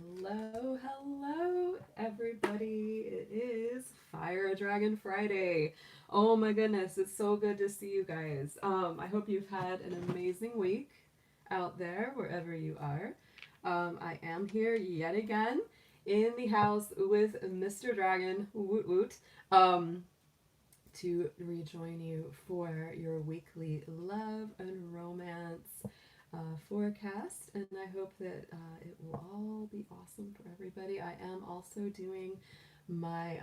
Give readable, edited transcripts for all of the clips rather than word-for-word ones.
Hello, hello, everybody. It is Fire a Dragon Friday. Oh my goodness, it's so good to see you guys. I hope you've had an amazing week out there, wherever you are. I am here yet again in the house with Mr. Dragon, woot woot, to rejoin you for your weekly love and romance forecast, and I hope that it will all be awesome for everybody. I am also doing my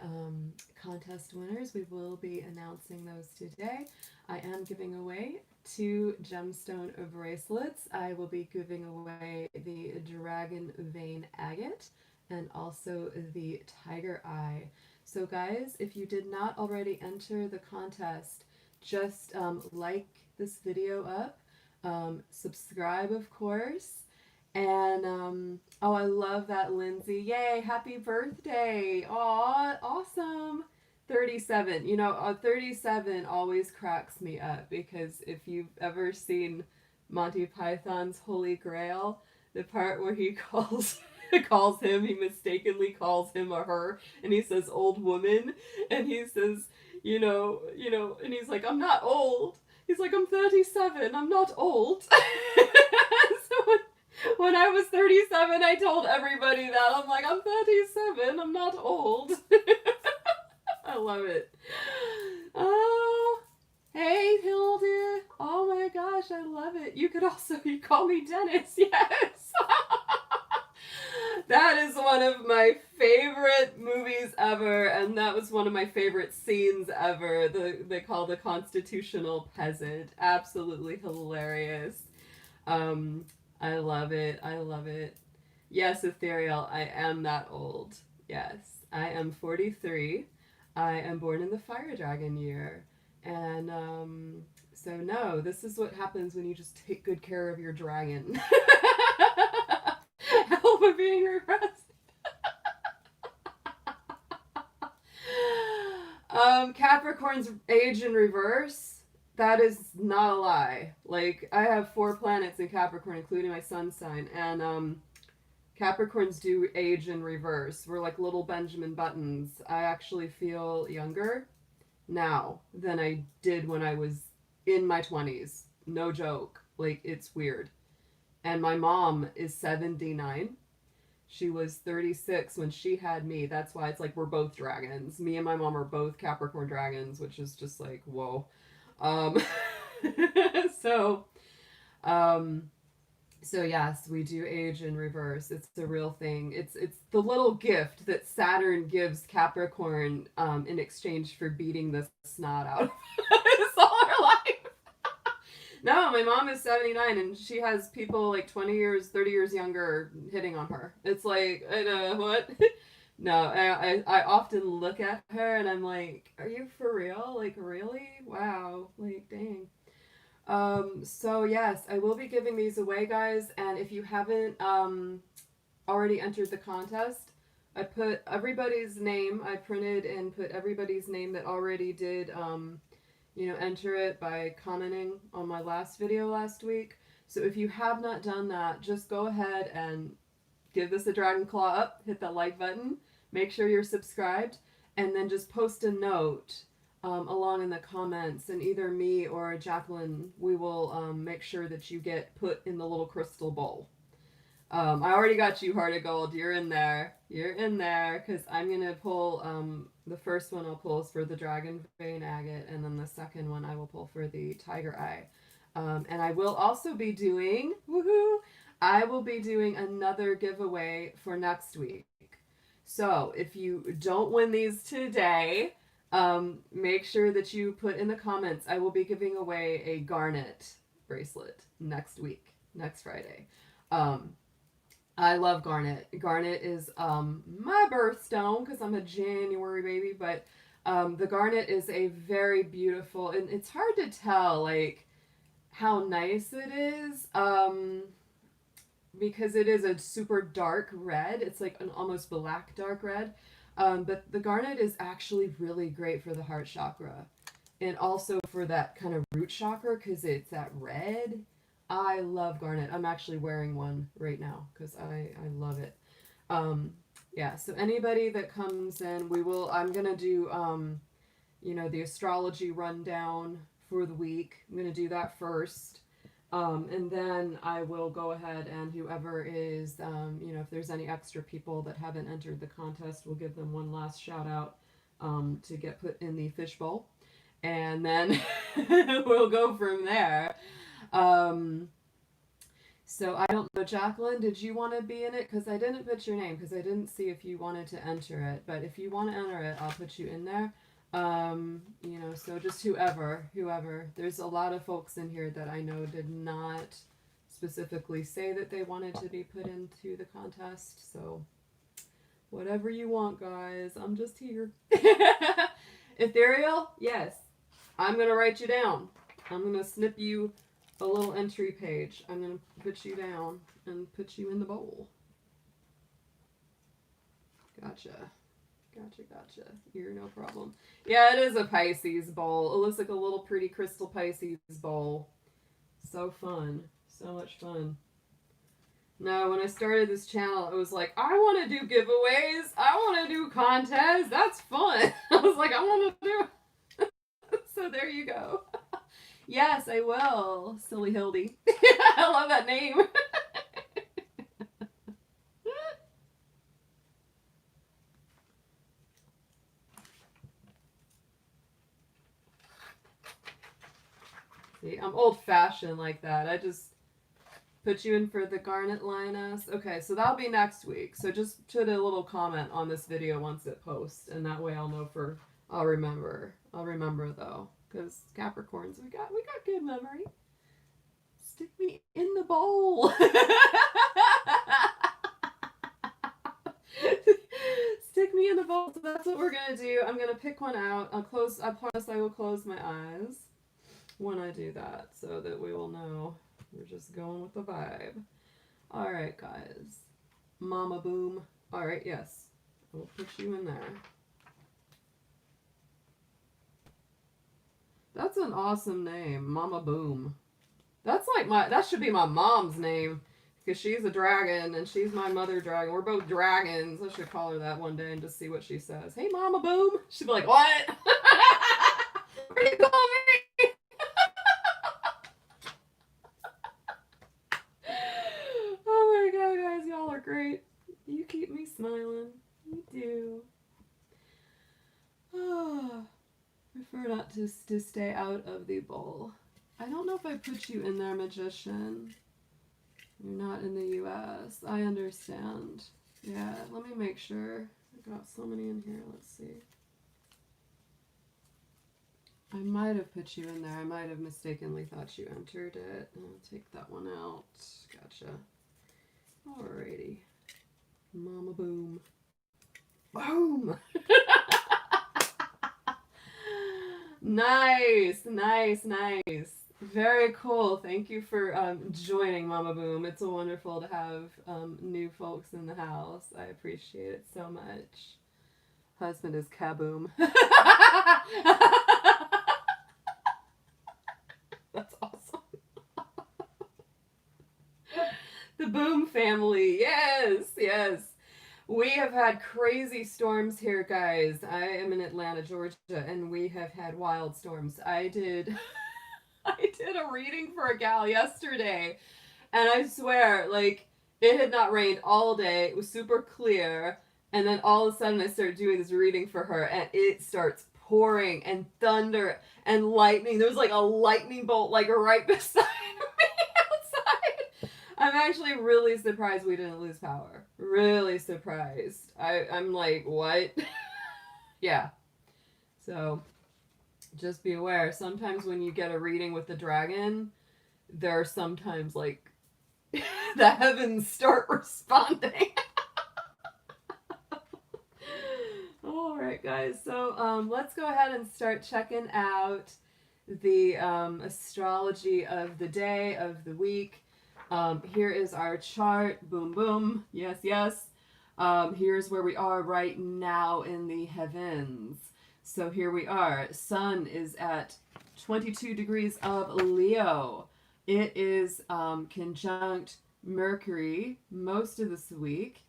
contest winners. We will be announcing those today. I am giving away 2 gemstone bracelets. I will be giving away the dragon vein agate and also the tiger eye. So guys, if you did not already enter the contest, just like this video up, subscribe, of course. And oh, I love that, Lindsay. Yay, happy birthday. Aw, awesome. 37. 37 always cracks me up because if you've ever seen Monty Python's Holy Grail, the part where he he mistakenly calls him a her, and he says old woman, and he says, and he's like, I'm not old. He's like, I'm 37. I'm not old. So when I was 37, I told everybody that. I'm like, I'm 37. I'm not old. I love it. Oh, hey, Hilda. Oh my gosh, I love it. You call me Dennis. Yes. That is one of my favorite movies ever, and that was one of my favorite scenes ever. They call the Constitutional Peasant. Absolutely hilarious. Um, I love it. I love it. Yes, Ethereal, I am that old. Yes, I am 43. I am born in the Fire Dragon year. And so, no, this is what happens when you just take good care of your dragon. Alpha being repressed. Capricorn's age in reverse. That is not a lie. Like, I have 4 planets in Capricorn, including my sun sign, and Capricorns do age in reverse. We're like little Benjamin Buttons. I actually feel younger now than I did when I was in my 20s. No joke. Like, it's weird. And my mom is 79. She was 36 when she had me. That's why it's like we're both dragons. Me and my mom are both Capricorn dragons, which is just like, whoa. Um, so, um, so yes, we do age in reverse. It's a real thing. It's the little gift that Saturn gives Capricorn in exchange for beating the snot out of us all our life. No, my mom is 79 and she has people like 20 years, 30 years younger hitting on her. It's like, what? No, I often look at her and I'm like, are you for real? Like, really? Wow. Like, dang. So yes, I will be giving these away, guys. And if you haven't already entered the contest, I put everybody's name. I printed and put everybody's name that already did enter it by commenting on my last video last week. So if you have not done that, just go ahead and give this a dragon claw up, hit that like button, make sure you're subscribed, and then just post a note along in the comments, and either me or Jacqueline, we will make sure that you get put in the little crystal bowl. I already got you, Heart of Gold. You're in there. You're in there, because I'm going to pull, the first one I'll pull is for the Dragon Vein Agate, and then the second one I will pull for the Tiger Eye. And I will also be doing, I will be doing another giveaway for next week. So if you don't win these today, make sure that you put in the comments. I will be giving away a garnet bracelet next week, next Friday. I love garnet. Garnet is my birthstone because I'm a January baby, but the garnet is a very beautiful, and it's hard to tell like how nice it is because it is a super dark red. It's like an almost black dark red. But the garnet is actually really great for the heart chakra and also for that kind of root chakra because it's that red. I love garnet. I'm actually wearing one right now because I love it. Yeah, so anybody that comes in, I'm going to do, the astrology rundown for the week. I'm going to do that first. And then I will go ahead and whoever is, if there's any extra people that haven't entered the contest, we'll give them one last shout out to get put in the fishbowl. And then we'll go from there. So I don't know, Jacqueline, did you want to be in it? Because I didn't put your name because I didn't see if you wanted to enter it. But if you want to enter it, I'll put you in there. So just whoever. There's a lot of folks in here that I know did not specifically say that they wanted to be put into the contest. So whatever you want, guys. I'm just here. Ethereal? Yes. I'm going to write you down. I'm going to snip you a little entry page. I'm going to put you down and put you in the bowl. Gotcha. You're no problem. Yeah, it is a Pisces bowl. It looks like a little pretty crystal Pisces bowl. So fun. So much fun. No, when I started this channel, it was like, I want to do giveaways. I want to do contests. That's fun. I was like, I want to do it. So there you go. Yes, I will. Silly Hildy. I love that name. See, I'm old-fashioned like that. I just put you in for the Garnet Lioness. Okay, so that'll be next week. So just put a little comment on this video once it posts, and that way I'll know I'll remember. I'll remember though, because Capricorns, we got good memory. Stick me in the bowl. Stick me in the bowl. So that's what we're gonna do. I'm gonna pick one out. I promise I will close my eyes when I do that, so that we will know we're just going with the vibe. All right, guys. Mama Boom. All right, yes. We'll put you in there. That's an awesome name, Mama Boom. That's like that should be my mom's name, because she's a dragon and she's my mother dragon. We're both dragons. I should call her that one day and just see what she says. Hey, Mama Boom. She'd be like, what? What are you calling me? Oh my god, guys, y'all are great. You keep me smiling. You do. Oh, prefer not to stay out of the bowl. I don't know if I put you in there, Magician. You're not in the US. I understand. Yeah, let me make sure. I got so many in here. Let's see. I might have put you in there. I might have mistakenly thought you entered it. I'll take that one out. Gotcha. Alrighty. Mama Boom. Boom! Nice. Very cool. Thank you for joining, Mama Boom. It's wonderful to have new folks in the house. I appreciate it so much. Husband is Kaboom. That's awesome. The Boom family. Yes. We have had crazy storms here, guys. I am in Atlanta, Georgia, and we have had wild storms. I did a reading for a gal yesterday, and I swear, like, it had not rained all day. It was super clear, and then all of a sudden I started doing this reading for her, and it starts pouring, and thunder, and lightning. There was, like, a lightning bolt, like, right beside me outside. I'm actually really surprised we didn't lose power. Really surprised. I'm like, what? Yeah. So, just be aware. Sometimes when you get a reading with the dragon, there are sometimes, like, the heavens start responding. Alright, guys. So, let's go ahead and start checking out the astrology of the day, of the week. Here is our chart. Boom, boom. Yes. Here's where we are right now in the heavens. So here we are. Sun is at 22 degrees of Leo. It is conjunct Mercury most of this week.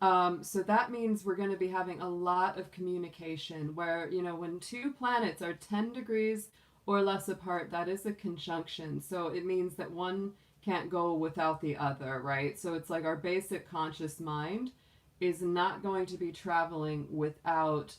So that means we're going to be having a lot of communication where, when two planets are 10 degrees or less apart, that is a conjunction. So it means that one can't go without the other, right? So it's like our basic conscious mind is not going to be traveling without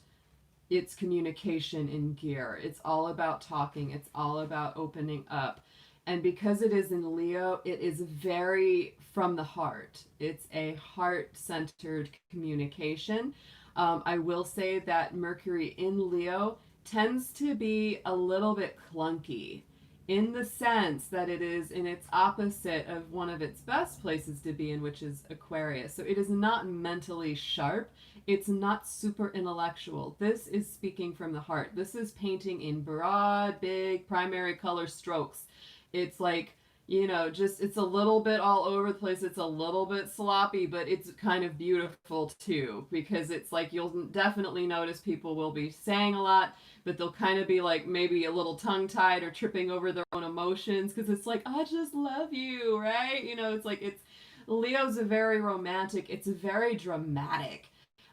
its communication in gear. It's all about talking, it's all about opening up. And because it is in Leo, it is very from the heart. It's a heart centered communication. I will say that Mercury in Leo tends to be a little bit clunky in the sense that it is in its opposite of one of its best places to be in, which is Aquarius. So it is not mentally sharp. It's not super intellectual. This is speaking from the heart. This is painting in broad, big, primary color strokes. It's like, just it's a little bit all over the place. It's a little bit sloppy, but it's kind of beautiful too, because it's like you'll definitely notice people will be saying a lot, but they'll kind of be like maybe a little tongue tied or tripping over their own emotions because it's like, I just love you, right? It's like Leo's a very romantic, it's very dramatic.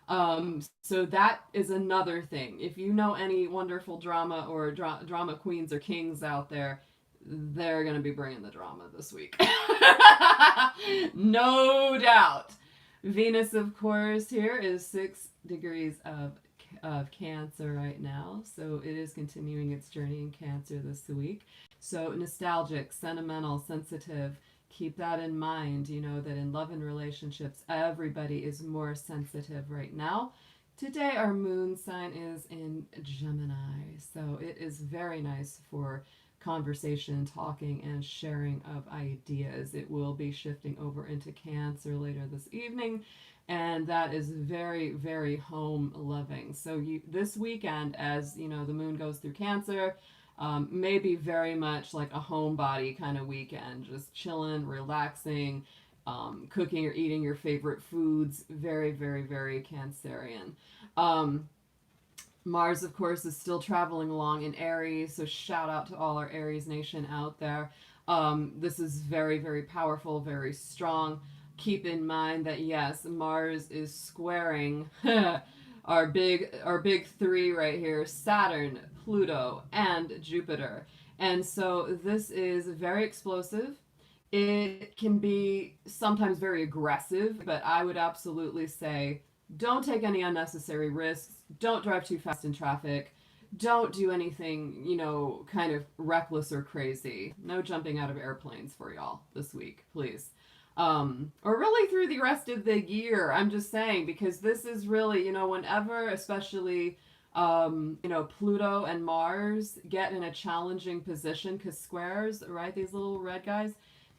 So that is another thing. If you know any wonderful drama or drama queens or kings out there, they're going to be bringing the drama this week. No doubt. Venus, of course, here is 6 degrees of Cancer right now. So it is continuing its journey in Cancer this week. So nostalgic, sentimental, sensitive. Keep that in mind, that in love and relationships, everybody is more sensitive right now. Today, our moon sign is in Gemini. So it is very nice for conversation, talking, and sharing of ideas. It will be shifting over into Cancer later this evening, and that is very, very home loving. So this weekend, as the moon goes through Cancer, may be very much like a homebody kind of weekend, just chilling, relaxing, cooking or eating your favorite foods. Very, very, very Cancerian. Mars, of course, is still traveling along in Aries, so shout out to all our Aries nation out there. This is very, very powerful, very strong. Keep in mind that yes, Mars is squaring our big three right here: Saturn, Pluto, and Jupiter. And so this is very explosive. It can be sometimes very aggressive, but I would absolutely say don't take any unnecessary risks. Don't drive too fast in traffic. Don't do anything, kind of reckless or crazy. No jumping out of airplanes for y'all this week, please. Or really through the rest of the year. I'm just saying, because this is really, whenever, especially, Pluto and Mars get in a challenging position, because squares, right, these little red guys,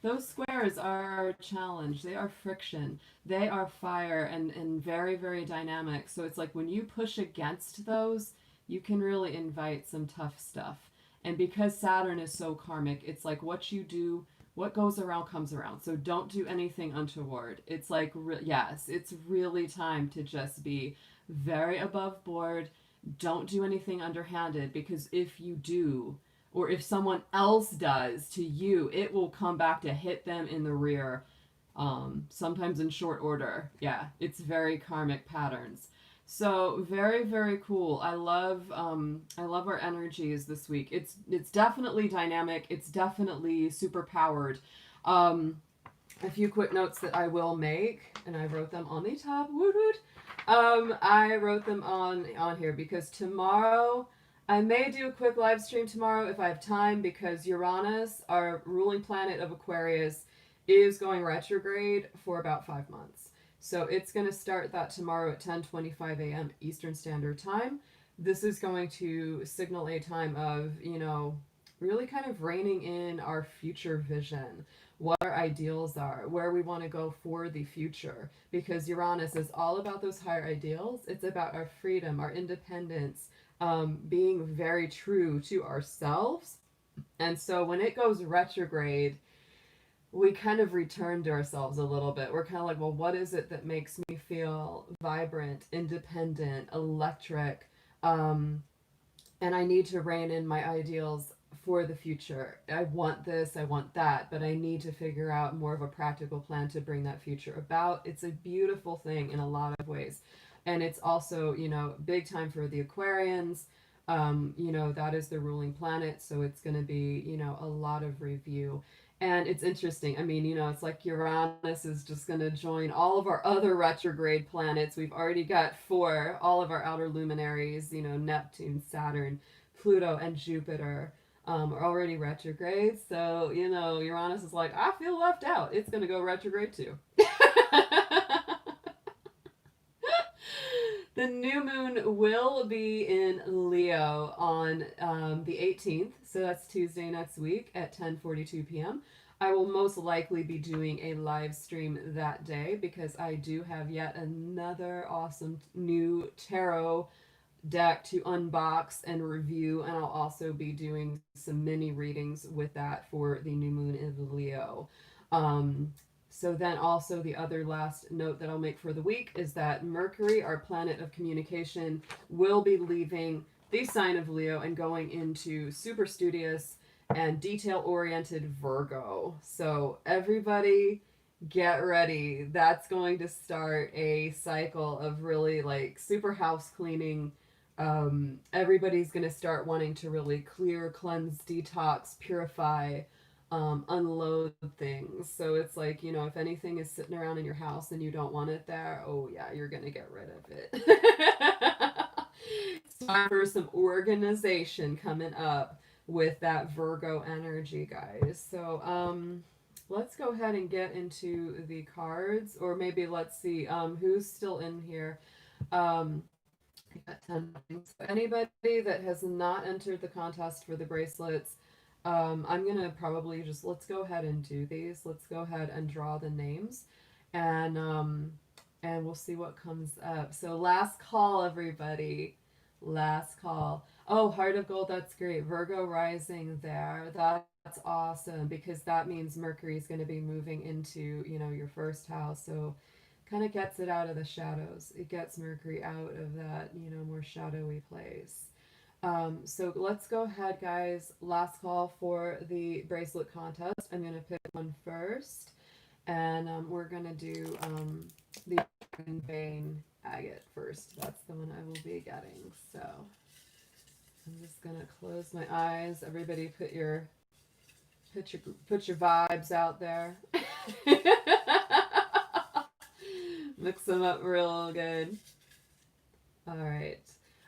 those squares are a challenge. They are friction. They are fire and very, very dynamic. So it's like when you push against those, you can really invite some tough stuff. And because Saturn is so karmic, it's like what you do, what goes around comes around. So don't do anything untoward. It's like, yes, it's really time to just be very above board. Don't do anything underhanded, because if you do, or if someone else does to you, it will come back to hit them in the rear, sometimes in short order. Yeah, it's very karmic patterns. So very, very cool. I love our energies this week. It's definitely dynamic. It's definitely super powered. A few quick notes that I will make, and I wrote them on the top. Woot woot. I wrote them on here because tomorrow I may do a quick live stream tomorrow if I have time, because Uranus, our ruling planet of Aquarius, is going retrograde for about 5 months. So it's going to start that tomorrow at 10:25 a.m. Eastern Standard Time. This is going to signal a time of, really kind of reining in our future vision, what our ideals are, where we want to go for the future. Because Uranus is all about those higher ideals. It's about our freedom, our independence, being very true to ourselves. And so when it goes retrograde, we kind of return to ourselves a little bit. We're kind of like, well, what is it that makes me feel vibrant, independent, electric? And I need to rein in my ideals for the future. I want this, I want that, but I need to figure out more of a practical plan to bring that future about. It's a beautiful thing in a lot of ways. And it's also, you know, big time for the Aquarians. You know, that is the ruling planet, so it's going to be, you know, a lot of review. And it's interesting. I mean, you know, it's like Uranus is just going to join all of our other retrograde planets. We've already got four, all of our outer luminaries, you know, Neptune, Saturn, Pluto, and Jupiter are already retrograde. So, you know, Uranus is like, I feel left out. It's going to go retrograde too. The new moon will be in Leo on the 18th, so that's Tuesday next week at 10:42 p.m. I will most likely be doing a live stream that day because I do have yet another awesome new tarot deck to unbox and review, and I'll also be doing some mini readings with that for the new moon in Leo. Um, so then also the other last note that I'll make for the week is that Mercury, our planet of communication, will be leaving the sign of Leo and going into super studious and detail-oriented Virgo. So everybody get ready. That's going to start a cycle of really like super house cleaning. Everybody's going to start wanting to really clear, cleanse, detox, purify, unload things. So it's like, you know, if anything is sitting around in your house and you don't want it there, oh yeah, you're going to get rid of it. It's time for some organization coming up with that Virgo energy, guys. So, let's go ahead and get into the cards, or maybe let's see, who's still in here. I got 10 things. So anybody that has not entered the contest for the bracelets, I'm gonna probably just, let's go ahead and do these. Let's go ahead and draw the names, and we'll see what comes up. So last call, everybody. Last call. Oh, Heart of Gold, that's great. Virgo rising there. That's awesome because that means Mercury is going to be moving into, you know, your first house. So kind of gets it out of the shadows. It gets Mercury out of that, you know, more shadowy place. So let's go ahead, guys. Last call for the bracelet contest. I'm going to pick one first. And we're going to do the vein agate first. That's the one I will be getting. So I'm just going to close my eyes. Everybody put your vibes out there. Mix them up real good. All right.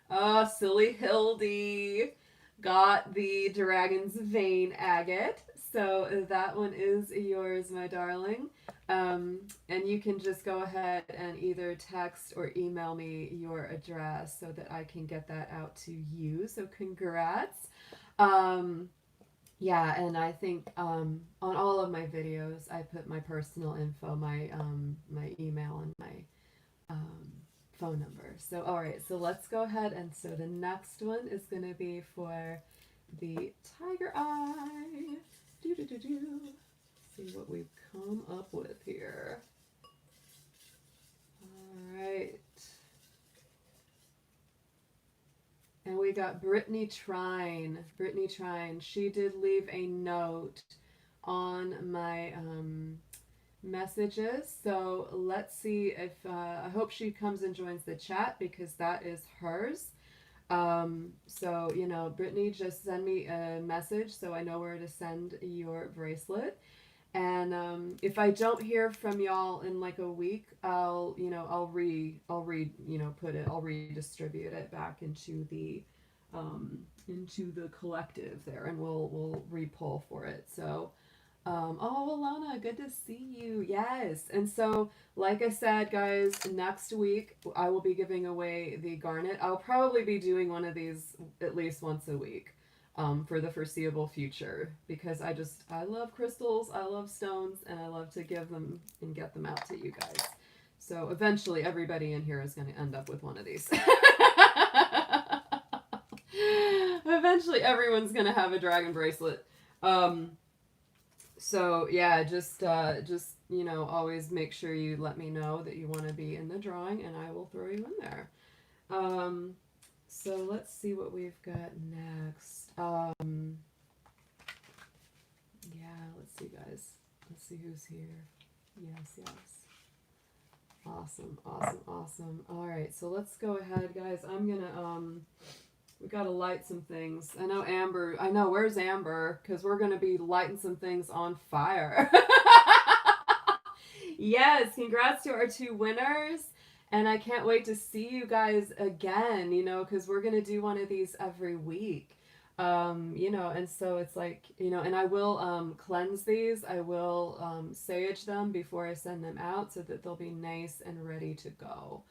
Oh, silly Hildy got the Dragon's Vein agate. So that one is yours, my darling. And you can just go ahead and either text or email me your address so that I can get that out to you. So congrats. Yeah, and I think on all of my videos, I put my personal info, my email, and my phone number. So, all right, so let's go ahead. And so the next one is going to be for the Tiger Eye. See what we've come up with here. All right. And we got Brittany Trine. Brittany Trine. She did leave a note on my messages. So let's see if I hope she comes and joins the chat because that is hers. So, you know, Brittany, just send me a message so I know where to send your bracelet. And if I don't hear from y'all in like a week, I'll redistribute it back into the collective there, and we'll re-pull for it. So, oh, Alana, good to see you. Yes. And so, like I said, guys, next week I will be giving away the garnet. I'll probably be doing one of these at least once a week. For the foreseeable future, because I love crystals, I love stones, and I love to give them and get them out to you guys. So eventually everybody in here is going to end up with one of these. Eventually everyone's going to have a dragon bracelet. So yeah, just you know, always make sure you let me know that you want to be in the drawing, and I will throw you in there. So let's see what we've got next. Let's see, guys. Let's see who's here. Yes, yes. Awesome, awesome, awesome. All right, so let's go ahead, guys. I'm gonna we gotta light some things. I know Amber. I know, where's Amber? Because we're gonna be lighting some things on fire. Yes, congrats to our 2 winners. And I can't wait to see you guys again, you know, because we're going to do one of these every week. You know, and so it's like, you know, and I will cleanse these. I will sage them before I send them out so that they'll be nice and ready to go.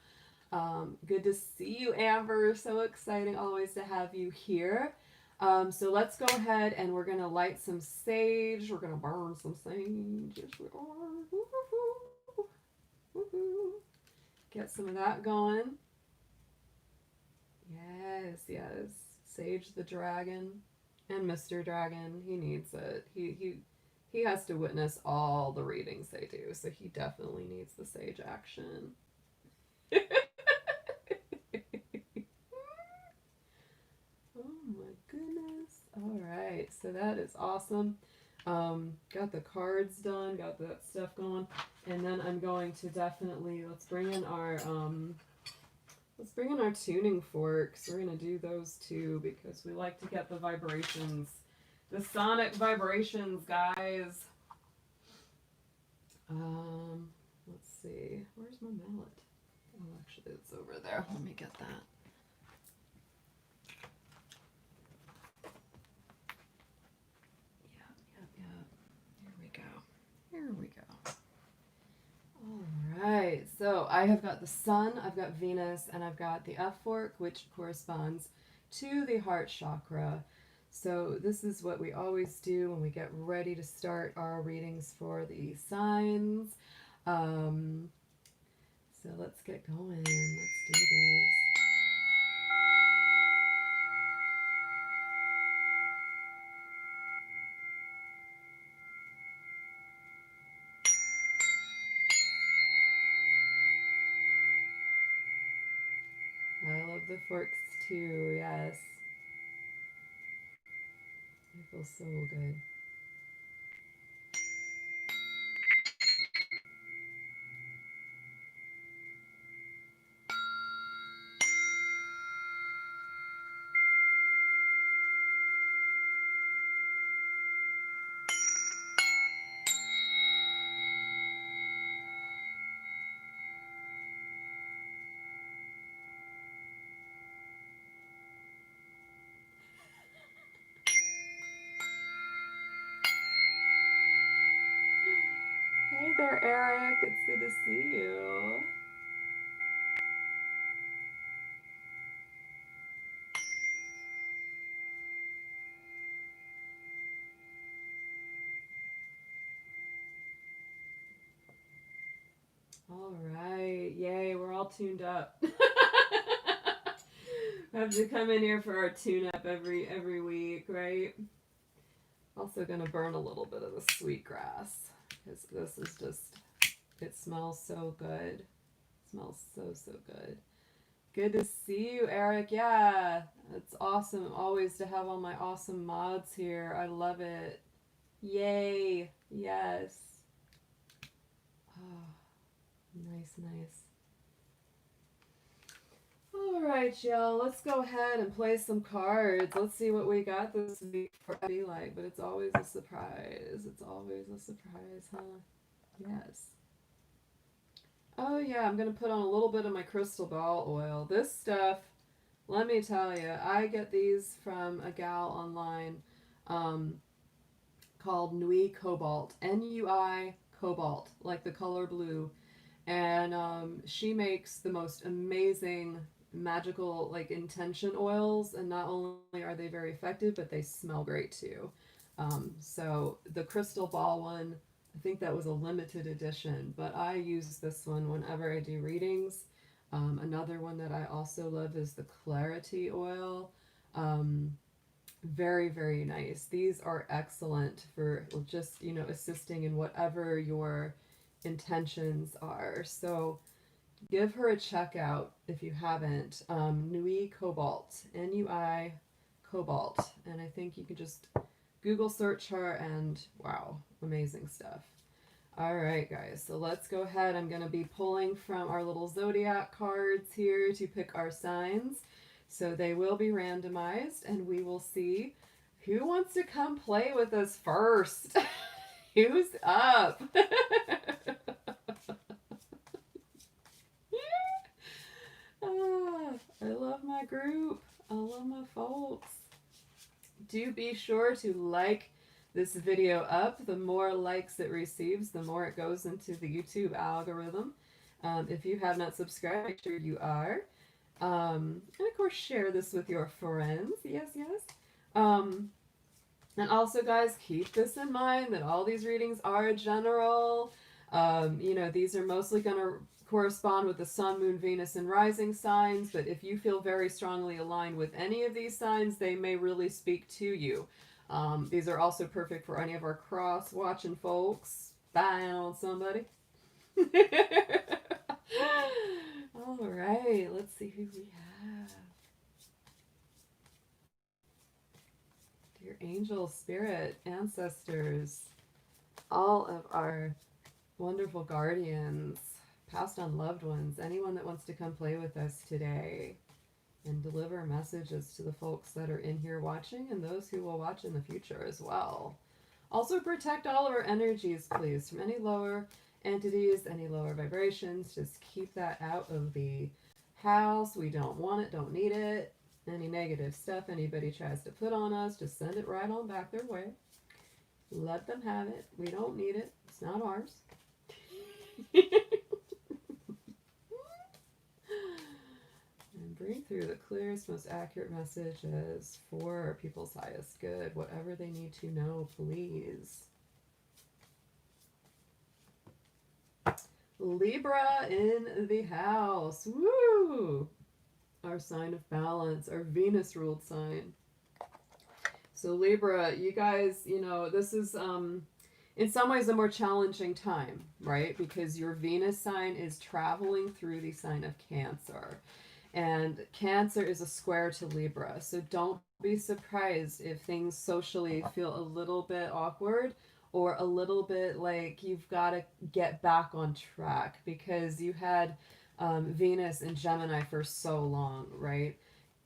Good to see you, Amber. So exciting always to have you here. So let's go ahead and we're going to light some sage. We're going to burn some sage. Yes, we are. Woo-hoo-hoo. Woo-hoo. Get some of that going. Yes, yes. Sage the dragon and Mr. Dragon. He needs it. He has to witness all the readings they do, so he definitely needs the sage action. Oh my goodness. All right, so that is awesome. Got the cards done, got that stuff going, and then I'm going to definitely let's bring in our tuning forks. We're gonna do those too because we like to get the vibrations, the sonic vibrations, guys. Let's see, where's my mallet? Oh, actually, it's over there. Let me get that. Here we go. All right. So I have got the Sun, I've got Venus, and I've got the F fork, which corresponds to the heart chakra. So this is what we always do when we get ready to start our readings for the signs. So let's get going. Let's do these. I love the forks too, yes. It feels so good. Hey there, Eric. It's good to see you. All right. Yay, we're all tuned up. We have to come in here for our tune-up every week, right? Also gonna burn a little bit of the sweetgrass because this is just, it smells so good. It smells so good. Good to see you, Eric. Yeah, it's awesome always to have all my awesome mods here. I love it. Yay. Yes. Oh, nice. All right, y'all. Let's go ahead and play some cards. Let's see what we got this week for be like, but it's always a surprise. It's always a surprise, huh? Yes. Oh yeah, I'm gonna put on a little bit of my crystal ball oil. This stuff, let me tell you, I get these from a gal online called Nui Cobalt, Nui Cobalt, like the color blue, and she makes the most amazing magical like intention oils, and not only are they very effective, but they smell great too. So the crystal ball one, I think that was a limited edition, but I use this one whenever I do readings. Another one that I also love is the clarity oil. Very nice. These are excellent for just, you know, assisting in whatever your intentions are. So give her a check out if you haven't. Nui Cobalt, Nui Cobalt, and I think you can just Google search her, and wow, Amazing stuff. All right, guys, so let's go ahead. I'm going to be pulling from our little zodiac cards here to pick our signs. So they will be randomized, and we will see who wants to come play with us first. Who's up? I love my group. I love my folks. Do be sure to like this video up. The more likes it receives, the more it goes into the YouTube algorithm. If you have not subscribed, make sure you are. And of course, share this with your friends. Yes, yes. And also, guys, keep this in mind that all these readings are general. You know, these are mostly going to correspond with the Sun, Moon, Venus, and rising signs. But if you feel very strongly aligned with any of these signs, they may really speak to you. These are also perfect for any of our cross-watching folks. Bye on somebody. All right, let's see who we have. Dear angels, spirit, ancestors, all of our wonderful guardians, passed on loved ones, anyone that wants to come play with us today and deliver messages to the folks that are in here watching and those who will watch in the future as well. Also protect all of our energies, please, from any lower entities, any lower vibrations. Just keep that out of the house. We don't want it, don't need it. Any negative stuff anybody tries to put on us, just send it right on back their way. Let them have it. We don't need it. It's not ours. And bring through the clearest, most accurate messages for people's highest good. Whatever they need to know, please. Libra in the house. Woo! Our sign of balance, our Venus ruled sign. So Libra, you guys, you know, this is in some ways a more challenging time, right? Because your Venus sign is traveling through the sign of Cancer. And Cancer is a square to Libra. So don't be surprised if things socially feel a little bit awkward or a little bit like you've got to get back on track because you had Venus in Gemini for so long, right?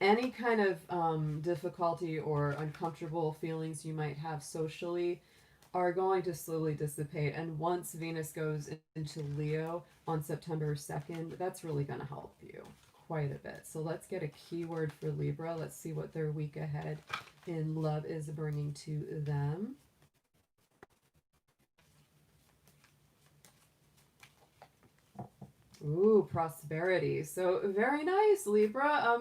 Any kind of difficulty or uncomfortable feelings you might have socially are going to slowly dissipate. And once Venus goes into Leo on September 2nd, that's really going to help you quite a bit. So let's get a keyword for Libra. Let's see what their week ahead in love is bringing to them. Ooh, prosperity. So very nice, Libra.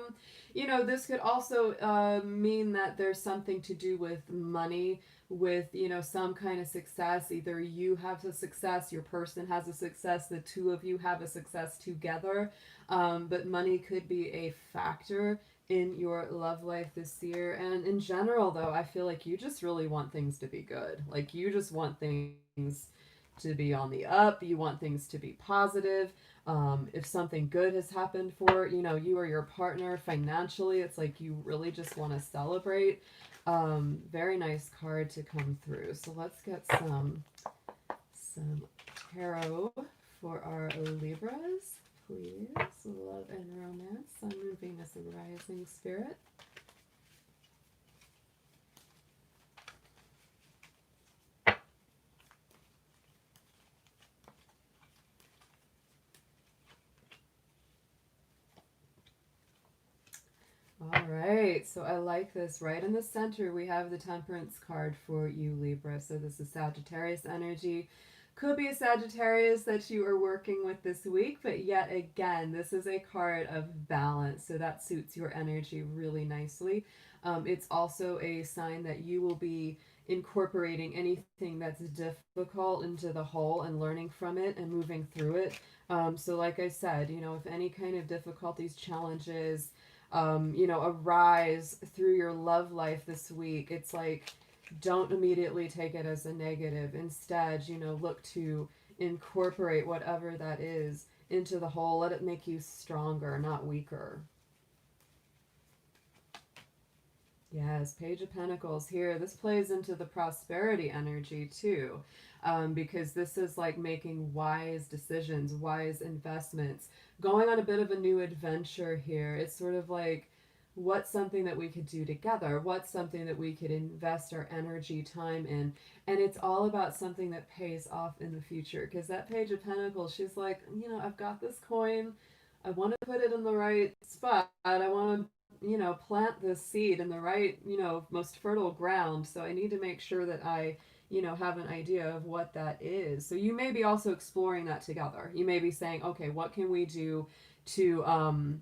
You know, this could also mean that there's something to do with money, with, you know, some kind of success. Either you have a success, your person has a success, the two of you have a success together. But money could be a factor in your love life this year. And in general, though, I feel like you just really want things to be good. Like, you just want things to be on the up. You want things to be positive. If something good has happened for, you know, you or your partner financially, it's like you really just want to celebrate. Very nice card to come through. So let's get some tarot for our Libras, please. Love and romance, Sun, Moon, Venus, and rising spirit. All right, so I like this. Right in the center, we have the Temperance card for you, Libra. So this is Sagittarius energy. Could be a Sagittarius that you are working with this week, but yet again, this is a card of balance. So that suits your energy really nicely. It's also a sign that you will be incorporating anything that's difficult into the whole and learning from it and moving through it. So like I said, you know, if any kind of difficulties, challenges, you know, arise through your love life this week, it's like, don't immediately take it as a negative. Instead, you know, look to incorporate whatever that is into the whole. Let it make you stronger, not weaker. Yes, Page of Pentacles here. This plays into the prosperity energy too, because this is like making wise decisions, wise investments, going on a bit of a new adventure here. It's sort of like, what's something that we could do together? What's something that we could invest our energy, time in? And it's all about something that pays off in the future. Because that Page of Pentacles, she's like, I've got this coin. I want to put it in the right spot. I want to plant this seed in the right, most fertile ground. So I need to make sure that I, have an idea of what that is. So you may be also exploring that together. You may be saying, okay, what can we do to,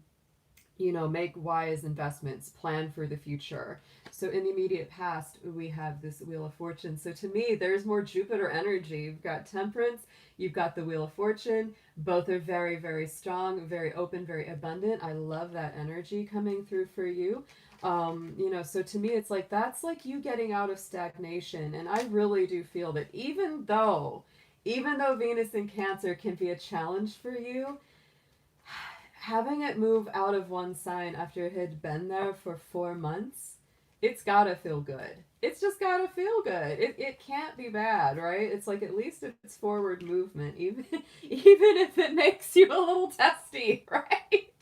make wise investments, plan for the future. So in the immediate past, we have this Wheel of Fortune. So to me, there's more Jupiter energy. You've got Temperance, you've got the Wheel of Fortune. Both are very, very strong, very open, very abundant. I love that energy coming through for you. So to me, it's like that's like you getting out of stagnation. And I really do feel that even though Venus in Cancer can be a challenge for you, having it move out of one sign after it had been there for 4 months, it's gotta feel good. It's just gotta feel good. It can't be bad, right? It's like at least it's forward movement, even if it makes you a little testy, right?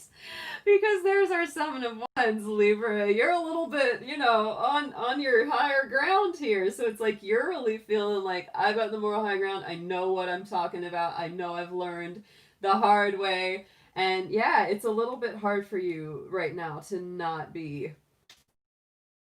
Because there's our Seven of Wands, Libra. You're a little bit, on your higher ground here. So it's like you're really feeling like I've got the moral high ground. I know what I'm talking about. I know I've learned the hard way. And yeah, it's a little bit hard for you right now to not be,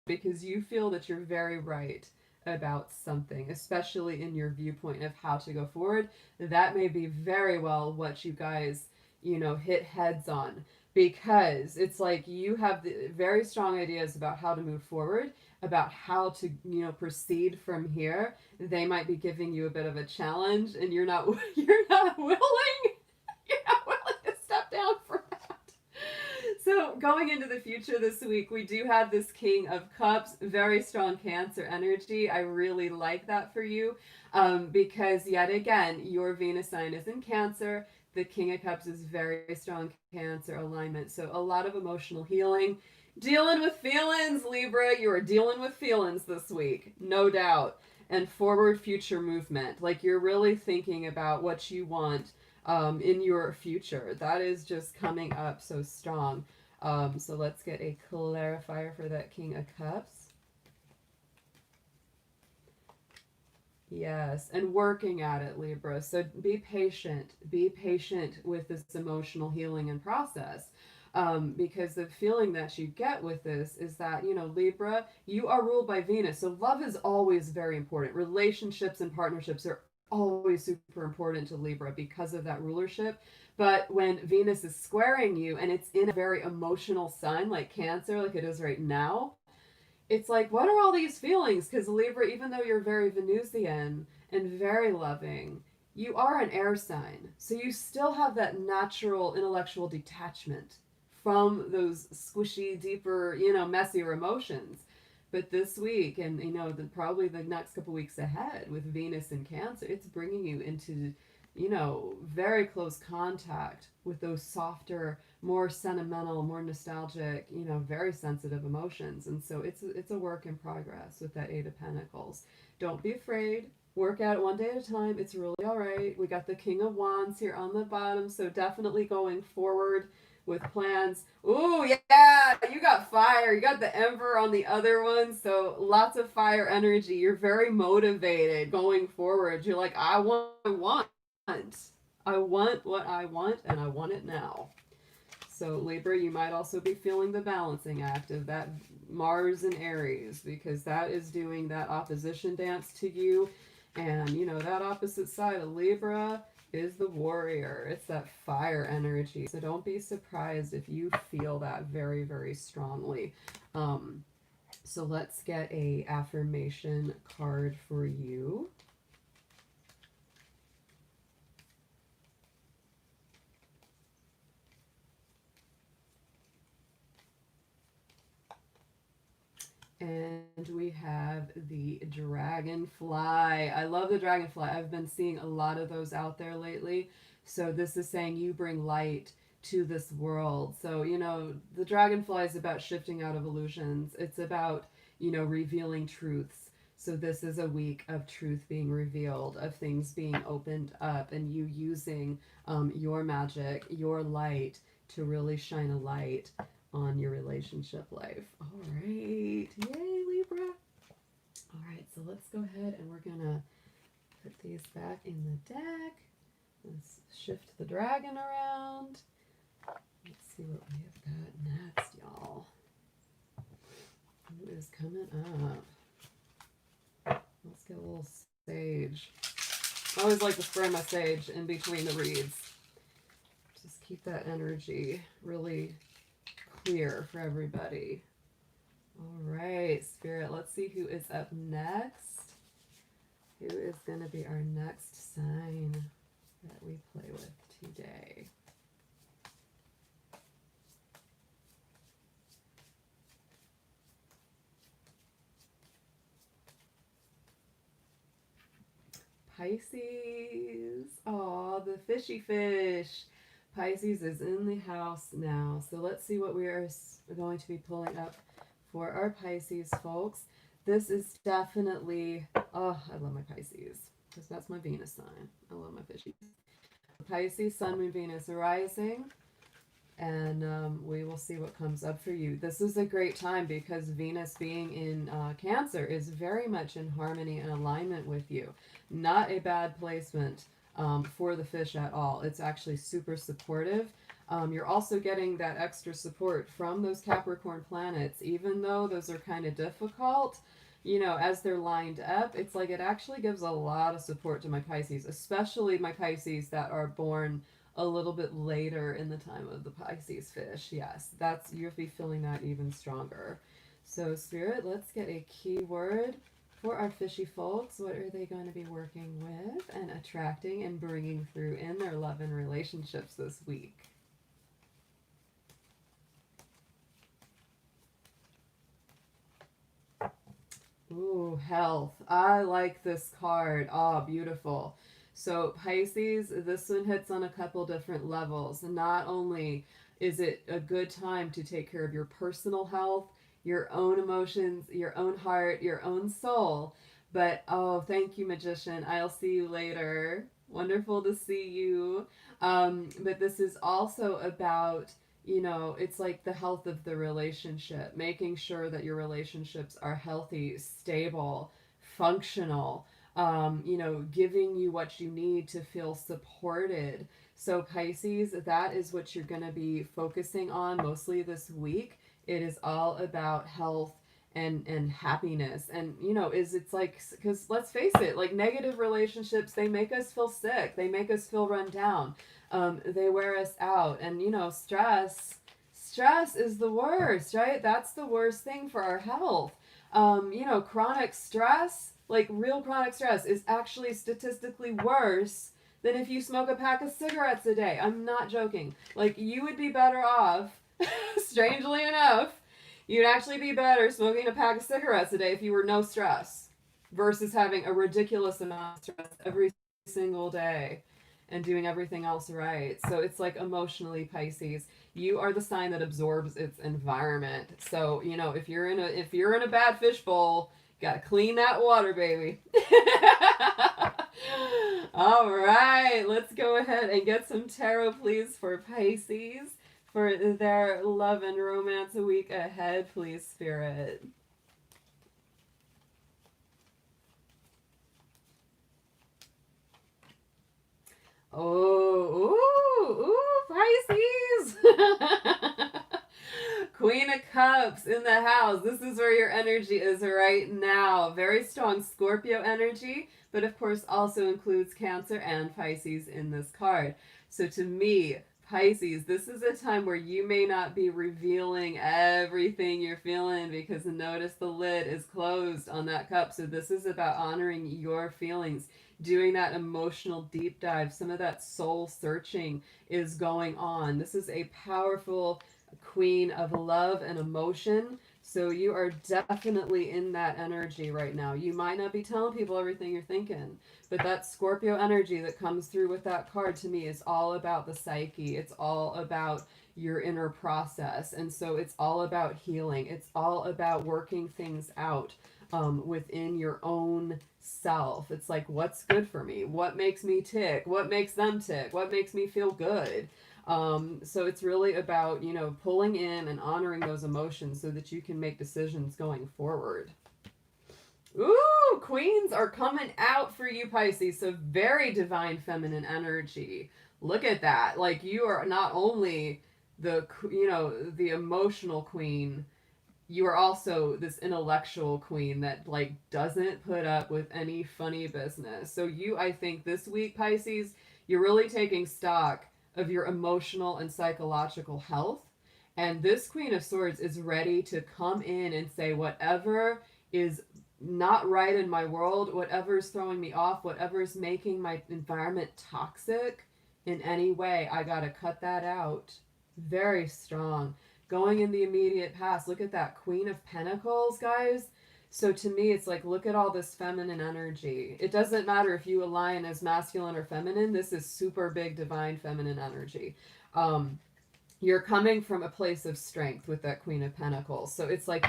because you feel that you're very right about something, especially in your viewpoint of how to go forward. That may be very well what you guys, hit heads on, because it's like you have the very strong ideas about how to move forward, about how to, proceed from here. They might be giving you a bit of a challenge, and you're not willing. You're not willing to step down from that. So going into the future this week, we do have this King of Cups, very strong Cancer energy. I really like that for you, because yet again, your Venus sign is in Cancer. The King of Cups is very strong Cancer alignment. So a lot of emotional healing. Dealing with feelings, Libra. You are dealing with feelings this week, no doubt. And forward future movement. Like you're really thinking about what you want, in your future. That is just coming up so strong. So let's get a clarifier for that King of Cups. Yes, and working at it, Libra. So be patient. Be patient with this emotional healing and process. Because the feeling that you get with this is that, Libra, you are ruled by Venus. So love is always very important. Relationships and partnerships are always super important to Libra because of that rulership. But when Venus is squaring you and it's in a very emotional sign like Cancer, like it is right now, it's like, what are all these feelings? Because Libra, even though you're very Venusian and very loving, you are an air sign. So you still have that natural intellectual detachment from those squishy, deeper, messier emotions. But this week, and probably the next couple weeks ahead with Venus and Cancer, it's bringing you into, very close contact with those softer, more sentimental, more nostalgic, very sensitive emotions. And so it's a work in progress with that Eight of Pentacles. Don't be afraid. Work at it one day at a time. It's really all right. We got the King of Wands here on the bottom, so definitely going forward with plans. Ooh, yeah, you got fire. You got the Emperor on the other one, so lots of fire energy. You're very motivated going forward. You're like, I want what I want, and I want it now. So Libra, you might also be feeling the balancing act of that Mars and Aries, because that is doing that opposition dance to you. And, that opposite side of Libra is the warrior. It's that fire energy. So don't be surprised if you feel that very, very strongly. So let's get a affirmation card for you. And we have the dragonfly. I love the dragonfly. I've been seeing a lot of those out there lately. So this is saying you bring light to this world. So, you know, the dragonfly is about shifting out of illusions. It's about, you know, revealing truths. So this is a week of truth being revealed, of things being opened up, and you using your magic, your light, to really shine a light on your relationship life. All right. Yay, Libra. All right, so let's go ahead and we're going to put these back in the deck. Let's shift the dragon around. Let's see what we have got next, y'all. Who is coming up? Let's get a little sage. I always like to spray my sage in between the reads. Just keep that energy really clear for everybody. All right, Spirit, let's see who is up next. Who is going to be our next sign that we play with today? Pisces. Oh, the fishy fish. Pisces is in the house now. So let's see what we are going to be pulling up for our Pisces folks. This is definitely, oh, I love my Pisces, because that's my Venus sign. I love my fishies. Pisces, Sun, Moon, Venus rising, and we will see what comes up for you. This is a great time because Venus being in Cancer is very much in harmony and alignment with you. Not a bad placement for the fish at all. It's actually super supportive. You're also getting that extra support from those Capricorn planets, even though those are kind of difficult. You know, as they're lined up, it's like it actually gives a lot of support to my Pisces, especially my Pisces that are born a little bit later in the time of the Pisces fish. Yes, that's, you'll be feeling that even stronger. So, Spirit, let's get a keyword for our fishy folks. What are they going to be working with and attracting and bringing through in their love and relationships this week? Ooh, health. I like this card. Oh, beautiful. So Pisces, this one hits on a couple different levels. Not only is it a good time to take care of your personal health, your own emotions, your own heart, your own soul, but oh, thank you, Magician. I'll see you later. Wonderful to see you. But this is also about, you know, it's like the health of the relationship, making sure that your relationships are healthy, stable, functional, you know, giving you what you need to feel supported. So Pisces, that is what you're going to be focusing on mostly this week. It is all about health and happiness. And, you know, it's like, because let's face it, like negative relationships, they make us feel sick. They make us feel run down. They wear us out. And, you know, stress is the worst, right? That's the worst thing for our health. You know, chronic stress, like real chronic stress, is actually statistically worse than if you smoke a pack of cigarettes a day. I'm not joking. Like, you would be better off, strangely enough, you'd actually be better smoking a pack of cigarettes a day if you were no stress versus having a ridiculous amount of stress every single day and doing everything else right. So it's like emotionally, Pisces, you are the sign that absorbs its environment. So, you know, if you're in a bad fishbowl, gotta clean that water, baby. All right, let's go ahead and get some tarot, please, for Pisces, for their love and romance a week ahead, please, Spirit. Oh, ooh, Pisces! Queen of Cups in the house. This is where your energy is right now. Very strong Scorpio energy, but of course also includes Cancer and Pisces in this card. So to me, Pisces, this is a time where you may not be revealing everything you're feeling because notice the lid is closed on that cup. So this is about honoring your feelings, doing that emotional deep dive. Some of that soul searching is going on. This is a powerful queen of love and emotion. So you are definitely in that energy right now. You might not be telling people everything you're thinking, but that Scorpio energy that comes through with that card to me is all about the psyche. It's all about your inner process. And so it's all about healing. It's all about working things out within your own self. It's like, what's good for me? What makes me tick? What makes them tick? What makes me feel good? So it's really about, you know, pulling in and honoring those emotions so that you can make decisions going forward. Ooh, queens are coming out for you, Pisces. So very divine feminine energy. Look at that. Like, you are not only the, you know, the emotional queen, you are also this intellectual queen that like doesn't put up with any funny business. So you, I think this week, Pisces, you're really taking stock of your emotional and psychological health. And this Queen of Swords is ready to come in and say, whatever is not right in my world, whatever is throwing me off, whatever is making my environment toxic in any way, I got to cut that out. Very strong. Going in the immediate past, look at that Queen of Pentacles, guys. So to me, it's like, look at all this feminine energy. It doesn't matter if you align as masculine or feminine. This is super big divine feminine energy. You're coming from a place of strength with that Queen of Pentacles. So it's like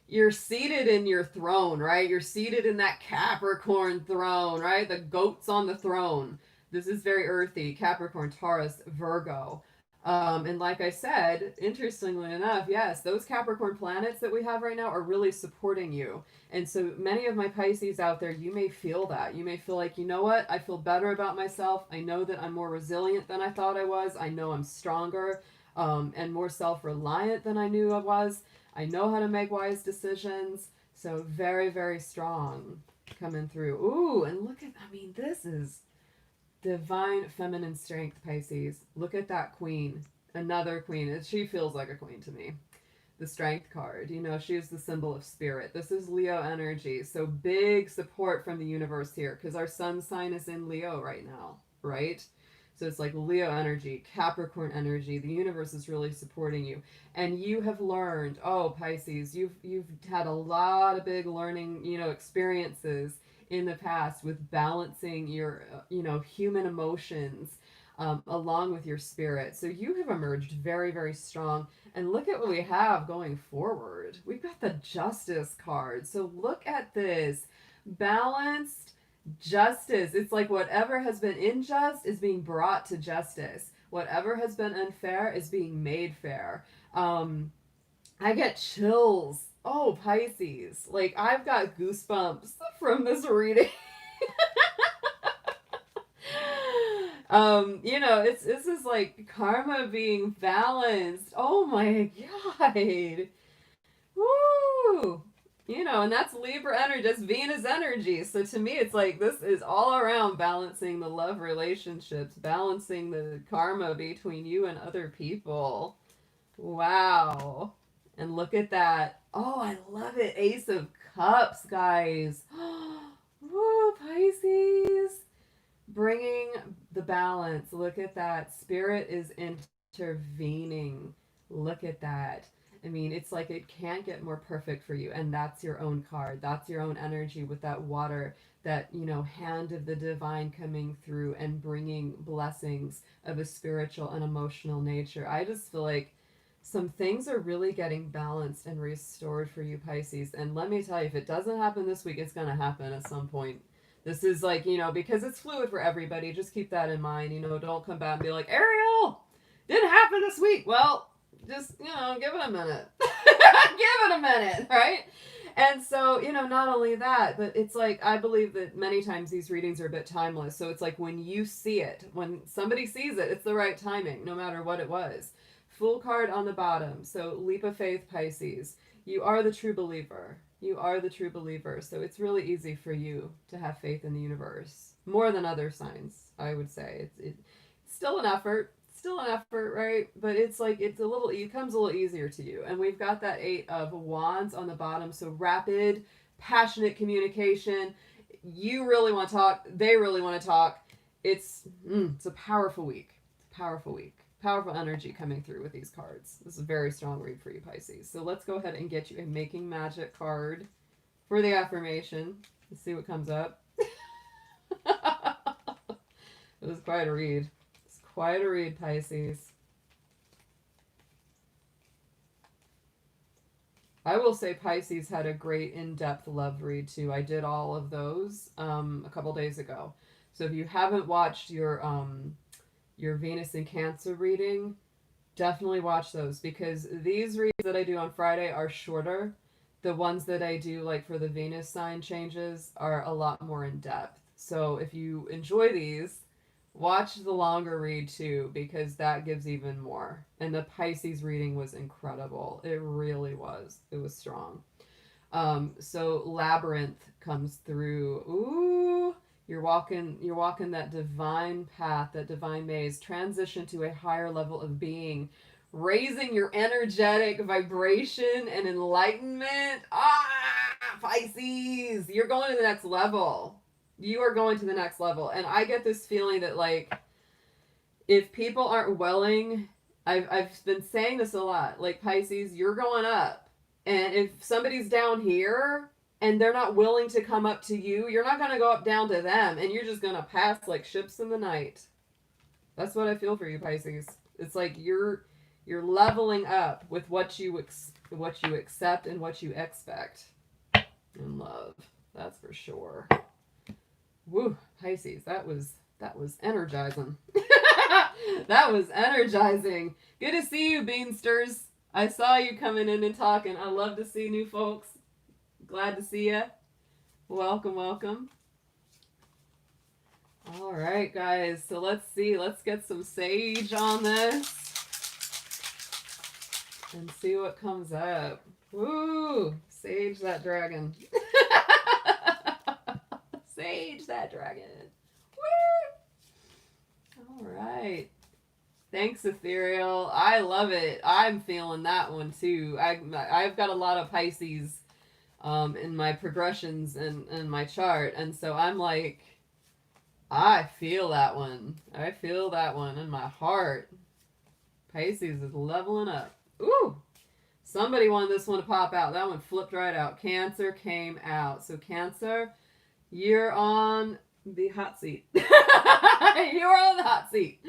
you're seated in your throne, right? You're seated in that Capricorn throne, right? The goat's on the throne. This is very earthy. Capricorn, Taurus, Virgo. And like I said, interestingly enough, yes, those Capricorn planets that we have right now are really supporting you. And so many of my Pisces out there, you may feel that. You may feel like, you know what? I feel better about myself. I know that I'm more resilient than I thought I was. I know I'm stronger and more self-reliant than I knew I was. I know how to make wise decisions. So very, very strong coming through. Ooh, and look at, I mean, this is divine feminine strength, Pisces. Look at that queen. Another queen. She feels like a queen to me. The strength card. You know, she is the symbol of spirit. This is Leo energy. So big support from the universe here because our sun sign is in Leo right now, right? So it's like Leo energy, Capricorn energy. The universe is really supporting you. And you have learned, oh, Pisces, you've had a lot of big learning, you know, experiences in the past with balancing your, you know, human emotions along with your spirit. So you have emerged very, very strong. And look at what we have going forward. We've got the Justice card. So look at this. Balanced justice. It's like whatever has been unjust is being brought to justice. Whatever has been unfair is being made fair. I get chills. Oh, Pisces. Like, I've got goosebumps from this reading. You know, this is like karma being balanced. Oh my God. Woo! You know, and that's Libra energy, that's Venus energy. So to me, it's like this is all around balancing the love relationships, balancing the karma between you and other people. Wow. And look at that. Oh, I love it. Ace of Cups, guys. Woo, Pisces. Bringing the balance. Look at that. Spirit is intervening. Look at that. I mean, it's like it can't get more perfect for you. And that's your own card. That's your own energy with that water, that, you know, hand of the divine coming through and bringing blessings of a spiritual and emotional nature. I just feel like some things are really getting balanced and restored for you, Pisces. And let me tell you, if it doesn't happen this week, it's going to happen at some point. This is like, you know, because it's fluid for everybody. Just keep that in mind. You know, don't come back and be like, Ariel, didn't happen this week. Well, just, you know, give it a minute. Give it a minute, right? And so, you know, not only that, but it's like, I believe that many times these readings are a bit timeless. So it's like when you see it, when somebody sees it, it's the right timing, no matter what it was. Full card on the bottom. So leap of faith, Pisces. You are the true believer. You are the true believer. So it's really easy for you to have faith in the universe. More than other signs, I would say. It's still an effort. Still an effort, right? But it's like, it comes a little easier to you. And we've got that 8 of Wands on the bottom. So rapid, passionate communication. You really want to talk. They really want to talk. It's a powerful week. It's a powerful week. powerful energy coming through with these cards. This is a very strong read for you, Pisces. So let's go ahead and get you a Making Magic card for the affirmation. Let's see what comes up. It was quite a read. It's quite a read, Pisces. I will say Pisces had a great in-depth love read too. I did all of those a couple days ago. So if you haven't watched your Venus in Cancer reading, definitely watch those, because these reads that I do on Friday are shorter. The ones that I do like for the Venus sign changes are a lot more in depth. So if you enjoy these, watch the longer read too, because that gives even more. And the Pisces reading was incredible. It really was. It was strong. So Labyrinth comes through. Ooh, you're walking that divine path, that divine maze, transition to a higher level of being, raising your energetic vibration and enlightenment. Pisces, you're going to the next level. You are going to the next level. And I get this feeling that, like, if people aren't willing, I've been saying this a lot, like, Pisces, you're going up. And if somebody's down here and they're not willing to come up to you, you're not going to go up down to them, and you're just going to pass like ships in the night. That's what I feel for you, Pisces. It's like you're leveling up with what you accept and what you expect in love. That's for sure. Woo, Pisces, that was energizing. That was energizing. Good to see you, Beansters. I saw you coming in and talking. I love to see new folks. Glad to see you. Welcome, welcome. All right, guys. So let's see. Let's get some sage on this and see what comes up. Woo! Sage that dragon. Sage that dragon. Woo! All right. Thanks, Ethereal. I love it. I'm feeling that one too. I've got a lot of Pisces in my progressions and my chart, and so I'm like, I feel that one. I feel that one in my heart. Pisces is leveling up. Ooh! Somebody wanted this one to pop out. That one flipped right out. Cancer came out. So Cancer, you're on the hot seat. You're on the hot seat.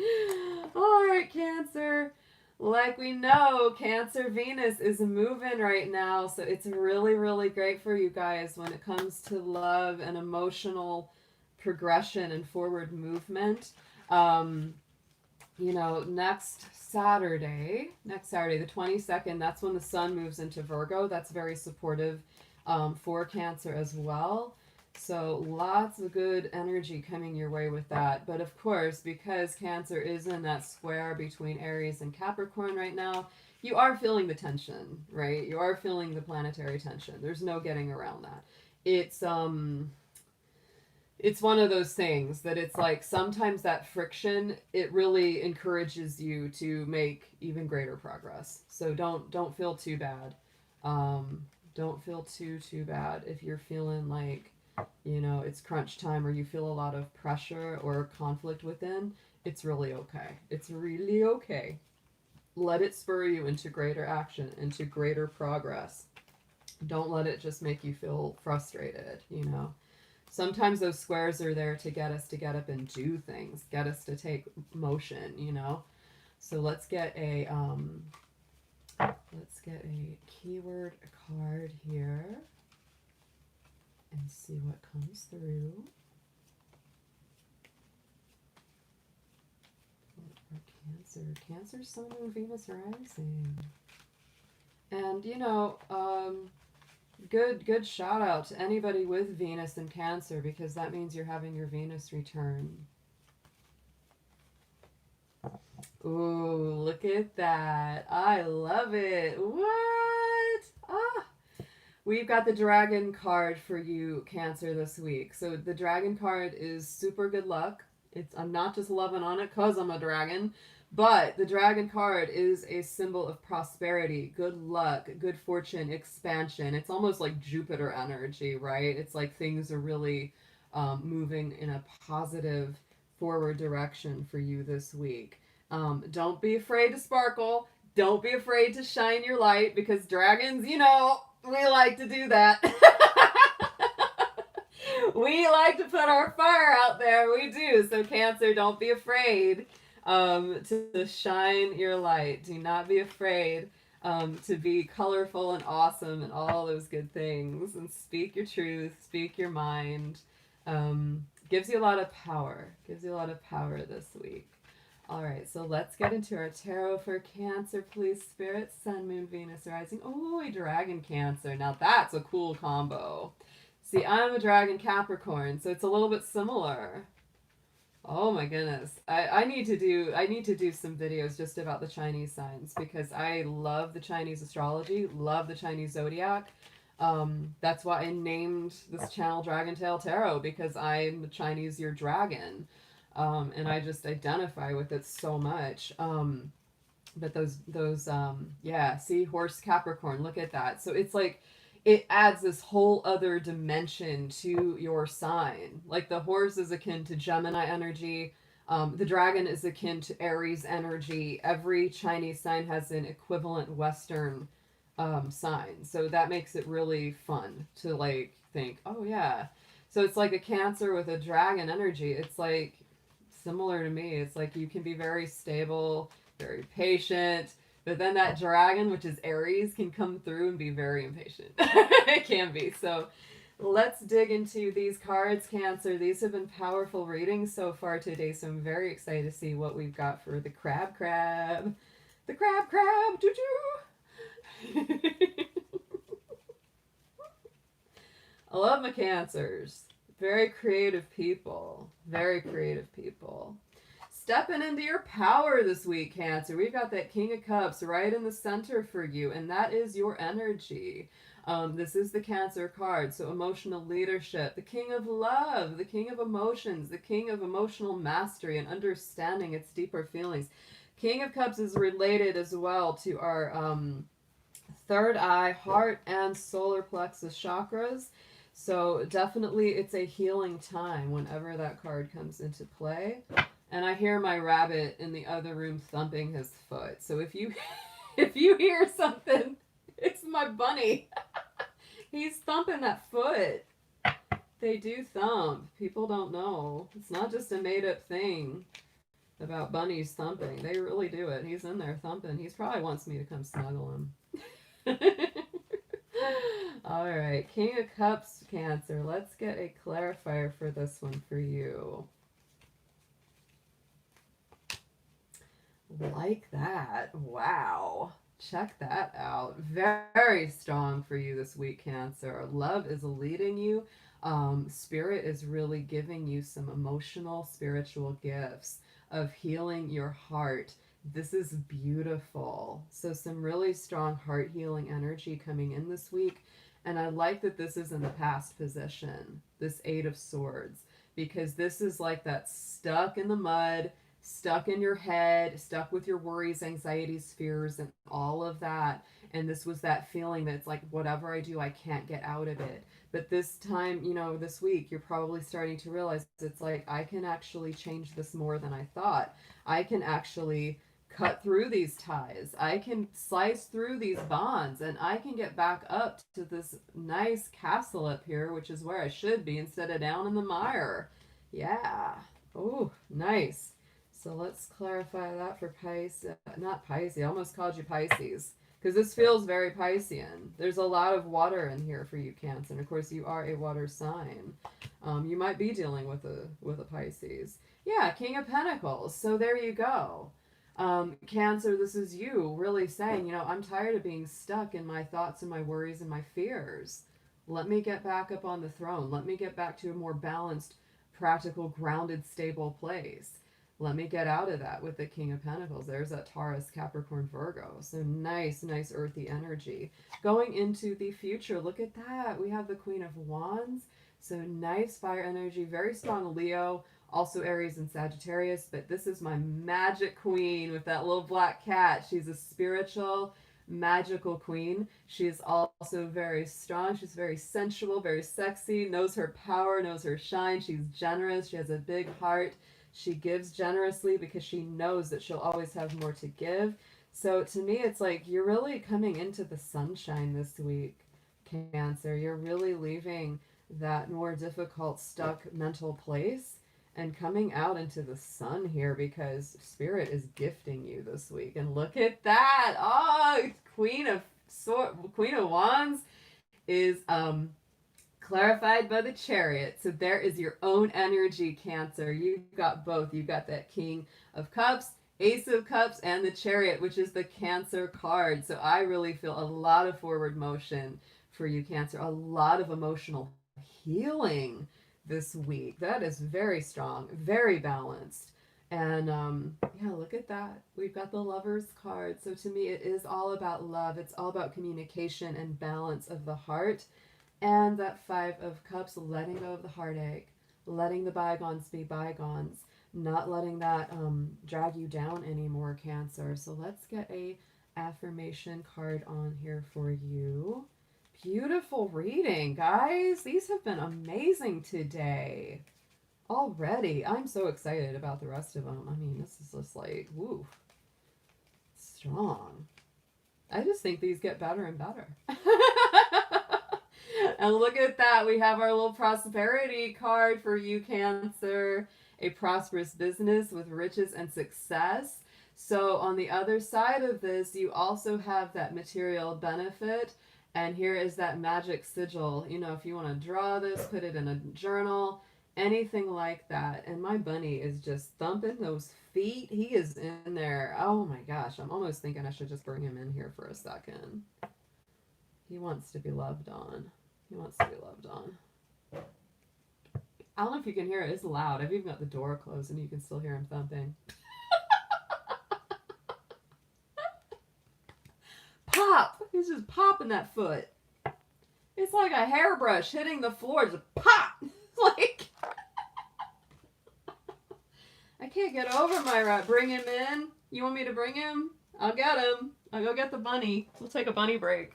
All right, Cancer. Like we know, Cancer Venus is moving right now. So it's really, really great for you guys when it comes to love and emotional progression and forward movement. You know, next Saturday, the 22nd, that's when the sun moves into Virgo. That's very supportive for Cancer as well. So lots of good energy coming your way with that. But of course, because Cancer is in that square between Aries and Capricorn right now, you are feeling the tension, right? You are feeling the planetary tension. There's no getting around that. It's one of those things that it's like sometimes that friction, it really encourages you to make even greater progress. So don't feel too bad. Don't feel too bad if you're feeling like, you know, it's crunch time or you feel a lot of pressure or conflict within. It's really okay. It's really okay. Let it spur you into greater action, into greater progress. Don't let it just make you feel frustrated, you know. Sometimes those squares are there to get us to get up and do things, get us to take motion, you know. So let's get a keyword card here and see what comes through. For Cancer, Sun, and Venus rising. And you know, good shout out to anybody with Venus and Cancer, because that means you're having your Venus return. Ooh, look at that. I love it. What? We've got the Dragon card for you, Cancer, this week. So the Dragon card is super good luck. I'm not just loving on it because I'm a dragon, but the Dragon card is a symbol of prosperity, good luck, good fortune, expansion. It's almost like Jupiter energy, right? It's like things are really moving in a positive forward direction for you this week. Don't be afraid to sparkle. Don't be afraid to shine your light, because dragons, you know, we like to do that. We like to put our fire out there. We do. So Cancer, don't be afraid to shine your light. Do not be afraid to be colorful and awesome and all those good things. And speak your truth. Speak your mind. Gives you a lot of power. Gives you a lot of power this week. All right, so let's get into our tarot for Cancer, please, Spirit. Sun, Moon, Venus, Rising. Oh, a Dragon Cancer. Now that's a cool combo. See, I'm a Dragon Capricorn, so it's a little bit similar. Oh my goodness. I need to do some videos just about the Chinese signs, because I love the Chinese astrology, love the Chinese zodiac. That's why I named this channel Dragon Tail Tarot, because I'm a Chinese year dragon. And I just identify with it so much. But yeah, see, horse Capricorn, look at that. So it's like, it adds this whole other dimension to your sign. Like the horse is akin to Gemini energy. The dragon is akin to Aries energy. Every Chinese sign has an equivalent Western sign. So that makes it really fun to like think, oh yeah. So it's like a Cancer with a dragon energy. It's like similar to me. It's like you can be very stable, very patient, but then that dragon, which is Aries, can come through and be very impatient. It can be. So let's dig into these cards, Cancer. These have been powerful readings so far today, so I'm very excited to see what we've got for the crab. The crab, choo-choo. I love my Cancers. Very creative people. Very creative people. Stepping into your power this week, Cancer. We've got that King of Cups right in the center for you, and that is your energy. This is the Cancer card, so emotional leadership, the King of Love, the King of Emotions, the King of Emotional Mastery and understanding its deeper feelings. King of Cups is related as well to our third eye, heart, and solar plexus chakras. So definitely it's a healing time whenever that card comes into play. And I hear my rabbit in the other room thumping his foot. So if you hear something, it's my bunny. He's thumping that foot. They do thump. People don't know. It's not just a made up thing about bunnies thumping. They really do it. He's in there thumping. He probably wants me to come snuggle him. All right, King of Cups, Cancer. Let's get a clarifier for this one for you. Like that. Wow. Check that out. Very strong for you this week, Cancer. Love is leading you. Spirit is really giving you some emotional, spiritual gifts of healing your heart. This is beautiful. So some really strong heart healing energy coming in this week. And I like that this is in the past position, this Eight of Swords, because this is like that stuck in the mud, stuck in your head, stuck with your worries, anxieties, fears, and all of that. And this was that feeling that it's like, whatever I do, I can't get out of it. But this time, you know, this week, you're probably starting to realize it's like, I can actually change this more than I thought. I can actually cut through these ties. I can slice through these bonds, and I can get back up to this nice castle up here, which is where I should be instead of down in the mire. Yeah. Oh, nice. So let's clarify that for Pisces. Not Pisces. I almost called you Pisces, because this feels very Piscean. There's a lot of water in here for you, Cancer. And of course, you are a water sign. You might be dealing with a Pisces. Yeah, King of Pentacles. So there you go. Cancer, this is you really saying, you know, I'm tired of being stuck in my thoughts and my worries and my fears. Let me get back up on the throne. Let me get back to a more balanced, practical, grounded, stable place. Let me get out of that with the King of Pentacles. There's that Taurus, Capricorn, Virgo. So nice, nice earthy energy. Going into the future, look at that. We have the Queen of Wands. So nice fire energy, very strong Leo, also Aries and Sagittarius. But this is my magic queen with that little black cat. She's a spiritual, magical queen. She is also very strong. She's very sensual, very sexy, knows her power, knows her shine. She's generous. She has a big heart. She gives generously because she knows that she'll always have more to give. So to me, it's like you're really coming into the sunshine this week, Cancer. You're really leaving that more difficult, stuck mental place and coming out into the sun here because Spirit is gifting you this week. And look at that. Oh, Queen of Wands is clarified by the Chariot. So there is your own energy, Cancer. You've got both. You've got that King of Cups, Ace of Cups, and the Chariot, which is the Cancer card. So I really feel a lot of forward motion for you, Cancer. A lot of emotional healing this week. That is very strong, very balanced. And yeah, look at that. We've got the Lovers card. So to me, it is all about love. It's all about communication and balance of the heart. And that Five of Cups, letting go of the heartache, letting the bygones be bygones, not letting that drag you down anymore, Cancer. So let's get a affirmation card on here for you. Beautiful reading, guys. These have been amazing today. Already. I'm so excited about the rest of them. I mean, this is just like, woo, strong. I just think these get better and better. And look at that. We have our little prosperity card for you, Cancer. A prosperous business with riches and success. So on the other side of this, you also have that material benefit. And here is that magic sigil. You know, if you want to draw this, put it in a journal, anything like that. And my bunny is just thumping those feet. He is in there. Oh my gosh. I'm almost thinking I should just bring him in here for a second. He wants to be loved on. He wants to be loved on. I don't know if you can hear it. It's loud. I've even got the door closed and you can still hear him thumping. Pop! He's just popping that foot. It's like a hairbrush hitting the floor. Just pop! Like... I can't get over my rat. Bring him in. You want me to bring him? I'll get him. I'll go get the bunny. We'll take a bunny break.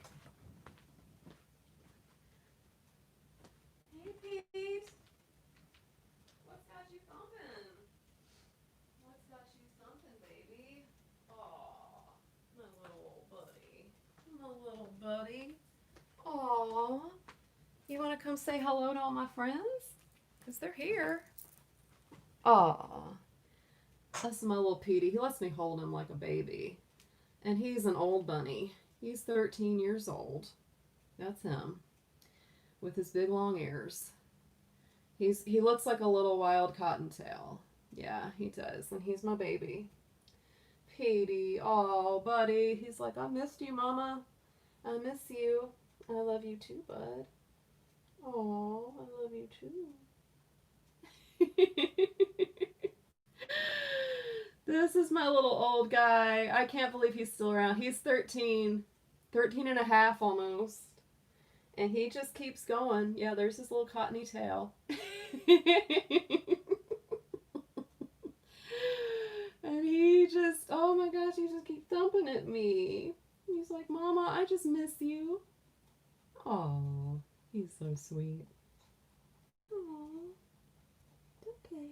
Hey, Pete. What's got you thumping? What's got you thumping, baby? Aw, my little buddy. My little buddy. Aw. You want to come say hello to all my friends? Because they're here. Aw. That's my little Petey. He lets me hold him like a baby. And he's an old bunny. He's 13 years old. That's him. With his big long ears. He looks like a little wild cottontail. Yeah, he does. And he's my baby. Petey. Oh, buddy. He's like, I missed you, Mama. I miss you. I love you too, bud. Oh, I love you too. This is my little old guy. I can't believe he's still around. He's 13 and a half almost. And he just keeps going. Yeah, there's his little cottony tail. And he just, oh my gosh, he just keeps thumping at me. He's like, Mama, I just miss you. Oh, he's so sweet. Oh, okay.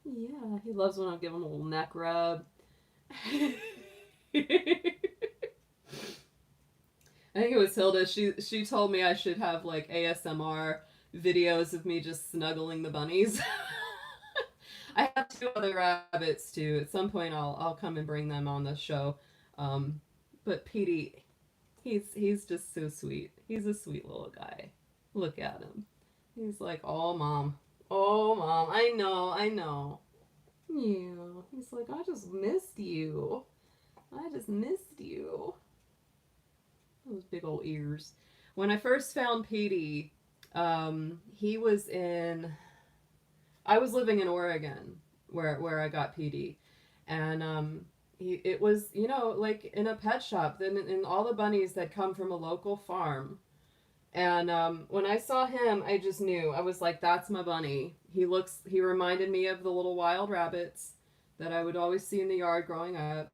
Yeah, he loves when I give him a little neck rub. I think it was Hilda. She told me I should have like ASMR videos of me just snuggling the bunnies. I have 2 other rabbits too. At some point I'll come and bring them on the show. But Petey, he's just so sweet. He's a sweet little guy. Look at him. He's like, oh mom. Oh mom, I know. Yeah. He's like, I just missed you. Those big old ears. When I first found Petey, he was I was living in Oregon where I got Petey. And it was, you know, like in a pet shop. Then in all the bunnies that come from a local farm. And when I saw him, I just knew. I was like, that's my bunny. He reminded me of the little wild rabbits that I would always see in the yard growing up.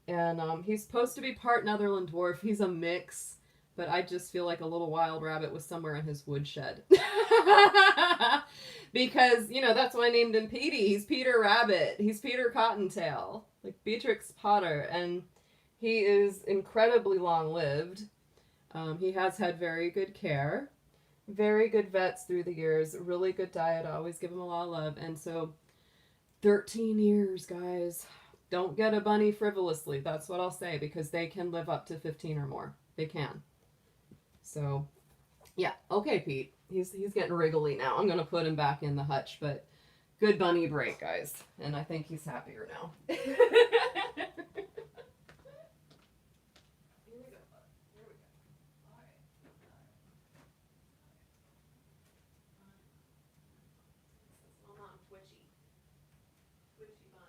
And he's supposed to be part Netherland dwarf. He's a mix, but I just feel like a little wild rabbit was somewhere in his woodshed. Because, you know, that's why I named him Petey. He's Peter Rabbit. He's Peter Cottontail. Like Beatrix Potter. And he is incredibly long lived. He has had very good care. Very good vets through the years. Really good diet. I always give him a lot of love. And so 13 years, guys. Don't get a bunny frivolously. That's what I'll say, because they can live up to 15 or more. They can. So, yeah. Okay, Pete. He's getting wriggly now. I'm going to put him back in the hutch, but good bunny break, guys. And I think he's happier now. Here we go. Here we go. All right. Hold on, twitchy. Twitchy bun.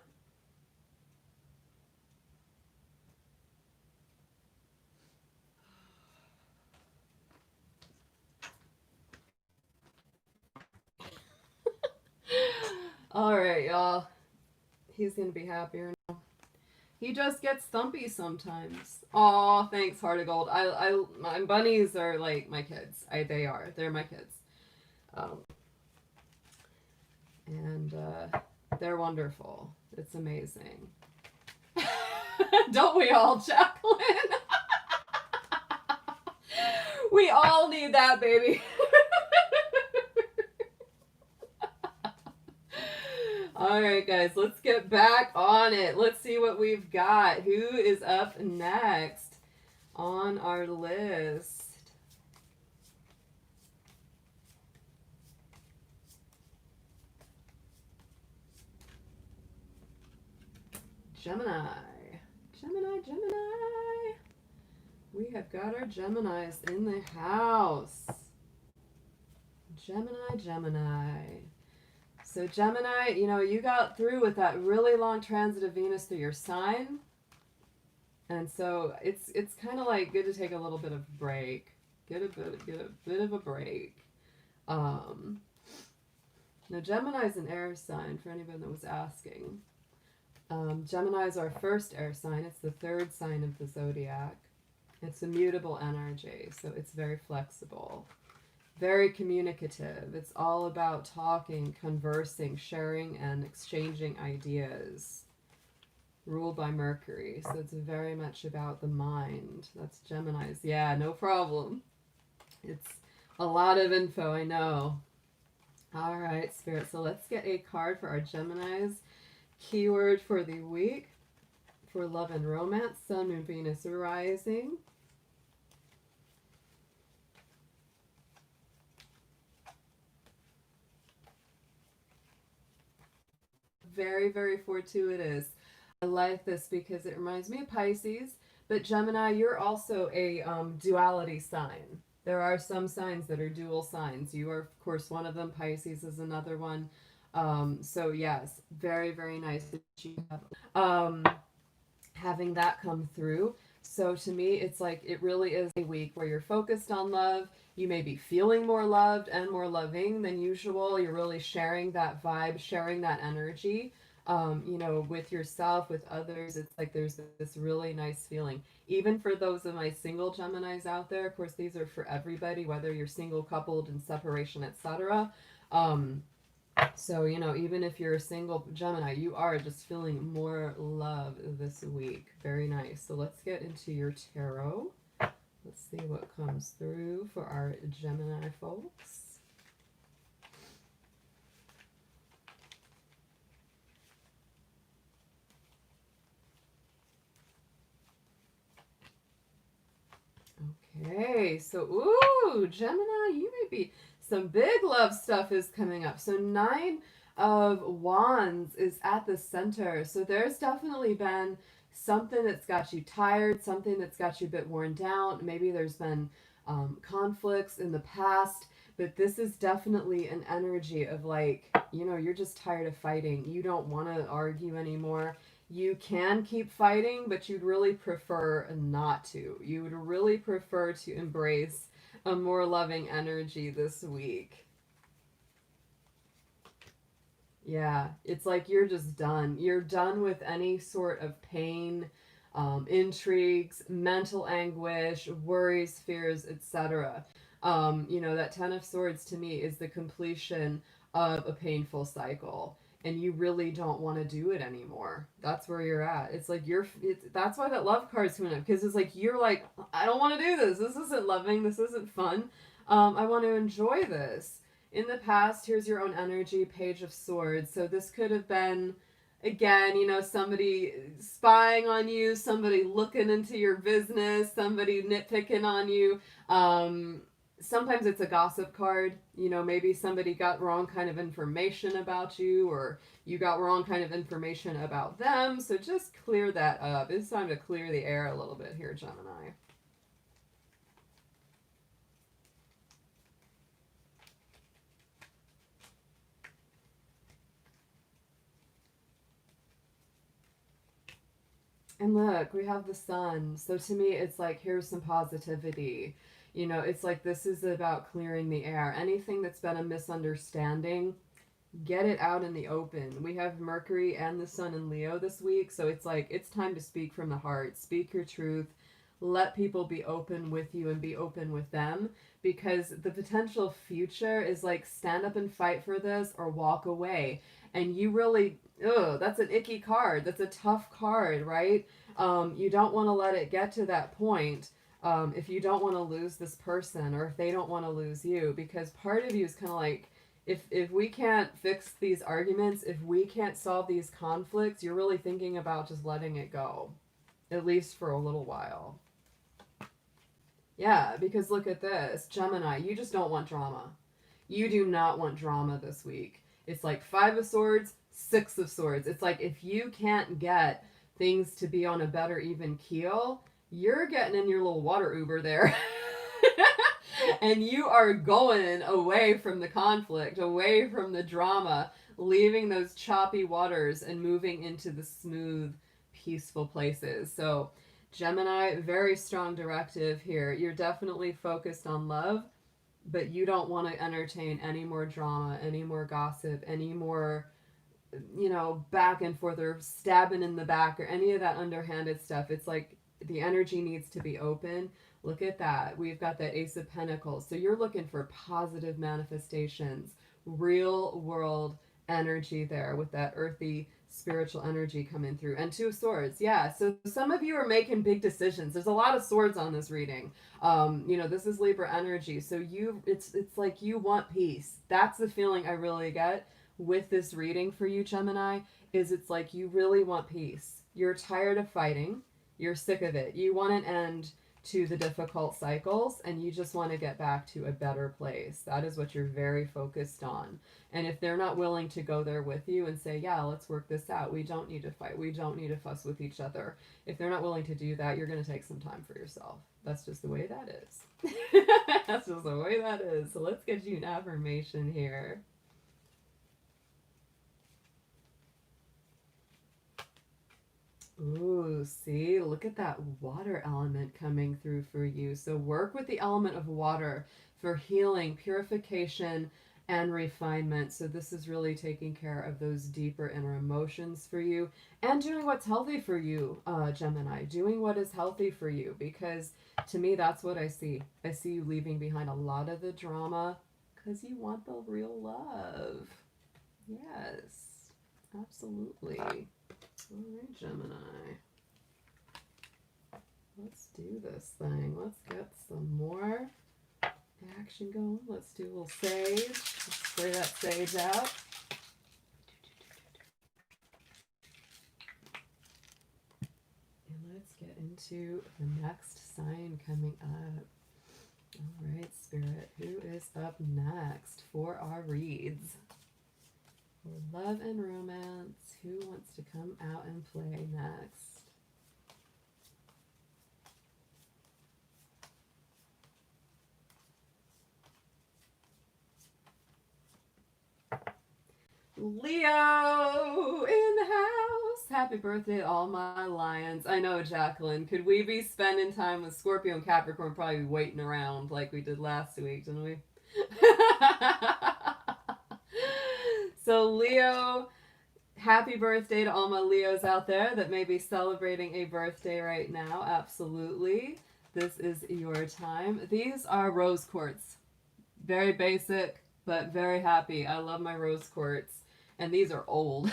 All right, y'all. He's gonna be happier now. He just gets thumpy sometimes. Aw, thanks, Heart of Gold. My bunnies are like my kids. They are. They're my kids. And they're wonderful. It's amazing. Don't we all, Jacqueline? We all need that, baby. All right, guys, let's get back on it. Let's see what we've got. Who is up next on our list? Gemini. Gemini, Gemini. We have got our Geminis in the house. Gemini, Gemini. So Gemini, you know, you got through with that really long transit of Venus through your sign. And so it's kind of like good to take a little bit of break. Get a bit of a break. Now Gemini is an air sign for anyone that was asking. Gemini is our first air sign. It's the third sign of the zodiac. It's a mutable energy, so it's very flexible. Very communicative. It's all about talking, conversing, sharing, and exchanging ideas. Ruled by Mercury, so it's very much about the mind. That's Gemini's. Yeah, no problem. It's a lot of info, I know. All right, Spirit. So let's get a card for our Geminis. Keyword for the week for love and romance. Sun, Moon, Venus rising. Very, very fortuitous. I like this because it reminds me of Pisces, but Gemini, you're also a duality sign. There are some signs that are dual signs. You are, of course, one of them. Pisces is another one. So yes, very, very nice that you have having that come through. So to me, it's like it really is a week where you're focused on love. You may be feeling more loved and more loving than usual. You're really sharing that vibe, sharing that energy, you know, with yourself, with others. It's like there's this really nice feeling. Even for those of my single Geminis out there, of course, these are for everybody, whether you're single, coupled, in separation, etc. So, you know, even if you're a single Gemini, you are just feeling more love this week. Very nice. So let's get into your tarot. Let's see what comes through for our Gemini folks. Okay, so, ooh, Gemini, you may be, some big love stuff is coming up. So 9 of Wands is at the center. So there's definitely been something that's got you tired, something that's got you a bit worn down. Maybe there's been conflicts in the past, but this is definitely an energy of like, you know, you're just tired of fighting. You don't want to argue anymore. You can keep fighting, but you'd really prefer not to. You would really prefer to embrace a more loving energy this week. Yeah, it's like you're just done. You're done with any sort of pain, intrigues, mental anguish, worries, fears, etc. You know, that Ten of Swords to me is the completion of a painful cycle and you really don't want to do it anymore. That's where you're at. It's like that's why that love card's coming up, because it's like you're like, I don't want to do this. This isn't loving. This isn't fun. I want to enjoy this. In the past, here's your own energy, Page of Swords. So this could have been, again, somebody spying on you, somebody looking into your business, somebody nitpicking on you. Sometimes it's a gossip card. Maybe somebody got wrong kind of information about you, or you got wrong kind of information about them. So just clear that up. It's time to clear the air a little bit here, Gemini. And look, we have the sun. So to me, it's like, here's some positivity. It's like this is about clearing the air. Anything that's been a misunderstanding, get it out in the open. We have Mercury and the sun in Leo this week. So it's like, it's time to speak from the heart. Speak your truth. Let people be open with you and be open with them, because the potential future is like, stand up and fight for this or walk away. And you really, that's an icky card. That's a tough card, right? You don't want to let it get to that point. If you don't want to lose this person, or if they don't want to lose you, because part of you is kind of like, if we can't fix these arguments, if we can't solve these conflicts, you're really thinking about just letting it go, at least for a little while. Yeah, because look at this, Gemini, you just don't want drama. You do not want drama this week. It's like 5 of Swords, 6 of Swords. It's like, if you can't get things to be on a better even keel, you're getting in your little water Uber there. And you are going away from the conflict, away from the drama, leaving those choppy waters and moving into the smooth, peaceful places. So Gemini, very strong directive here. You're definitely focused on love, but you don't want to entertain any more drama, any more gossip, any more, back and forth or stabbing in the back or any of that underhanded stuff. It's like the energy needs to be open. Look at that. We've got that Ace of Pentacles. So you're looking for positive manifestations, real world energy there with that earthy spiritual energy coming through. And 2 of Swords. Yeah. So some of you are making big decisions. There's a lot of swords on this reading. This is Libra energy. So it's like you want peace. That's the feeling I really get with this reading for you, Gemini, is it's like you really want peace. You're tired of fighting. You're sick of it. You want an end to the difficult cycles, and you just want to get back to a better place. That is what you're very focused on. And if they're not willing to go there with you and say, yeah, let's work this out, we don't need to fight, we don't need to fuss with each other, if they're not willing to do that, you're going to take some time for yourself. That's just the way that is. That's just the way that is. So let's get you an affirmation here. Ooh, see, look at that water element coming through for you. So work with the element of water for healing, purification, and refinement. So this is really taking care of those deeper inner emotions for you and doing what's healthy for you, Gemini. Doing what is healthy for you, because to me, that's what I see. I see you leaving behind a lot of the drama because you want the real love. Yes, absolutely. All right, Gemini. Let's do this thing. Let's get some more action going. Let's do a little sage. Let's spray that sage out. And let's get into the next sign coming up. All right, Spirit. Who is up next for our reads? For love and romance, who wants to come out and play next? Leo in the house. Happy birthday to all my lions. I know, Jacqueline. Could we be spending time with Scorpio and Capricorn, probably waiting around like we did last week, didn't we? So Leo, happy birthday to all my Leos out there that may be celebrating a birthday right now. Absolutely. This is your time. These are rose quartz. Very basic, but very happy. I love my rose quartz. And these are old.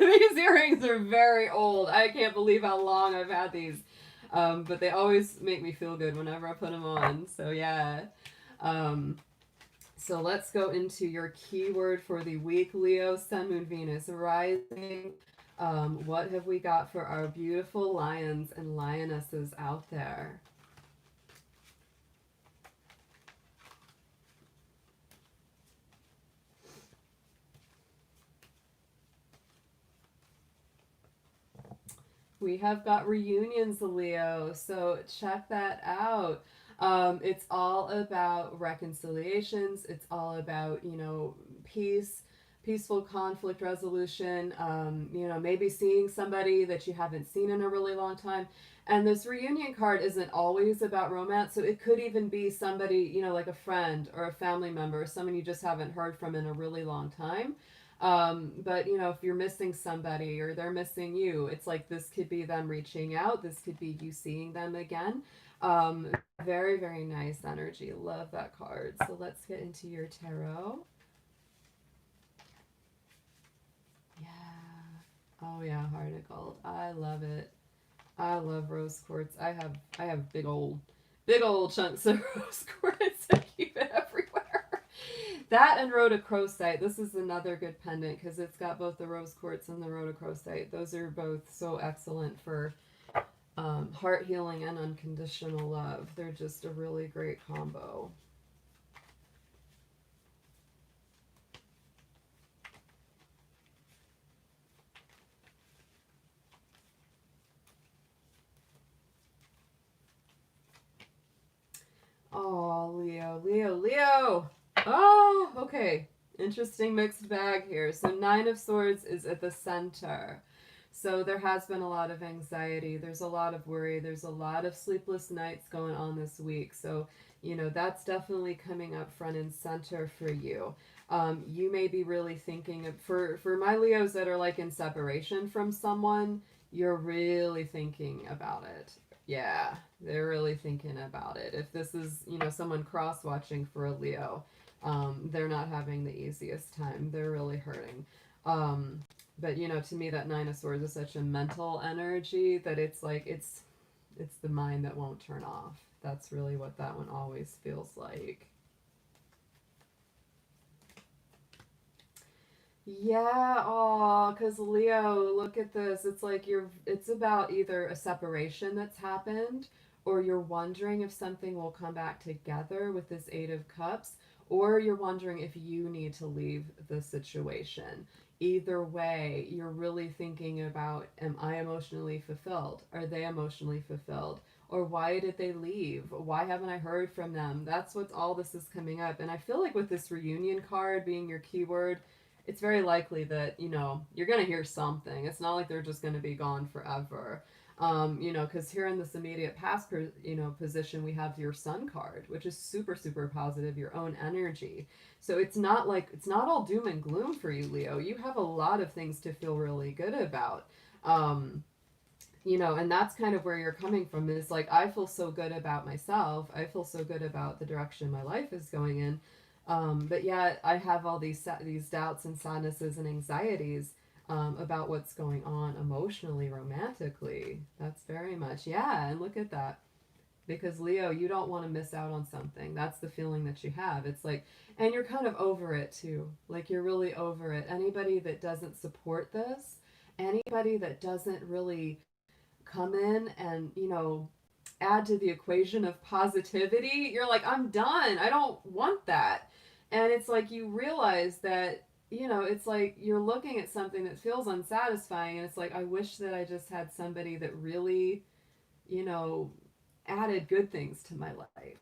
These earrings are very old. I can't believe how long I've had these. But they always make me feel good whenever I put them on. So, yeah. Um, so let's go into your keyword for the week, Leo, Sun, Moon, Venus, rising. What have we got for our beautiful lions and lionesses out there? We have got reunions, Leo, so check that out. It's all about reconciliations. It's all about, peace, peaceful conflict resolution. Maybe seeing somebody that you haven't seen in a really long time. And this reunion card isn't always about romance, so it could even be somebody, like a friend or a family member, or someone you just haven't heard from in a really long time. But if you're missing somebody or they're missing you, it's like this could be them reaching out. This could be you seeing them again. Um, Very, very nice energy. Love that card. So let's get into your tarot. Yeah. Oh yeah, heart of gold. I love it. I love rose quartz. I have big old chunks of rose quartz. I keep it everywhere. That and rhodochrosite. This is another good pendant because it's got both the rose quartz and the rhodochrosite. Those are both so excellent for heart healing and unconditional love. They're just a really great combo. Oh, Leo, Leo, Leo. Oh, okay. Interesting mixed bag here. So, Nine of Swords is at the center. So, there has been a lot of anxiety. There's a lot of worry. There's a lot of sleepless nights going on this week. So, that's definitely coming up front and center for you. You may be really thinking of, for my Leos that are like in separation from someone, you're really thinking about it. Yeah, they're really thinking about it. If this is, someone cross watching for a Leo, they're not having the easiest time. They're really hurting. But to me, that Nine of Swords is such a mental energy that it's like it's the mind that won't turn off. That's really what that one always feels like. Yeah, oh, because Leo, look at this. It's like it's about either a separation that's happened, or you're wondering if something will come back together with this Eight of Cups, or you're wondering if you need to leave the situation. Either way, you're really thinking about, am I emotionally fulfilled? Are they emotionally fulfilled? Or why did they leave? Why haven't I heard from them? That's what all this is coming up. And I feel like with this reunion card being your keyword, it's very likely that you're going to hear something. It's not like they're just going to be gone forever. Because here in this immediate past position, we have your Sun card, which is super super positive, your own energy. So it's not all doom and gloom for you, Leo. You have a lot of things to feel really good about. um, and that's kind of where you're coming from, is like, I feel so good about myself. I feel so good about the direction my life is going in. But yet I have all these doubts and sadnesses and anxieties about what's going on emotionally, romantically. That's very much, yeah. And look at that. Because Leo, you don't want to miss out on something. That's the feeling that you have. It's like, and you're kind of over it too. Like, you're really over it. Anybody that doesn't support this, anybody that doesn't really come in and, add to the equation of positivity, you're like, I'm done. I don't want that. And it's like you realize that, it's like you're looking at something that feels unsatisfying, and it's like, I wish that I just had somebody that really, you know, added good things to my life.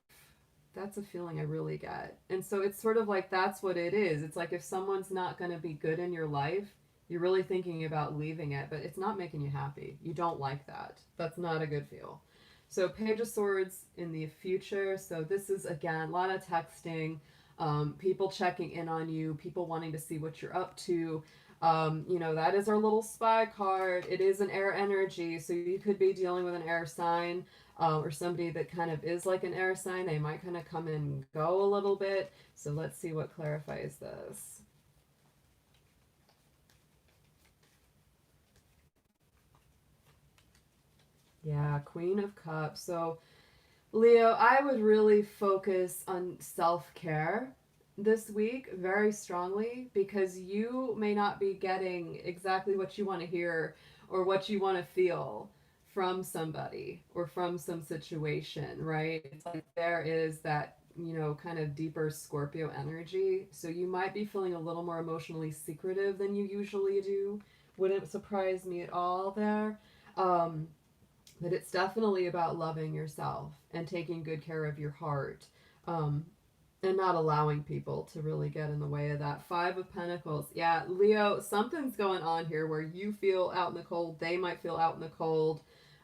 That's a feeling I really get. And so it's sort of like that's what it is. It's like if someone's not going to be good in your life, you're really thinking about leaving it, but it's not making you happy. You don't like that. That's not a good feel. So, Page of Swords in the future. So, this is again a lot of texting, people checking in on you, people wanting to see what you're up to. That is our little spy card. It is an air energy, so you could be dealing with an air sign. or somebody that kind of is like an air sign. They might kind of come and go a little bit. So let's see what clarifies this. Yeah, Queen of Cups. So Leo, I would really focus on self-care this week very strongly, because you may not be getting exactly what you want to hear or what you want to feel from somebody or from some situation, right? It's like there is that, kind of deeper Scorpio energy. So you might be feeling a little more emotionally secretive than you usually do. Wouldn't surprise me at all there. Um, but it's definitely about loving yourself and taking good care of your heart, um, and not allowing people to really get in the way of that. Five of Pentacles. Yeah, Leo, something's going on here where you feel out in the cold. They might feel out in the cold.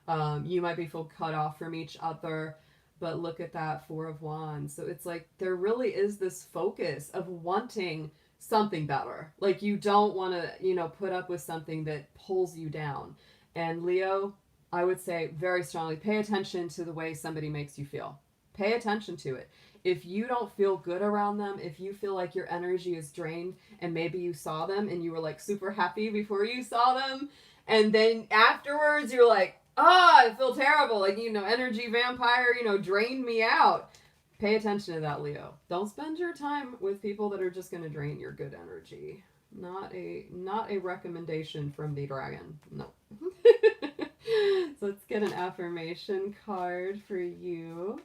You might be feel cut off from each other. But look at that Four of Wands. So it's like there really is this focus of wanting something better. Like you don't want to, put up with something that pulls you down. And Leo, I would say very strongly pay attention to the way somebody makes you feel. Pay attention to it. If you don't feel good around them, if you feel like your energy is drained, and maybe you saw them and you were like super happy before you saw them, and then afterwards you're like, I feel terrible, like, energy vampire, drained me out. Pay attention to that, Leo. Don't spend your time with people that are just going to drain your good energy. Not a recommendation from the dragon. No. So let's get an affirmation card for you.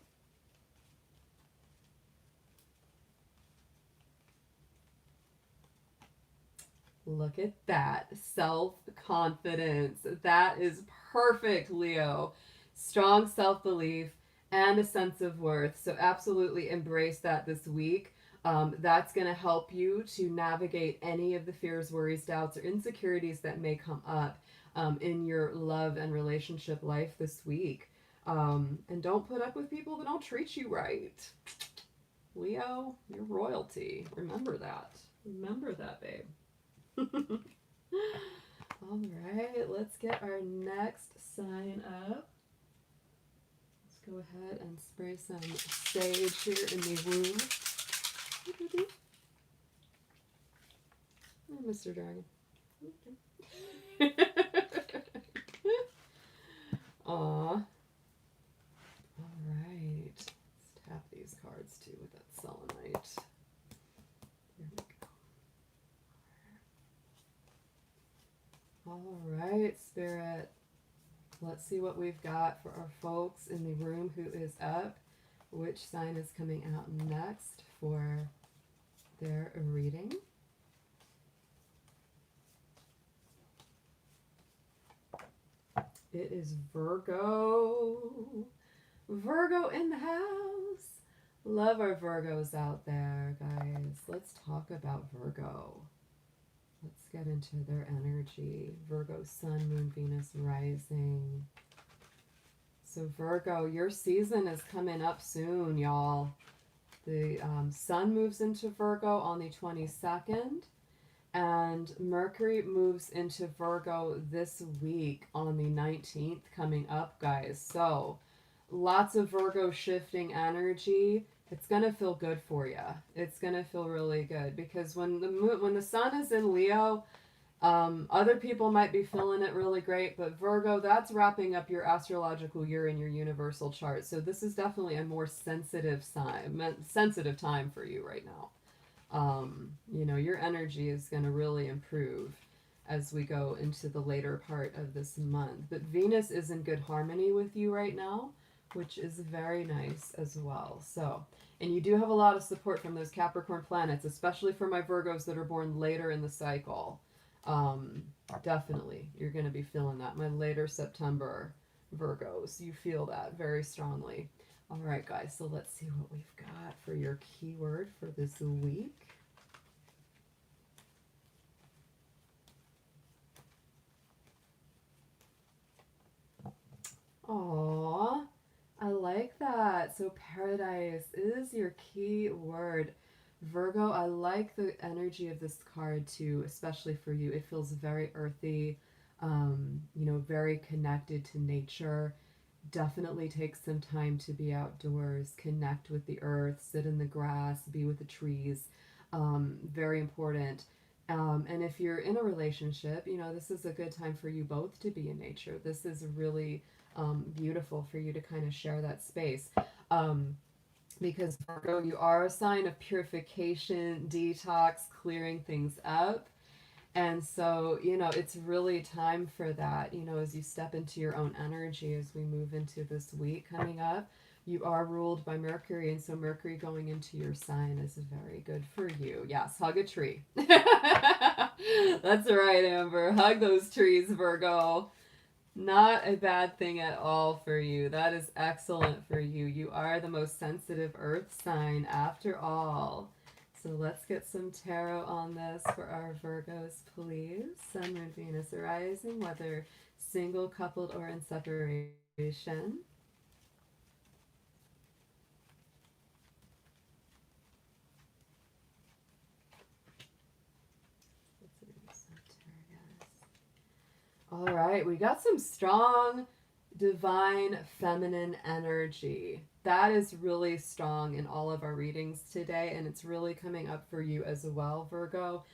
Look at that. Self-confidence. That is perfect, Leo. Strong self-belief and a sense of worth. So absolutely embrace that this week. That's going to help you to navigate any of the fears, worries, doubts, or insecurities that may come up in your love and relationship life this week. And don't put up with people that don't treat you right. Leo, you're royalty. Remember that. Remember that, babe. All right, let's get our next sign up. Let's go ahead and spray some sage here in the room. Oh, Mr. Dragon. Aw. All right. Let's tap these cards too with that selenite. Here we go. All right, Spirit. Let's see what we've got for our folks in the room who is up. Which sign is coming out next for their reading? It is Virgo. Virgo in the house. Love our Virgos out there, guys. Let's talk about Virgo. Let's get into their energy. Virgo, Sun, Moon, Venus, Rising. So Virgo, your season is coming up soon, y'all. The Sun moves into Virgo on the 22nd. And Mercury moves into Virgo this week on the 19th, coming up, guys. So lots of Virgo shifting energy. It's going to feel good for you. It's going to feel really good, because when the sun is in Leo, other people might be feeling it really great, but Virgo, that's wrapping up your astrological year in your universal chart. So this is definitely a more sensitive time for you right now. Your energy is going to really improve as we go into the later part of this month. But Venus is in good harmony with you right now, which is very nice as well. So, and you do have a lot of support from those Capricorn planets, especially for my Virgos that are born later in the cycle. Definitely, you're going to be feeling that. My later September Virgos, you feel that very strongly. All right, guys, so let's see what we've got for your keyword for this week. Aww, I like that. So paradise is your key word. Virgo, I like the energy of this card too, especially for you. It feels very earthy, very connected to nature, definitely take some time to be outdoors, connect with the earth, sit in the grass, be with the trees. Very important. And if you're in a relationship, you know, this is a good time for you both to be in nature. This is really beautiful for you to kind of share that space. Um, because Virgo, you are a sign of purification, detox, clearing things up. And so, you know, it's really time for that, you know, as you step into your own energy as we move into this week coming up. You are ruled by Mercury, and so Mercury going into your sign is very good for you. Yes, hug a tree. That's right, Amber. Hug those trees, Virgo. Not a bad thing at all for you. That is excellent for you. You are the most sensitive earth sign after all. So let's get some tarot on this for our Virgos, please. Sun, Moon, Venus, arising, whether single, coupled, or in separation. All right, we got some strong divine feminine energy. That is really strong in all of our readings today, and it's really coming up for you as well, Virgo.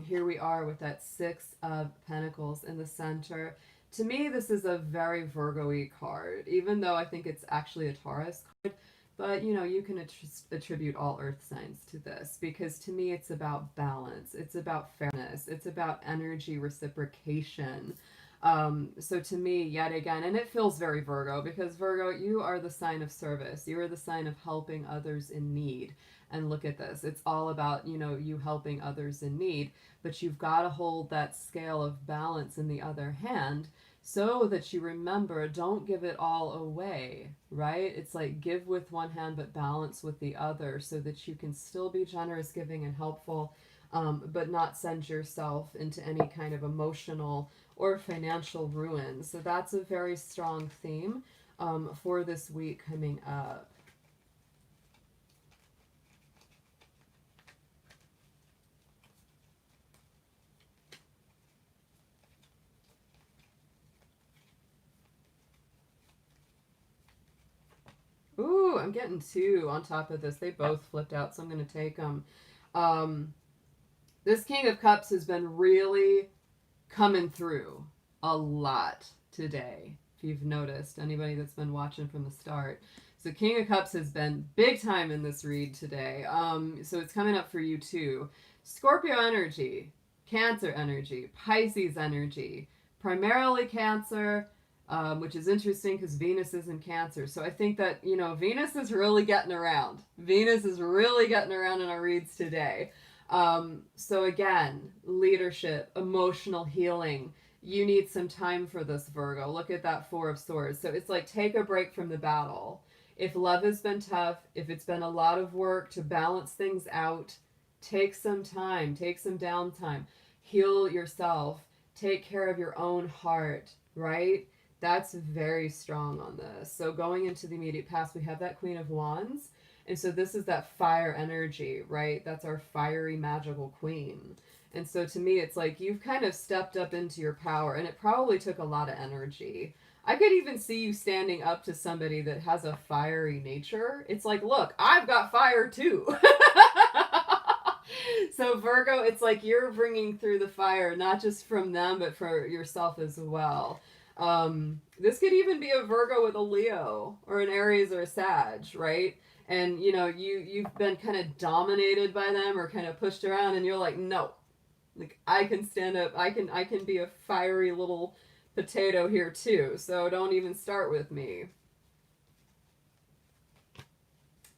Here we are with that Six of Pentacles in the center. To me, this is a very Virgo-y card, even though I think it's actually a Taurus card. But, you know, you can attribute all earth signs to this because to me it's about balance. It's about fairness. It's about energy reciprocation. So to me, yet again, and it feels very Virgo because Virgo, you are the sign of service. You are the sign of helping others in need. And look at this. It's all about, you know, you helping others in need, but you've got to hold that scale of balance in the other hand so that you remember, don't give it all away, right? It's like give with one hand, but balance with the other so that you can still be generous, giving, and helpful, but not send yourself into any kind of emotional or financial ruin. So that's a very strong theme for this week coming up. Ooh, I'm getting two on top of this. They both flipped out, so I'm going to take them. This King of Cups has been really coming through a lot today. If you've noticed, anybody that's been watching from the start. So King of Cups has been big time in this read today. So it's coming up for you too. Scorpio energy, Cancer energy, Pisces energy, primarily Cancer, which is interesting because Venus is in Cancer. So I think that, you know, Venus is really getting around. Venus is really getting around in our reads today. So again, leadership, emotional healing. You need some time for this, Virgo. Look at that Four of Swords. So it's like take a break from the battle. If love has been tough, if it's been a lot of work to balance things out, take some time, take some downtime, heal yourself, take care of your own heart, right? That's very strong on this. So going into the immediate past, we have that Queen of Wands. And so this is that fire energy, right? That's our fiery magical queen. And so to me, it's like you've kind of stepped up into your power, and it probably took a lot of energy. I could even see you standing up to somebody that has a fiery nature. It's like, look, I've got fire too. So Virgo, it's like you're bringing through the fire, not just from them, but for yourself as well. This could even be a Virgo with a Leo or an Aries or a Sag, right? And you know, you've been kind of dominated by them or kind of pushed around, and you're like, no, like I can stand up. I can be a fiery little potato here too. So don't even start with me.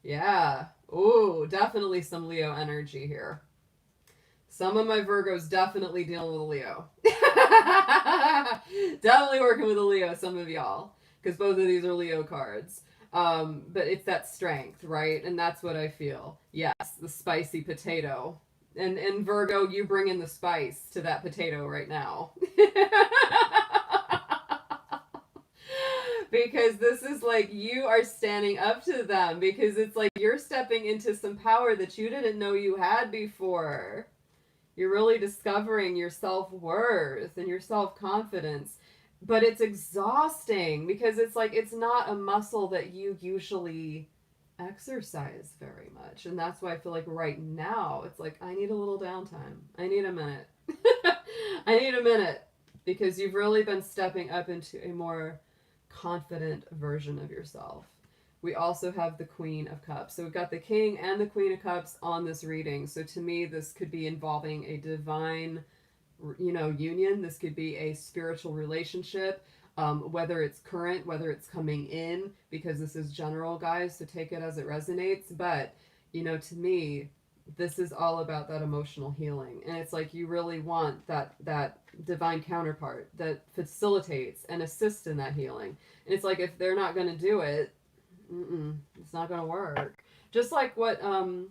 Yeah. Ooh, definitely some Leo energy here. Some of my Virgos definitely dealing with a Leo. Definitely working with a Leo, some of y'all. Because both of these are Leo cards. But it's that strength, right? And that's what I feel. Yes, the spicy potato. And Virgo, you bring in the spice to that potato right now. Because this is like you are standing up to them because it's like you're stepping into some power that you didn't know you had before. You're really discovering your self-worth and your self-confidence. but it's exhausting because it's like it's not a muscle that you usually exercise very much. And that's why I feel like right now it's like I need a little downtime. I need a minute. I need a minute because you've really been stepping up into a more confident version of yourself. We also have the Queen of Cups. So we've got the King and the Queen of Cups on this reading. So to me, this could be involving a divine, union. This could be a spiritual relationship, whether it's current, whether it's coming in, because this is general, guys, so take it as it resonates. But, to me, this is all about that emotional healing. And it's like you really want that divine counterpart that facilitates and assists in that healing. And it's like if they're not going to do it, it's not going to work. Just like what, a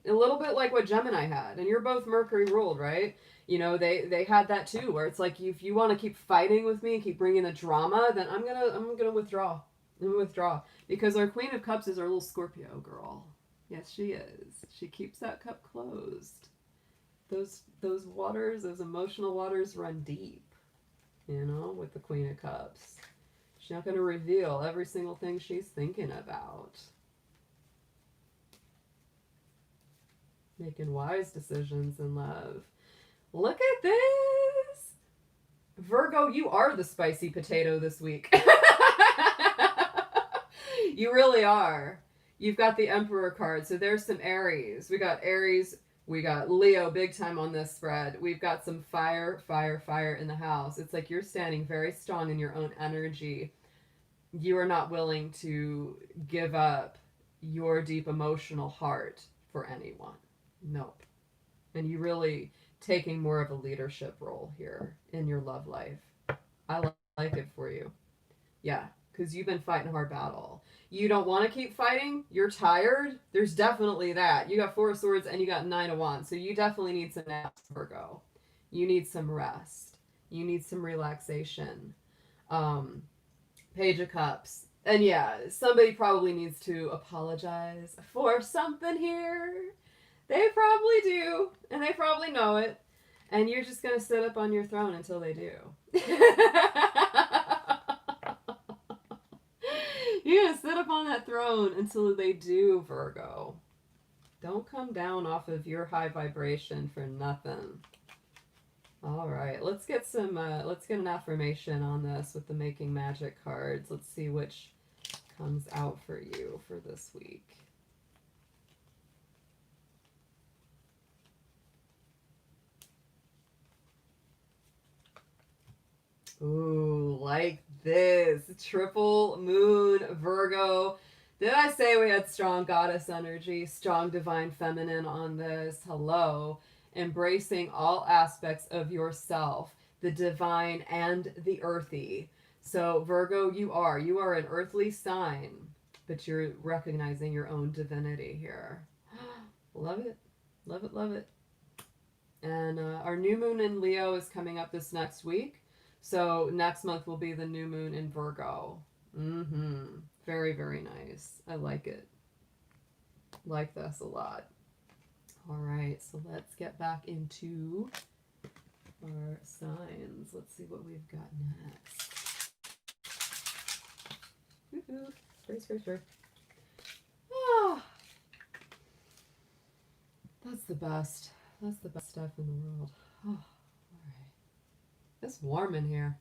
little bit like what Gemini had. And you're both Mercury ruled, right? They had that too, where it's like if you want to keep fighting with me and keep bringing the drama, then I'm gonna withdraw. I'm gonna withdraw because our Queen of Cups is our little Scorpio girl. Yes, she is. She keeps that cup closed. Those waters, those emotional waters, run deep. With the Queen of Cups, she's not gonna reveal every single thing she's thinking about. Making wise decisions in love. Look at this! Virgo, you are the spicy potato this week. You really are. You've got the Emperor card, so there's some Aries. We got Aries, we got Leo big time on this spread. We've got some fire in the house. It's like you're standing very strong in your own energy. You are not willing to give up your deep emotional heart for anyone. Nope. And you really taking more of a leadership role here in your love life. I like it for you. Yeah, because you've been fighting a hard battle. You don't want to keep fighting. You're tired. There's definitely that. You got 4 of Swords and you got 9 of Wands. So you definitely need some naps, Virgo. You need some rest. You need some relaxation. Page of Cups. And yeah, somebody probably needs to apologize for something here. They probably do, and they probably know it, and you're just going to sit up on your throne until they do. You're going to sit up on that throne until they do, Virgo. Don't come down off of your high vibration for nothing. All right, let's get an affirmation on this with the Making Magic cards. Let's see which comes out for you for this week. Ooh, like this. Triple moon, Virgo. Did I say we had strong goddess energy, strong divine feminine on this? Hello. Embracing all aspects of yourself, the divine and the earthy. So Virgo, you are an earthly sign, but you're recognizing your own divinity here. Love it. Love it, love it. And our new moon in Leo is coming up this next week. So next month will be the new moon in Virgo. Very, very nice. I like it. Like this a lot. All right, so let's get back into our signs. Let's see what we've got next. Woohoo. Spray. Oh, that's the best. That's the best stuff in the world. Oh, all right. It's warm in here.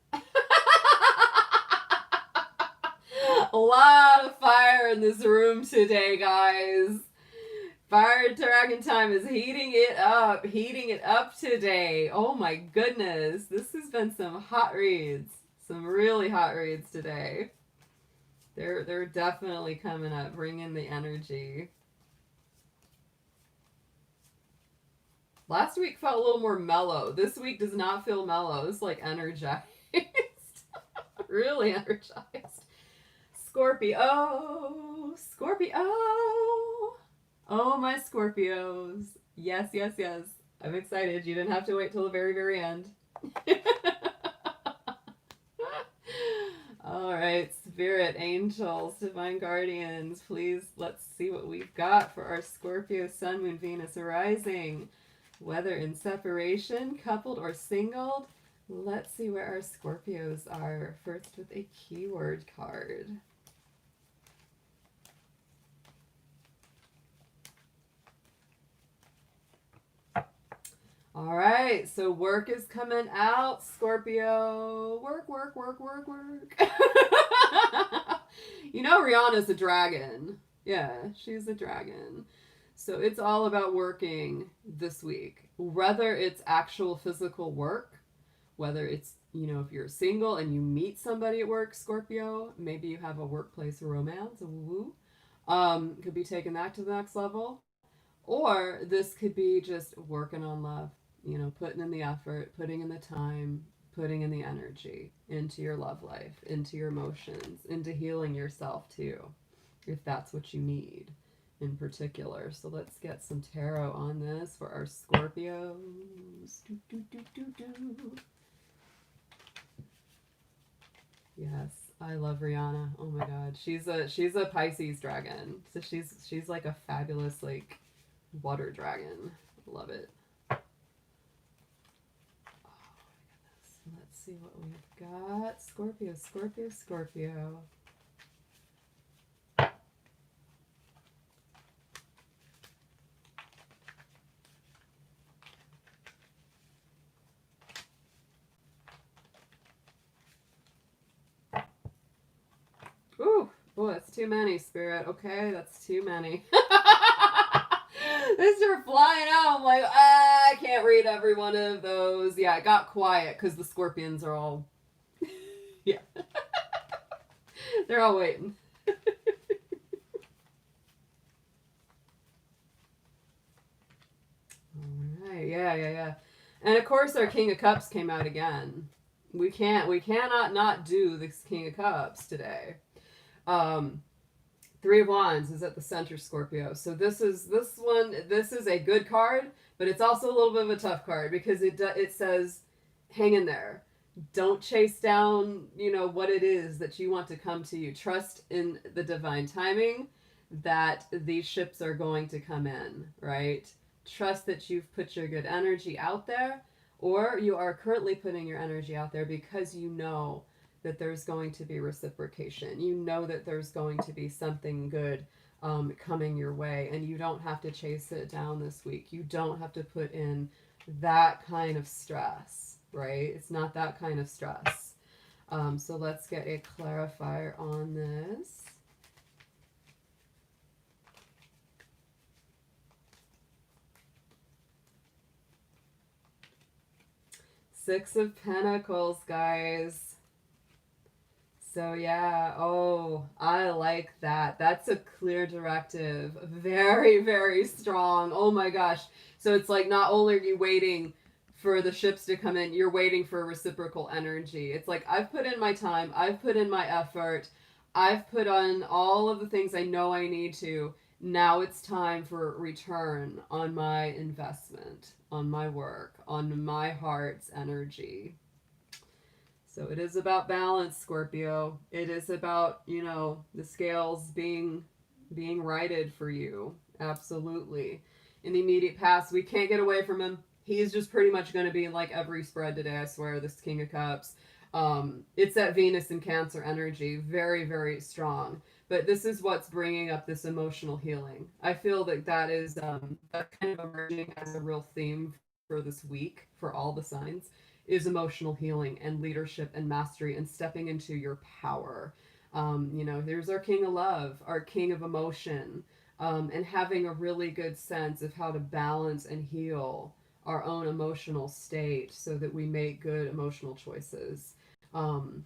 A lot of fire in this room today, guys. Fire Dragon Time is heating it up today. Oh my goodness. This has been some hot reads. Some really hot reads today. They're definitely coming up, bringing the energy. Last week felt a little more mellow. This week does not feel mellow. It's like energized. Really energized. Scorpio. Oh, my Scorpios. Yes. I'm excited. You didn't have to wait till the very, very end. All right, Spirit, Angels, Divine Guardians, please let's see what we've got for our Scorpio Sun, Moon, Venus, Rising. Whether in separation, coupled, or singled, Let's see where our Scorpios are. First with a keyword card. All right, so work is coming out, Scorpio. Work, work, work, work, work. You know Rihanna's a dragon. Yeah, she's a dragon. So it's all about working this week. Whether it's actual physical work, whether it's, if you're single and you meet somebody at work, Scorpio, maybe you have a workplace romance, woo. Could be taking that to the next level. Or this could be just working on love, putting in the effort, putting in the time, putting in the energy into your love life, into your emotions, into healing yourself too, if that's what you need in particular. So let's get some tarot on this for our Scorpios. Do, do, do, do, do. Yes, I love Rihanna. Oh my god. She's a Pisces dragon. So she's like a fabulous like water dragon. Love it. Oh my goodness. Let's see what we've got. Scorpio, Scorpio, Scorpio. Ooh, boy, that's too many, Spirit. Okay, that's too many. These are flying out. I'm like, I can't read every one of those. Yeah, it got quiet because the scorpions are all, yeah, they're all waiting. All right, yeah. And of course, our King of Cups came out again. We cannot not do this King of Cups today. Three of Wands is at the center, Scorpio. So this is a good card, but it's also a little bit of a tough card because it says, hang in there. Don't chase down, what it is that you want to come to you. Trust in the divine timing that these ships are going to come in, right? Trust that you've put your good energy out there, or you are currently putting your energy out there because you know that there's going to be reciprocation. You know that there's going to be something good coming your way, and you don't have to chase it down this week. You don't have to put in that kind of stress, right? It's not that kind of stress. So let's get a clarifier on this. Six of Pentacles, guys. So yeah, oh, I like that. That's a clear directive. Very, very strong. Oh my gosh. So it's like not only are you waiting for the ships to come in, you're waiting for reciprocal energy. It's like I've put in my time, I've put in my effort, I've put on all of the things I know I need to. Now it's time for return on my investment, on my work, on my heart's energy. So it is about balance, Scorpio. It is about, the scales being righted for you. Absolutely. In the immediate past, we can't get away from him. He's just pretty much going to be in like every spread today, I swear, this King of Cups. It's that Venus and Cancer energy, very, very strong. But this is what's bringing up this emotional healing. I feel that is that kind of emerging as a real theme for this week for all the signs is emotional healing and leadership and mastery and stepping into your power. There's our King of Love, our King of Emotion, and having a really good sense of how to balance and heal our own emotional state so that we make good emotional choices. Um,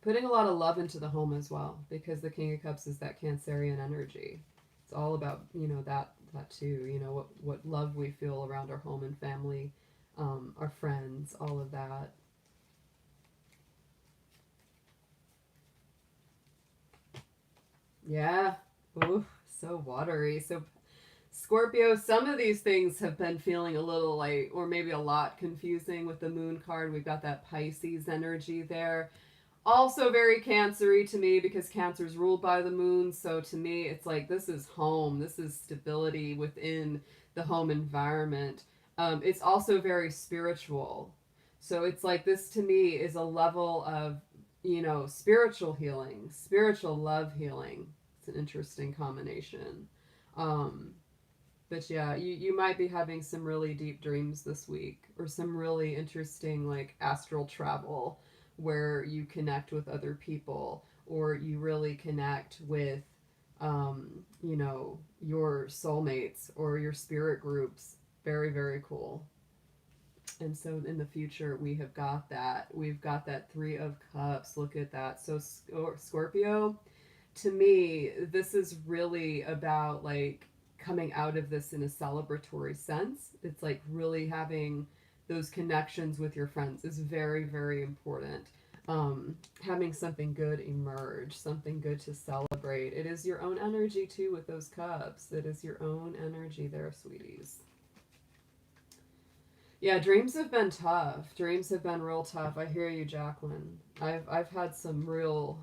Putting a lot of love into the home as well, because the King of Cups is that Cancerian energy. It's all about, that too, what love we feel around our home and family, our friends, all of that. Yeah. Ooh, so watery. So Scorpio, some of these things have been feeling a little like, or maybe a lot confusing with the moon card. We've got that Pisces energy there. Also very Cancery to me because Cancer's ruled by the moon. So to me, it's like this is home. This is stability within the home environment. It's also very spiritual. So it's like this to me is a level of, you know, spiritual healing, spiritual love healing. It's an interesting combination. Um, but yeah, you might be having some really deep dreams this week, or some really interesting like astral travel where you connect with other people, or you really connect with, you know, your soulmates or your spirit groups. Very, very cool. And so in the future, we have got that. We've got that Three of Cups. Look at that. So, Scorpio, to me, this is really about like coming out of this in a celebratory sense. It's like really having those connections with your friends is very, very important. Having something good emerge, something good to celebrate. It is your own energy too with those cups. It is your own energy there, sweeties. Yeah, dreams have been tough. Dreams have been real tough. I hear you, Jacqueline. I've had some real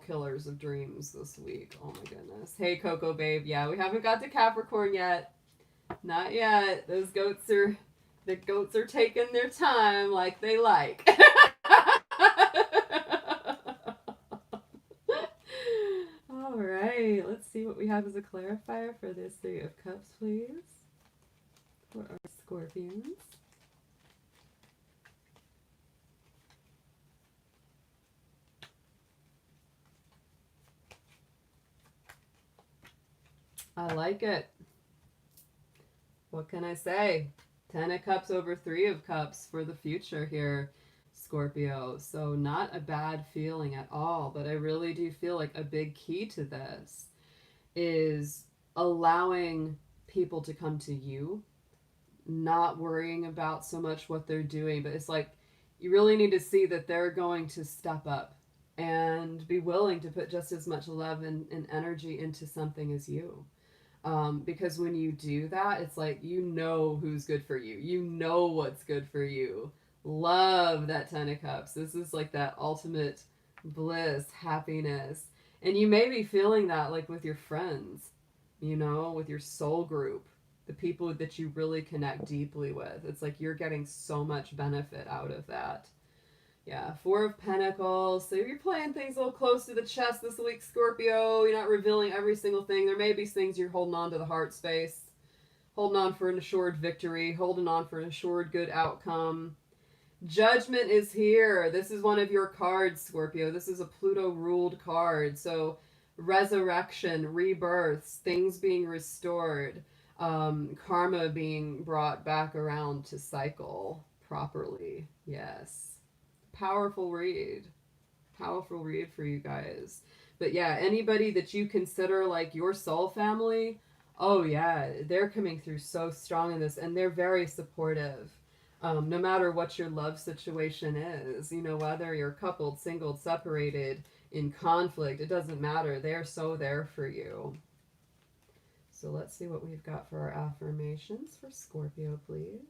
killers of dreams this week. Oh my goodness. Hey, Coco babe. Yeah, we haven't got to Capricorn yet. Not yet. The goats are taking their time like they like. All right, let's see what we have as a clarifier for this Three of Cups, please. For our Scorpions. I like it. What can I say? 10 of Cups over 3 of Cups for the future here, Scorpio. So not a bad feeling at all, but I really do feel like a big key to this is allowing people to come to you, not worrying about so much what they're doing, but it's like you really need to see that they're going to step up and be willing to put just as much love and energy into something as you. Because when you do that, it's like you know who's good for you. You know what's good for you. Love that 10 of Cups. This is like that ultimate bliss, happiness. And you may be feeling that like with your friends, you know, with your soul group, the people that you really connect deeply with. It's like you're getting so much benefit out of that. Yeah, 4 of Pentacles. So you're playing things a little close to the chest this week, Scorpio. You're not revealing every single thing. There may be things you're holding on to the heart space, holding on for an assured victory, holding on for an assured good outcome. Judgment is here. This is one of your cards, Scorpio. This is a Pluto ruled card. So resurrection, rebirths, things being restored, karma being brought back around to cycle properly. Yes. Powerful read. Powerful read for you guys. But yeah, anybody that you consider like your soul family, oh yeah, they're coming through so strong in this, and they're very supportive. No matter what your love situation is, you know, whether you're coupled, singled, separated, in conflict, it doesn't matter. They're so there for you. So let's see what we've got for our affirmations for Scorpio, please.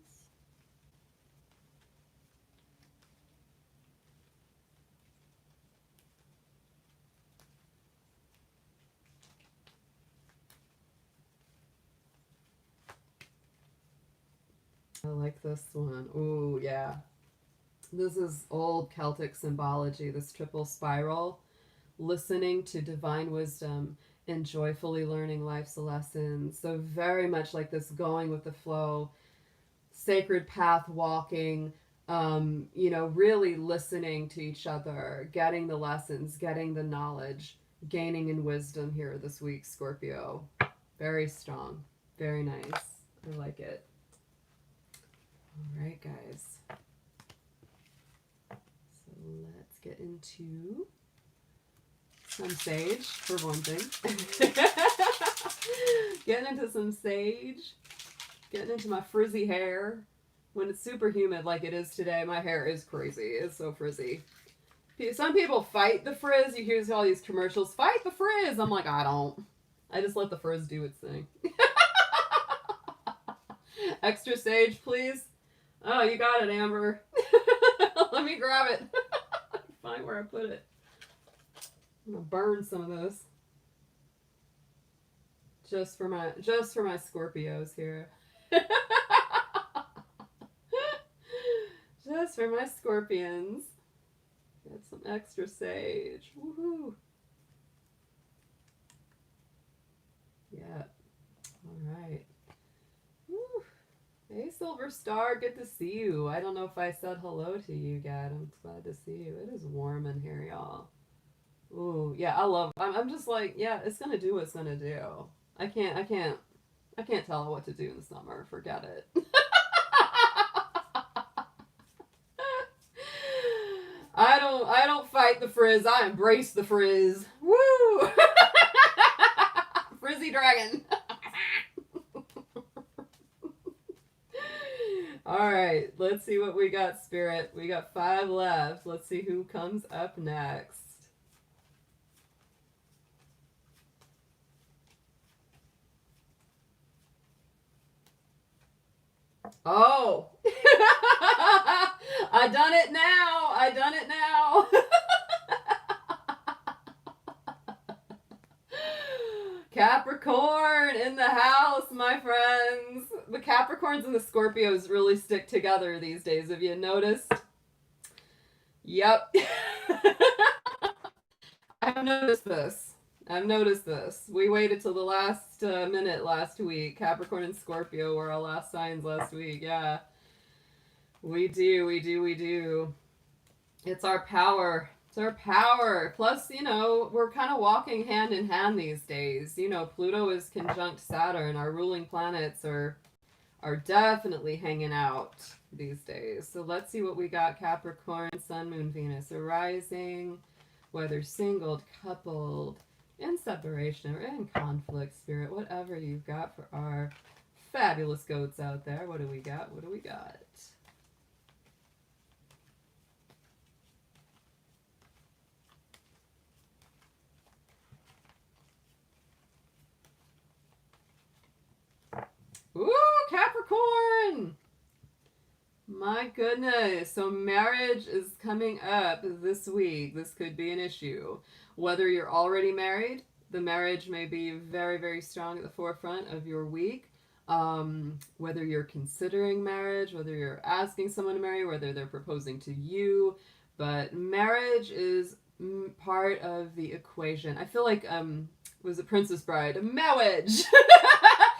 I like this one. Ooh, yeah. This is old Celtic symbology, this triple spiral. Listening to divine wisdom and joyfully learning life's lessons. So, very much like this going with the flow, sacred path walking, you know, really listening to each other, getting the lessons, getting the knowledge, gaining in wisdom here this week, Scorpio. Very strong. Very nice. I like it. All right, guys. So let's get into some sage, for one thing. Getting into some sage. Getting into my frizzy hair. When it's super humid like it is today, my hair is crazy. It's so frizzy. Some people fight the frizz. You hear all these commercials, fight the frizz. I'm like, I don't. I just let the frizz do its thing. Extra sage, please. Oh, you got it, Amber. Let me grab it. Find where I put it. I'm gonna burn some of those. Just for my Scorpios here. for my Scorpions. Got some extra sage. Woohoo! Yeah. All right. Woo. Hey, Silver Star, good to see you. I don't know if I said hello to you yet. I'm glad to see you. It is warm in here, y'all. Ooh, yeah, I'm just like, yeah, it's gonna do what it's gonna do. I can't tell it what to do in the summer. Forget it. I don't fight the frizz. I embrace the frizz. Woo! Frizzy dragon. All right, let's see what we got, Spirit. We got 5 left. Let's see who comes up next. Oh, I done it now. I done it now. Capricorn in the house, my friends. The Capricorns and the Scorpios really stick together these days. Have you noticed? Yep. I've noticed this. We waited till the last minute last week. Capricorn and Scorpio were our last signs last week. Yeah. We do. It's our power. It's our power. Plus, you know, we're kind of walking hand in hand these days. You know, Pluto is conjunct Saturn. Our ruling planets are definitely hanging out these days. So let's see what we got. Capricorn, Sun, Moon, Venus, arising, whether singled, coupled, in separation, or in conflict, Spirit, whatever you've got for our fabulous goats out there. What do we got? What do we got? Ooh, Capricorn! My goodness. So marriage is coming up this week. This could be an issue. Whether you're already married, the marriage may be very, very strong at the forefront of your week. Whether you're considering marriage, whether you're asking someone to marry, whether they're proposing to you. But marriage is part of the equation. I feel like, was it Princess Bride? Marriage!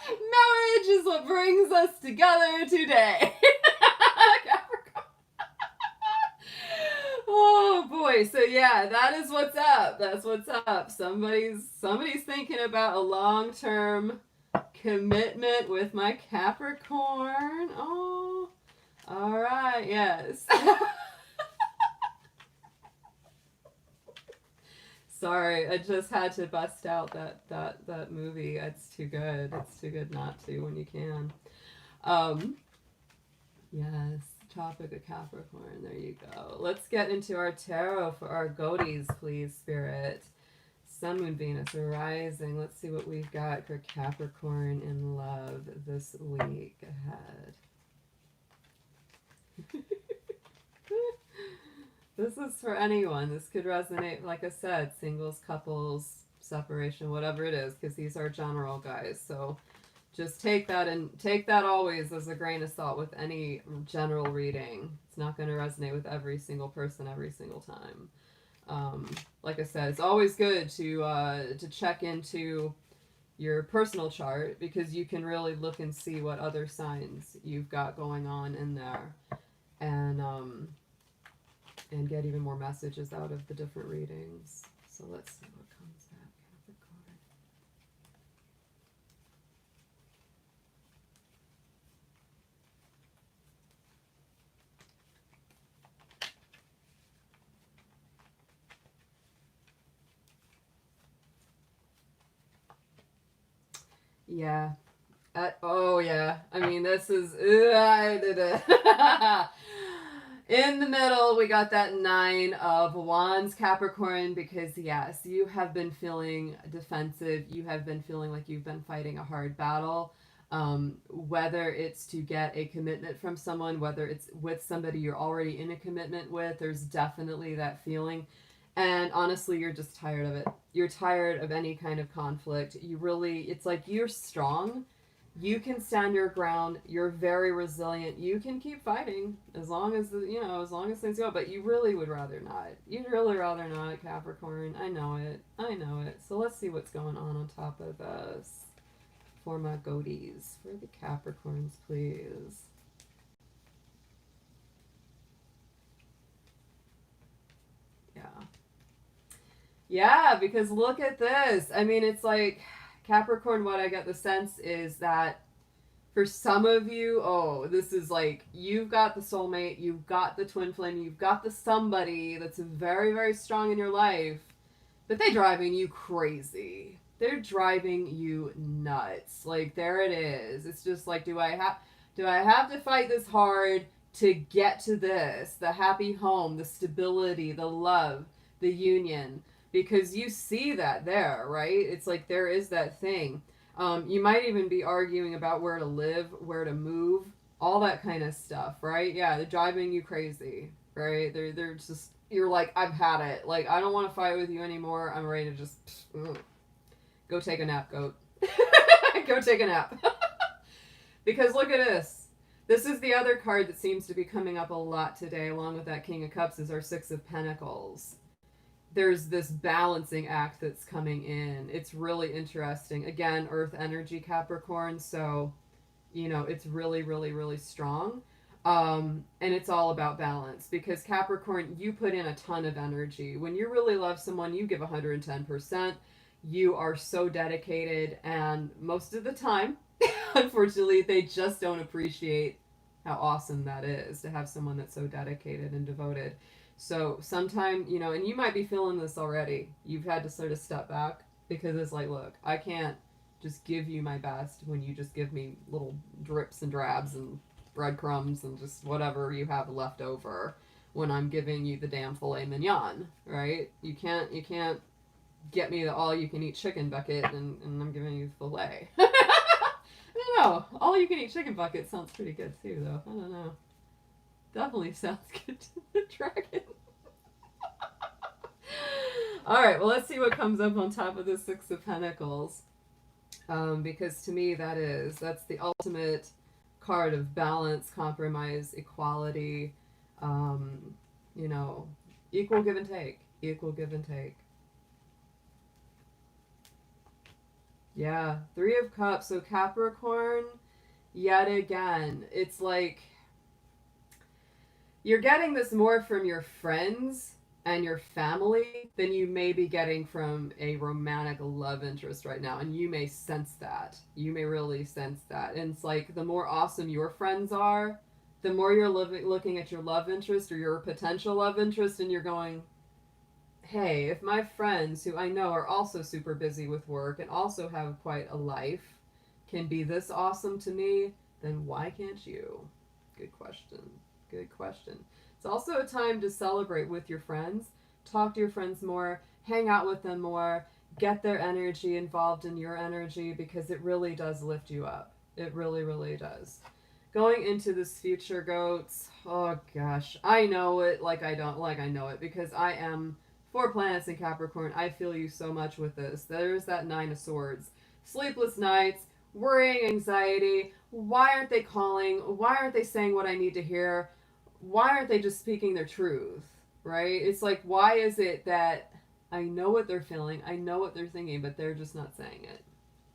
Marriage is what brings us together today. Oh boy, so yeah, that is what's up. That's what's up. Somebody's thinking about a long-term commitment with my Capricorn. Oh, all right, yes. Sorry, I just had to bust out that movie. It's too good. It's too good not to when you can. Yes, Tropic of Capricorn. There you go. Let's get into our tarot for our goaties, please, Spirit. Sun, Moon, Venus, arising. Let's see what we've got for Capricorn in love this week ahead. This is for anyone. This could resonate, like I said, singles, couples, separation, whatever it is, because these are general, guys. So just take that always as a grain of salt with any general reading. It's not going to resonate with every single person every single time. Like I said, it's always good to check into your personal chart, because you can really look and see what other signs you've got going on in there, and get even more messages out of the different readings. So let's see what comes back, Capricorn. Yeah. Oh yeah. I mean, this is in the middle. We got that 9 of Wands, Capricorn, because yes, you have been feeling defensive. You have been feeling like you've been fighting a hard battle. Whether it's to get a commitment from someone, whether it's with somebody you're already in a commitment with, there's definitely that feeling. And honestly, you're just tired of it. You're tired of any kind of conflict. It's like you're strong, You can stand your ground. You're very resilient. You can keep fighting as long as as long as things go. But you really would rather not. You'd really rather not, Capricorn. I know it. I know it. So let's see what's going on top of us for my goatees, for the Capricorns, please. Yeah. Yeah, because look at this. I mean, it's like Capricorn, what I get the sense is that for some of you, oh, this is like you've got the soulmate, you've got the twin flame, you've got the somebody that's very, very strong in your life, but they're driving you crazy. They're driving you nuts. Like there it is. It's just like, do I have to fight this hard to get to this, the happy home, the stability, the love, the union? Because you see that there, right? It's like there is that thing. You might even be arguing about where to live, where to move, all that kind of stuff, right? Yeah, they're driving you crazy, right? They're just, you're like, I've had it. Like, I don't want to fight with you anymore. I'm ready to just go take a nap, goat. Go take a nap. Because look at this. This is the other card that seems to be coming up a lot today, along with that King of Cups, is our Six of Pentacles. There's this balancing act that's coming in. It's really interesting. Again, Earth energy, Capricorn, so, it's really, really, really strong. And it's all about balance because Capricorn, you put in a ton of energy. When you really love someone, you give 110%. You are so dedicated, and most of the time, unfortunately, they just don't appreciate how awesome that is to have someone that's so dedicated and devoted. So sometime, and you might be feeling this already. You've had to sort of step back because it's like, look, I can't just give you my best when you just give me little drips and drabs and breadcrumbs and just whatever you have left over when I'm giving you the damn filet mignon, right? You can't get me the all-you-can-eat chicken bucket and I'm giving you filet. I don't know. All-you-can-eat chicken bucket sounds pretty good too, though. I don't know. Definitely sounds good to the dragon. All right, well, let's see what comes up on top of the Six of Pentacles. Because to me, that's the ultimate card of balance, compromise, equality, equal give and take. Equal give and take. Yeah, Three of Cups. So Capricorn, yet again, it's like you're getting this more from your friends and your family than you may be getting from a romantic love interest right now. And you may sense that. You may really sense that. And it's like the more awesome your friends are, the more you're looking at your love interest or your potential love interest and you're going, hey, if my friends who I know are also super busy with work and also have quite a life can be this awesome to me, then why can't you? Good question. Good question. It's also a time to celebrate with your friends, talk to your friends more, hang out with them more, get their energy involved in your energy because it really does lift you up. It really, really does. Going into this future, goats, oh gosh, I know it like I know it because I am 4 planets in Capricorn. I feel you so much with this. There's that Nine of Swords. Sleepless nights, worrying, anxiety. Why aren't they calling? Why aren't they saying what I need to hear? Why aren't they just speaking their truth, right? It's like, why is it that I know what they're feeling, I know what they're thinking, but they're just not saying it?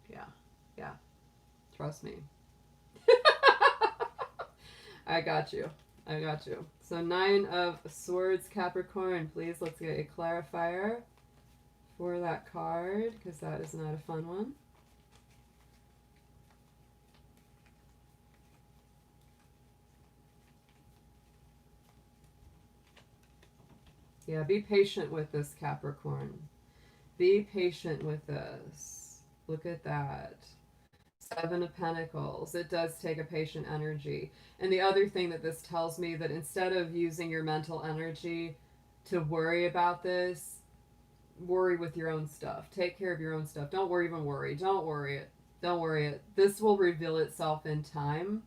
Yeah. Trust me. I got you. So 9 of Swords, Capricorn. Please, let's get a clarifier for that card, because that is not a fun one. Yeah, be patient with this, Capricorn. Be patient with this. Look at that. 7 of Pentacles. It does take a patient energy. And the other thing that this tells me, that instead of using your mental energy to worry about this, worry with your own stuff. Take care of your own stuff. Don't worry. Don't worry it. This will reveal itself in time.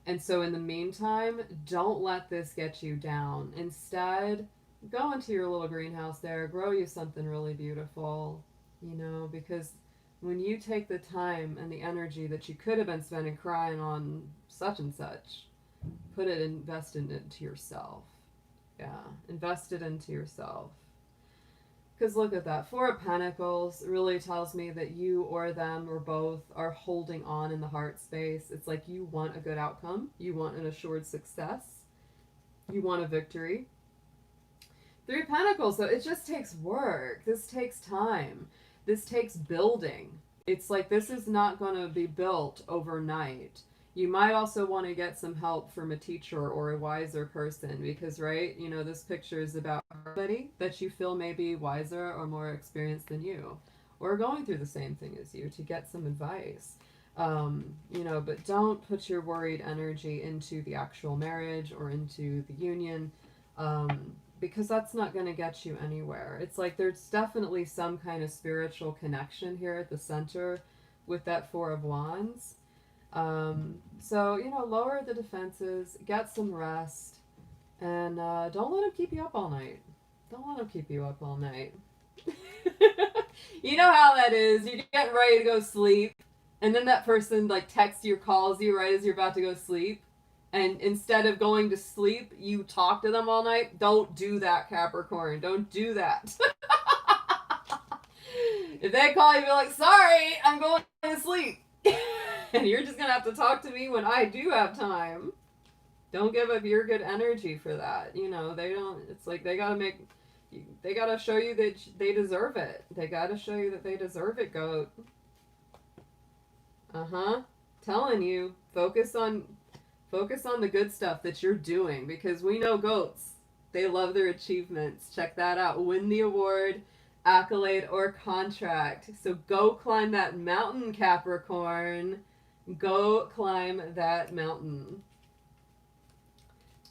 And so in the meantime, don't let this get you down. Instead, go into your little greenhouse there, grow you something really beautiful, because when you take the time and the energy that you could have been spending crying on such and such, invest it into yourself. Yeah, invest it into yourself. Because look at that. Four of Pentacles really tells me that you or them or both are holding on in the heart space. It's like you want a good outcome. You want an assured success. You want a victory. Three of Pentacles, though, it just takes work. This takes time. This takes building. It's like this is not going to be built overnight. You might also want to get some help from a teacher or a wiser person because, right, you know, this picture is about somebody that you feel may be wiser or more experienced than you or going through the same thing as you to get some advice. You know, but don't put your worried energy into the actual marriage or into the union because that's not going to get you anywhere. It's like there's definitely some kind of spiritual connection here at the center with that Four of Wands. So, you know, lower the defenses, get some rest, and don't let them keep you up all night. Don't let them keep you up all night. You know how that is. You get ready to go sleep, and then that person, like, texts you or calls you right as you're about to go sleep, and instead of going to sleep, you talk to them all night. Don't do that, Capricorn. Don't do that. If they call you, be like, sorry, I'm going to sleep. And you're just going to have to talk to me when I do have time. Don't give up your good energy for that. You know, they don't, it's like they got to show you that they deserve it. They got to show you that they deserve it, goat. Telling you, focus on the good stuff that you're doing because we know goats. They love their achievements. Check that out. Win the award, accolade, or contract. So go climb that mountain, Capricorn. Go climb that mountain.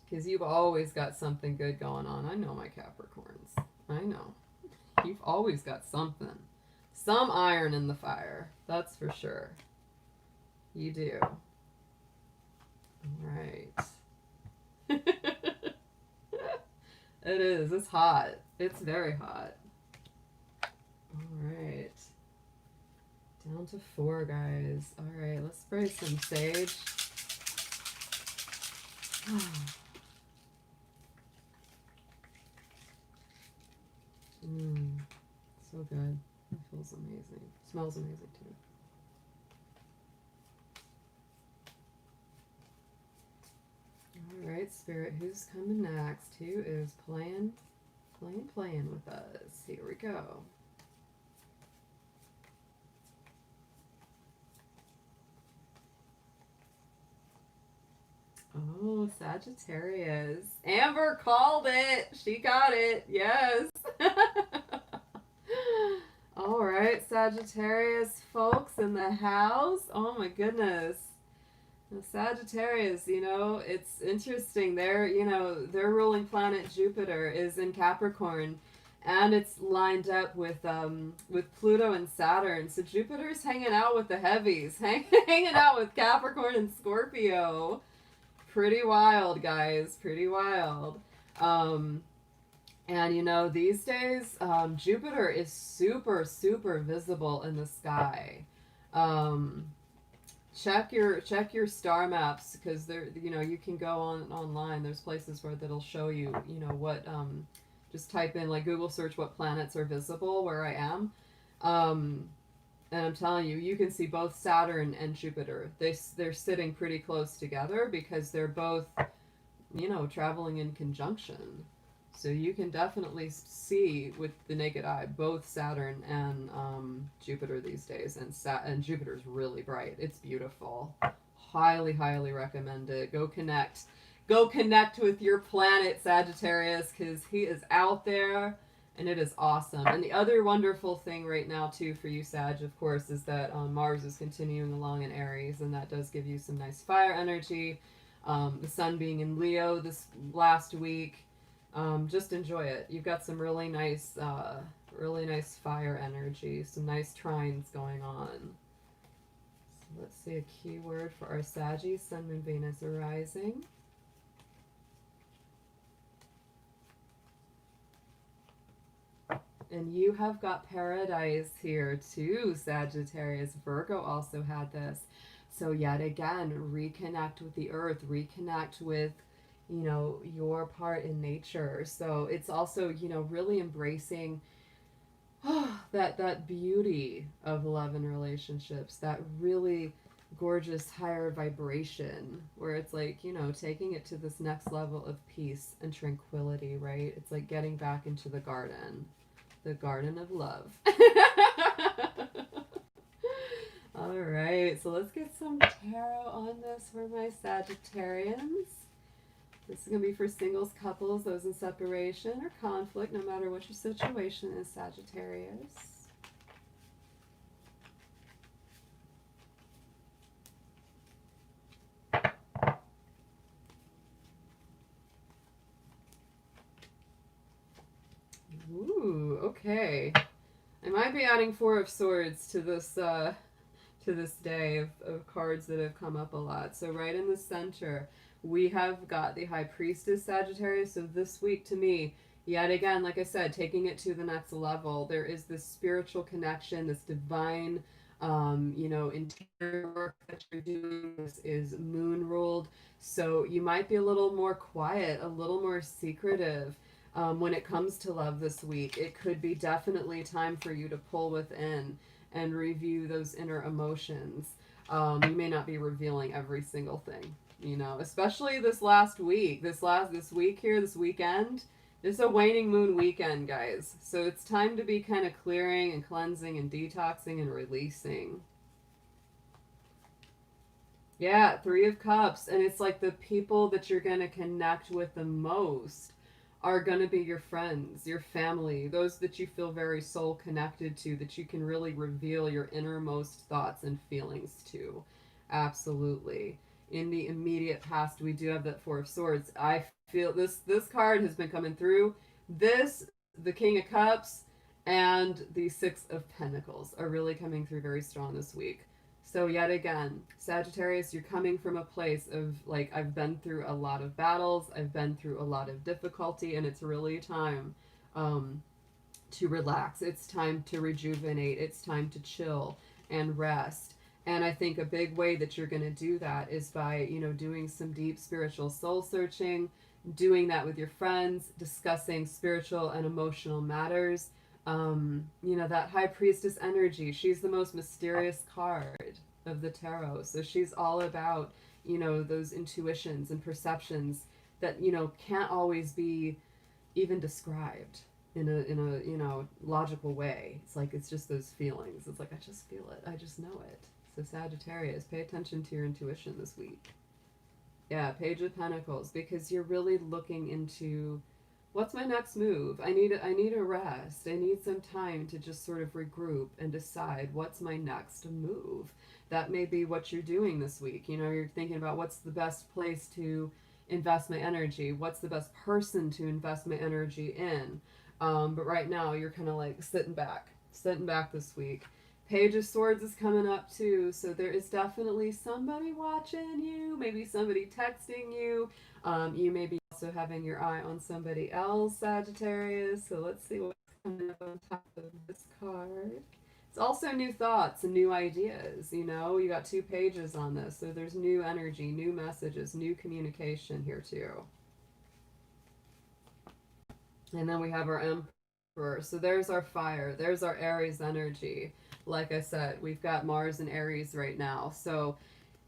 Because you've always got something good going on. I know my Capricorns. I know. You've always got something. Some iron in the fire. That's for sure. You do. All right. It is. It's hot. It's very hot. All right. Down to 4, guys. All right, let's spray some sage. So good. It feels amazing. Smells amazing too. All right, Spirit, who's coming next? Who is playing with us? Here we go. Oh, Sagittarius. Amber called it. She got it. Yes. All right, Sagittarius folks in the house. Oh my goodness. The Sagittarius, you know, it's interesting. Their ruling planet Jupiter is in Capricorn, and it's lined up with Pluto and Saturn. So Jupiter's hanging out with the heavies, hanging out with Capricorn and Scorpio. Pretty wild, guys. Pretty wild. And you know, these days, Jupiter is super, super visible in the sky. Check your star maps because there, you know, you can go online. There's places where that'll show you, you know, what. Just type in, like, Google search what planets are visible where I am. And I'm telling you, you can see both Saturn and Jupiter. They're sitting pretty close together because they're both, you know, traveling in conjunction. So you can definitely see with the naked eye both Saturn and Jupiter these days. And Jupiter's really bright. It's beautiful. Highly, highly recommend it. Go connect. Go connect with your planet, Sagittarius, because he is out there. And it is awesome. And the other wonderful thing right now, too, for you, Sag, of course, is that Mars is continuing along in Aries, and that does give you some nice fire energy. The sun being in Leo this last week. Just enjoy it. You've got some really nice fire energy, some nice trines going on. So let's see a keyword for our Saggy, Sun, Moon, Venus, arising. And you have got paradise here too, Sagittarius. Virgo also had this. So yet again, reconnect with the earth, reconnect with, your part in nature. So it's also, really embracing that beauty of love and relationships, that really gorgeous higher vibration where it's like, taking it to this next level of peace and tranquility, right? It's like getting back into the garden of love. All right, so let's get some tarot on this for my Sagittarians. This is going to be for singles, couples, those in separation or conflict, no matter what your situation is, Sagittarius. Ooh, okay. I might be adding Four of Swords to this day of cards that have come up a lot. So right in the center, we have got the High Priestess, Sagittarius. So this week to me, yet again, like I said, taking it to the next level, there is this spiritual connection, this divine, interior work that you're doing. This is moon ruled. So you might be a little more quiet, a little more secretive. When it comes to love this week, it could be definitely time for you to pull within and review those inner emotions. You may not be revealing every single thing, especially this last week, this week here, this weekend. It's a waning moon weekend, guys. So it's time to be kind of clearing and cleansing and detoxing and releasing. Yeah, Three of Cups. And it's like the people that you're going to connect with the most are going to be your friends, your family, those that you feel very soul connected to, that you can really reveal your innermost thoughts and feelings to. Absolutely. In the immediate past, we do have that Four of Swords. I feel this card has been coming through. This, the King of Cups, and the Six of Pentacles are really coming through very strong this week. So yet again, Sagittarius, you're coming from a place of like, I've been through a lot of battles, I've been through a lot of difficulty, and it's really time to relax. It's time to rejuvenate. It's time to chill and rest. And I think a big way that you're going to do that is by, doing some deep spiritual soul searching, doing that with your friends, discussing spiritual and emotional matters. That High Priestess energy, she's the most mysterious card of the tarot. So she's all about, those intuitions and perceptions that, can't always be even described in a logical way. It's like, it's just those feelings. It's like, I just feel it. I just know it. So Sagittarius, pay attention to your intuition this week. Yeah, Page of Pentacles, because you're really looking into what's my next move? I need a rest. I need some time to just sort of regroup and decide what's my next move. That may be what you're doing this week. You're thinking about what's the best place to invest my energy, what's the best person to invest my energy in. But right now you're kind of like sitting back this week. Page of Swords is coming up too, so there is definitely somebody watching you, maybe somebody texting you. You may be also having your eye on somebody else, Sagittarius. So let's see what's coming up on top of this card. It's also new thoughts and new ideas. You got 2 pages on this, so there's new energy, new messages, new communication here too. And then we have our Emperor. So there's our fire. There's our Aries energy. Like I said, we've got Mars and Aries right now. So,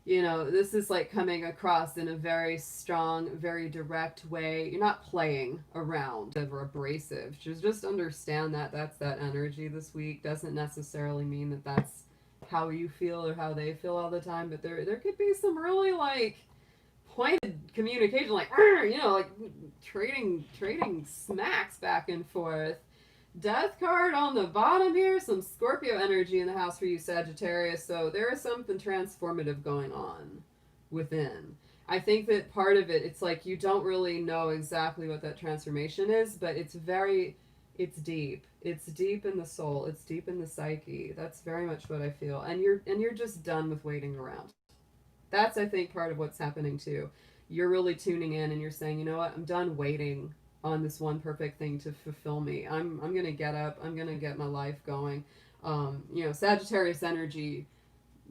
this is like coming across in a very strong, very direct way. You're not playing around or abrasive. Just understand that that's that energy this week. Doesn't necessarily mean that that's how you feel or how they feel all the time, but there could be some really like pointed communication, like like trading smacks back and forth. Death card on the bottom here, some Scorpio energy in the house for you, Sagittarius. So there is something transformative going on within. I think that part of it, it's like you don't really know exactly what that transformation is, but it's deep. It's deep in the soul. It's deep in the psyche. That's very much what I feel. And you're just done with waiting around. That's, I think, part of what's happening too. You're really tuning in and you're saying, you know what, I'm done waiting on this one perfect thing to fulfill me. I'm going to get up. I'm going to get my life going. You know, Sagittarius energy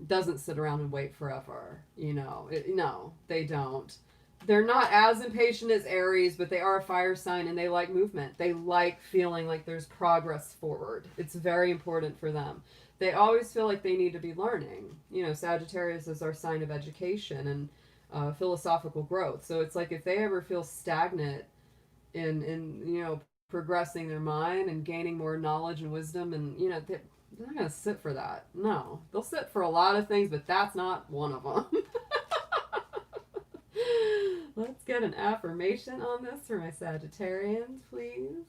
doesn't sit around and wait forever. You know, no, they don't. They're not as impatient as Aries, but they are a fire sign and they like movement. They like feeling like there's progress forward. It's very important for them. They always feel like they need to be learning. You know, Sagittarius is our sign of education and philosophical growth. So it's like if they ever feel stagnant in you know, progressing their mind and gaining more knowledge and wisdom, and you know, they're not going to sit for that. No, they'll sit for a lot of things, but that's not one of them. Let's get an affirmation on this for my Sagittarians, please.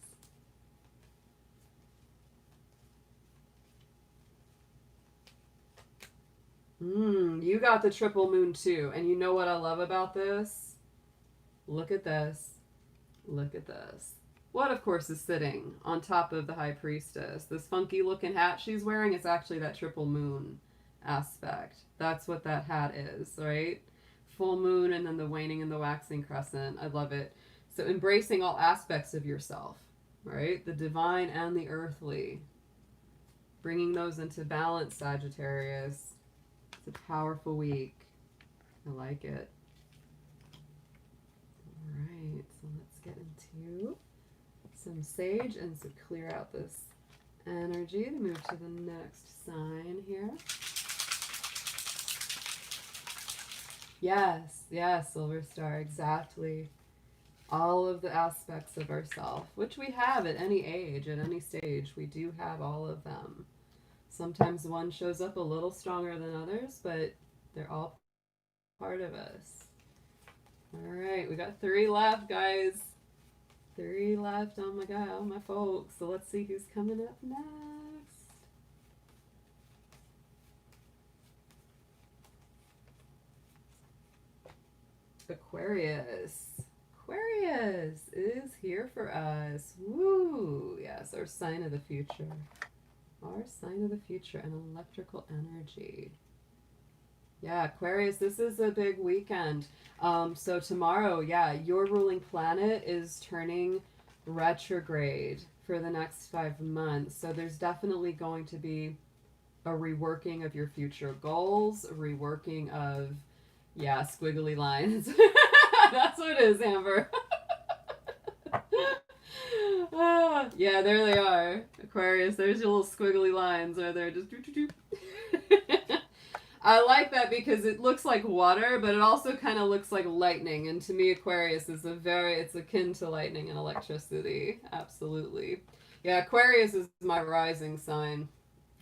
You got the triple moon too. And you know what I love about this? Look at this. Look at this. What, of course, is sitting on top of the High Priestess? This funky looking hat she's wearing is actually that triple moon aspect. That's what that hat is, right? Full moon and then the waning and the waxing crescent. I love it. So embracing all aspects of yourself, right? The divine and the earthly. Bringing those into balance, Sagittarius. It's a powerful week. I like it. All right, so let's get into some sage and to clear out this energy to move to the next sign here. Yes, yes, Silver Star, exactly. All of the aspects of ourself, which we have at any age, at any stage, we do have all of them. Sometimes one shows up a little stronger than others, but they're all part of us. All right, we got 3 left, guys. 3 left. Oh my God, oh my folks. So let's see who's coming up next. Aquarius. Aquarius is here for us. Woo! Yes, our sign of the future. Our sign of the future, an electrical energy. Yeah, Aquarius, this is a big weekend. So tomorrow, yeah, your ruling planet is turning retrograde for the next 5 months. So there's definitely going to be a reworking of your future goals, a reworking of, yeah, squiggly lines. That's what it is, Amber. Yeah, there they are. Aquarius, there's your little squiggly lines where they're just I like that because it looks like water, but it also kind of looks like lightning. And to me, Aquarius is it's akin to lightning and electricity. Absolutely. Yeah, Aquarius is my rising sign.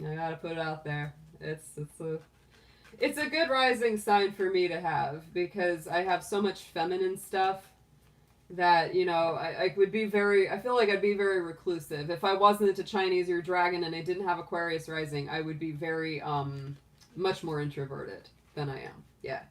I gotta put it out there. It's a good rising sign for me to have because I have so much feminine stuff that, you know, I would be I feel like I'd be very reclusive. If I wasn't into Chinese or dragon and I didn't have Aquarius rising, I would be very, much more introverted than I am. Yeah.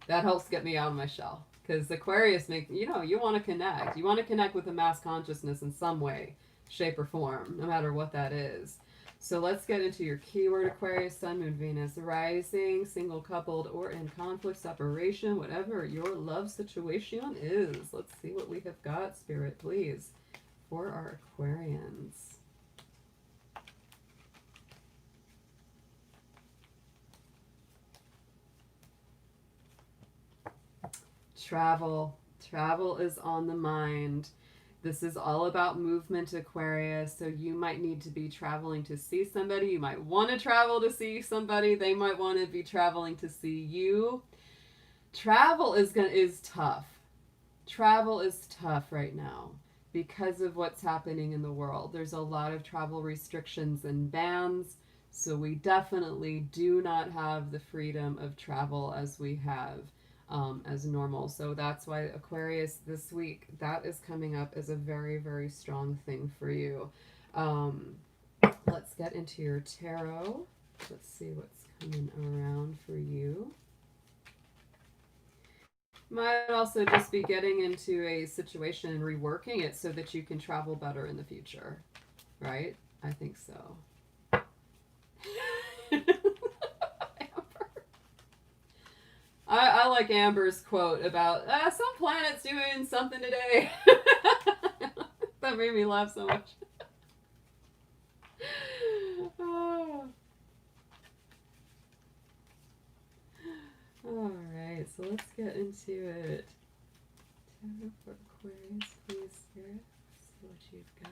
That helps get me out of my shell. Because Aquarius you want to connect. You want to connect with the mass consciousness in some way, shape, or form, no matter what that is. So let's get into your keyword, Aquarius, Sun, Moon, Venus, rising, single, coupled, or in conflict, separation, whatever your love situation is. Let's see what we have got, Spirit, please, for our Aquarians. Travel. Travel is on the mind. This is all about movement, Aquarius. So you might need to be traveling to see somebody. You might want to travel to see somebody. They might want to be traveling to see you. Travel is tough. Travel is tough right now because of what's happening in the world. There's a lot of travel restrictions and bans. So we definitely do not have the freedom of travel as we have as normal. So that's why Aquarius this week, that is coming up as a very, very strong thing for you. Let's get into your tarot. Let's see what's coming around for you. Might also just be getting into a situation and reworking it so that you can travel better in the future, right? I think so. I like Amber's quote about some planet's doing something today. That made me laugh so much. Oh. All right, so let's get into it. Tarot for Aquarius, please, Spirit. See what you've got.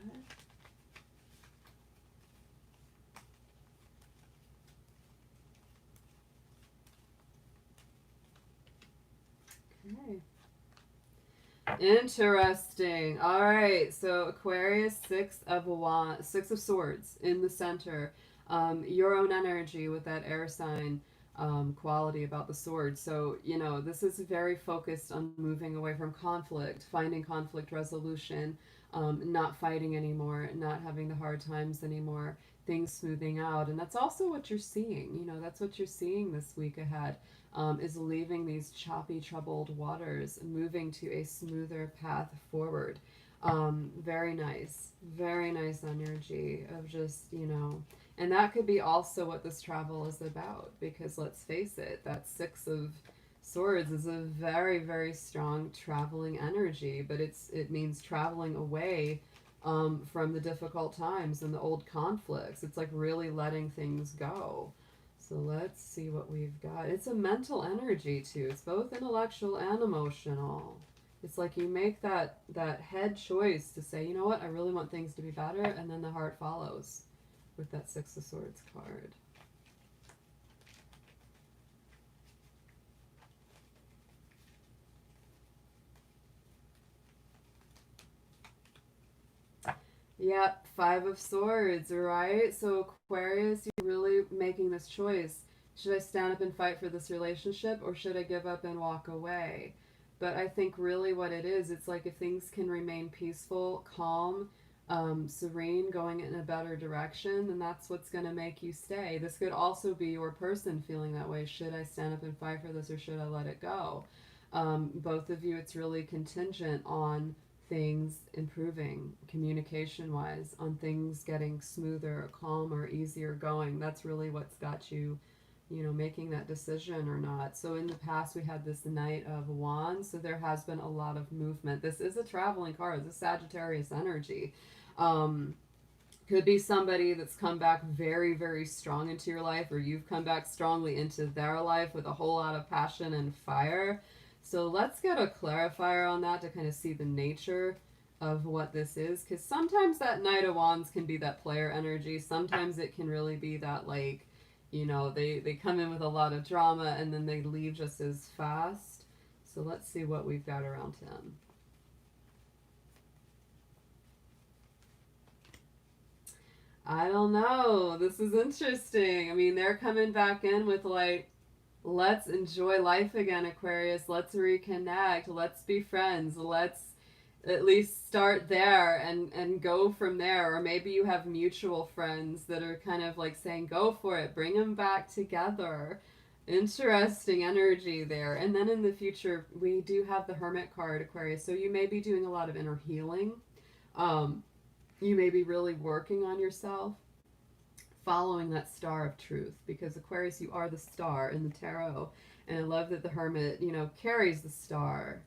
Okay. Interesting. All right. So Aquarius, Six of Swords in the center. Your own energy with that air sign quality about the sword. So this is very focused on moving away from conflict, finding conflict resolution, not fighting anymore, not having the hard times anymore. Things smoothing out, and that's also what you're seeing. That's what you're seeing this week ahead. Is leaving these choppy, troubled waters, moving to a smoother path forward. Very nice energy of just, and that could be also what this travel is about, because let's face it, that Six of Swords is a very, very strong traveling energy, but it means traveling away from the difficult times and the old conflicts. It's like really letting things go. So let's see what we've got. It's a mental energy too. It's both intellectual and emotional. It's like you make that head choice to say, you know what, I really want things to be better, and then the heart follows with that Six of Swords card. Yep, Five of Swords, right? So Aquarius, you're really making this choice. Should I stand up and fight for this relationship, or should I give up and walk away? But I think really what it is, it's like if things can remain peaceful, calm, serene, going in a better direction, then that's what's going to make you stay. This could also be your person feeling that way. Should I stand up and fight for this, or should I let it go? Both of you, it's really contingent on things improving communication wise, on things getting smoother, calmer, easier going. That's really what's got you, making that decision or not. So in the past, we had this Knight of Wands, so there has been a lot of movement. This is a traveling card. This is Sagittarius energy. Could be somebody that's come back very, very strong into your life, or you've come back strongly into their life with a whole lot of passion and fire. So let's get a clarifier on that to kind of see the nature of what this is, because sometimes that Knight of Wands can be that player energy. Sometimes it can really be that, like, they come in with a lot of drama and then they leave just as fast. So let's see what we've got around him. I don't know. This is interesting. I mean, they're coming back in with like, let's enjoy life again, Aquarius. Let's reconnect. Let's be friends. Let's at least start there and go from there. Or maybe you have mutual friends that are kind of like saying, go for it. Bring them back together. Interesting energy there. And then in the future, we do have the Hermit card, Aquarius. So you may be doing a lot of inner healing. You may be really working on yourself, following that star of truth, because Aquarius, you are the star in the tarot. And I love that the Hermit, carries the star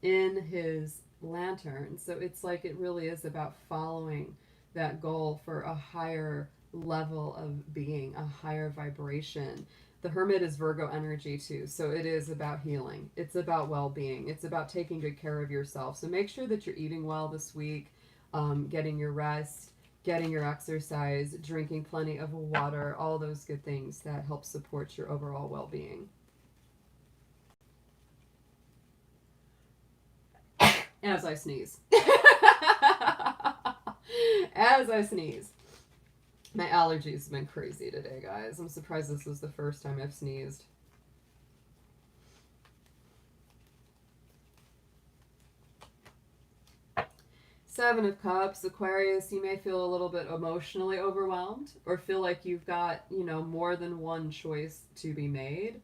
in his lantern. So it's like it really is about following that goal for a higher level of being, a higher vibration. The Hermit is Virgo energy too, so it is about healing. It's about well-being. It's about taking good care of yourself. So make sure that you're eating well this week, getting your rest, getting your exercise, drinking plenty of water, all those good things that help support your overall well-being. As I sneeze. As I sneeze. My allergies have been crazy today, guys. I'm surprised this was the first time I've sneezed. Seven of Cups, Aquarius, you may feel a little bit emotionally overwhelmed or feel like you've got, more than one choice to be made.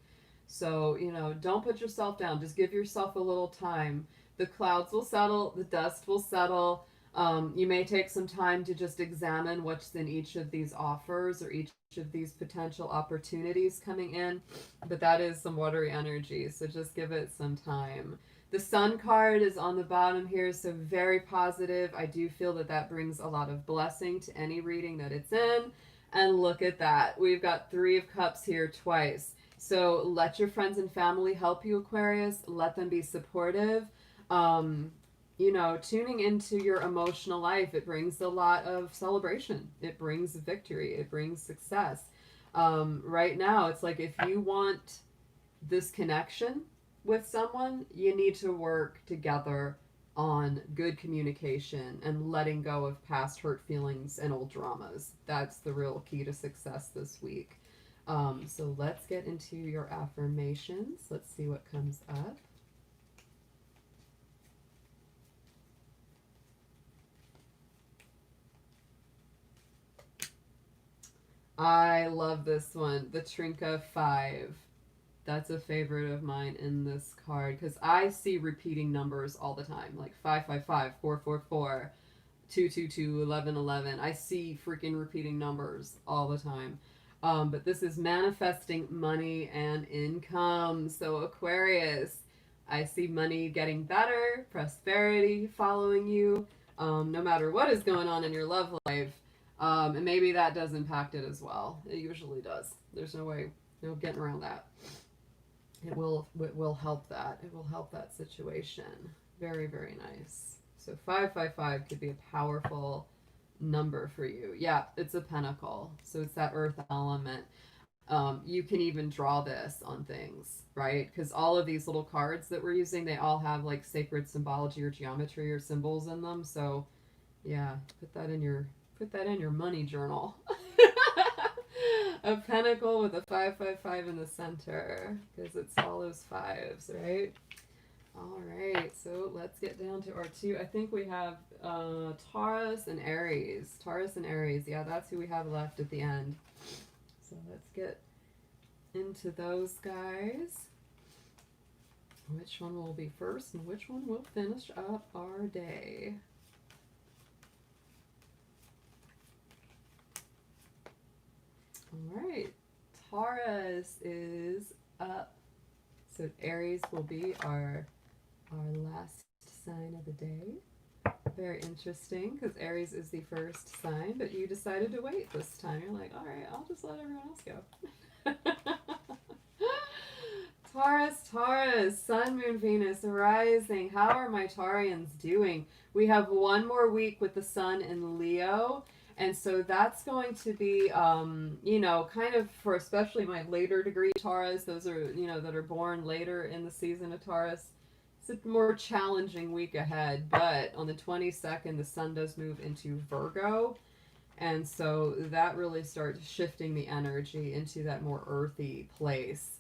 So, don't put yourself down. Just give yourself a little time. The clouds will settle, the dust will settle. You may take some time to just examine what's in each of these offers or each of these potential opportunities coming in. But that is some watery energy, so just give it some time. The Sun card is on the bottom here, so very positive. I do feel that that brings a lot of blessing to any reading that it's in. And look at that. We've got Three of Cups here twice. So let your friends and family help you, Aquarius. Let them be supportive. You know, tuning into your emotional life, it brings a lot of celebration. It brings victory. It brings success. Right now, it's like if you want this connection with someone, you need to work together on good communication and letting go of past hurt feelings and old dramas. That's the real key to success this week. So let's get into your affirmations. Let's see what comes up. I love this one, the Trinka 5. That's a favorite of mine in this card because I see repeating numbers all the time, like 555, 444, 222, 1111. I see freaking repeating numbers all the time. But this is manifesting money and income. So Aquarius, I see money getting better, prosperity following you, no matter what is going on in your love life. And maybe that does impact it as well. It usually does. There's no way, no getting around that. It will help that. It will help that situation. Very, very nice. So 555 could be a powerful number for you. Yeah, it's a pentacle. So it's that earth element. You can even draw this on things, right? Because all of these little cards that we're using, they all have like sacred symbology or geometry or symbols in them. So yeah, put that in your money journal. A pentacle with a 555 in the center because it's all those fives, right? All right, so let's get down to our two. I think we have Taurus and Aries. Taurus and Aries, yeah, that's who we have left at the end. So let's get into those guys. Which one will be first and which one will finish up our day? All right, Taurus is up. So Aries will be our last sign of the day. Very interesting because Aries is the first sign, but you decided to wait this time. You're like, all right, I'll just let everyone else go. Taurus, Sun, Moon, Venus, rising. How are my Taurians doing? We have one more week with the Sun in Leo. And so that's going to be, you know, kind of for especially my later degree Taurus, those are, you know, that are born later in the season of Taurus. It's a more challenging week ahead. But on the 22nd, the Sun does move into Virgo. And so that really starts shifting the energy into that more earthy place.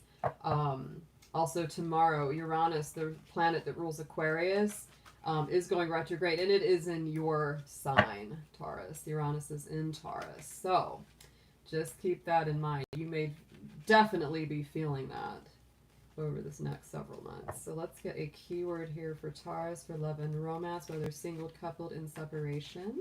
Also tomorrow, Uranus, the planet that rules Aquarius, is going retrograde, and it is in your sign, Taurus. Uranus is in Taurus. So just keep that in mind. You may definitely be feeling that over this next several months. So let's get a keyword here for Taurus for love and romance, whether single, coupled, in separation.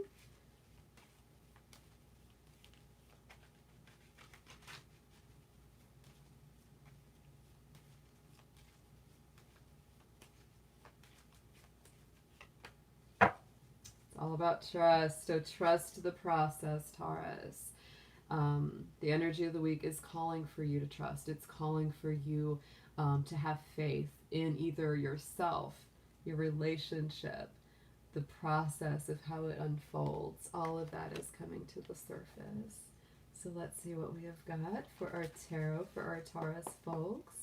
All about trust. So trust the process, Taurus. The energy of the week is calling for you to trust. It's calling for you to have faith in either yourself, your relationship, the process of how it unfolds. All of that is coming to the surface. So let's see what we have got for our tarot, for our Taurus folks.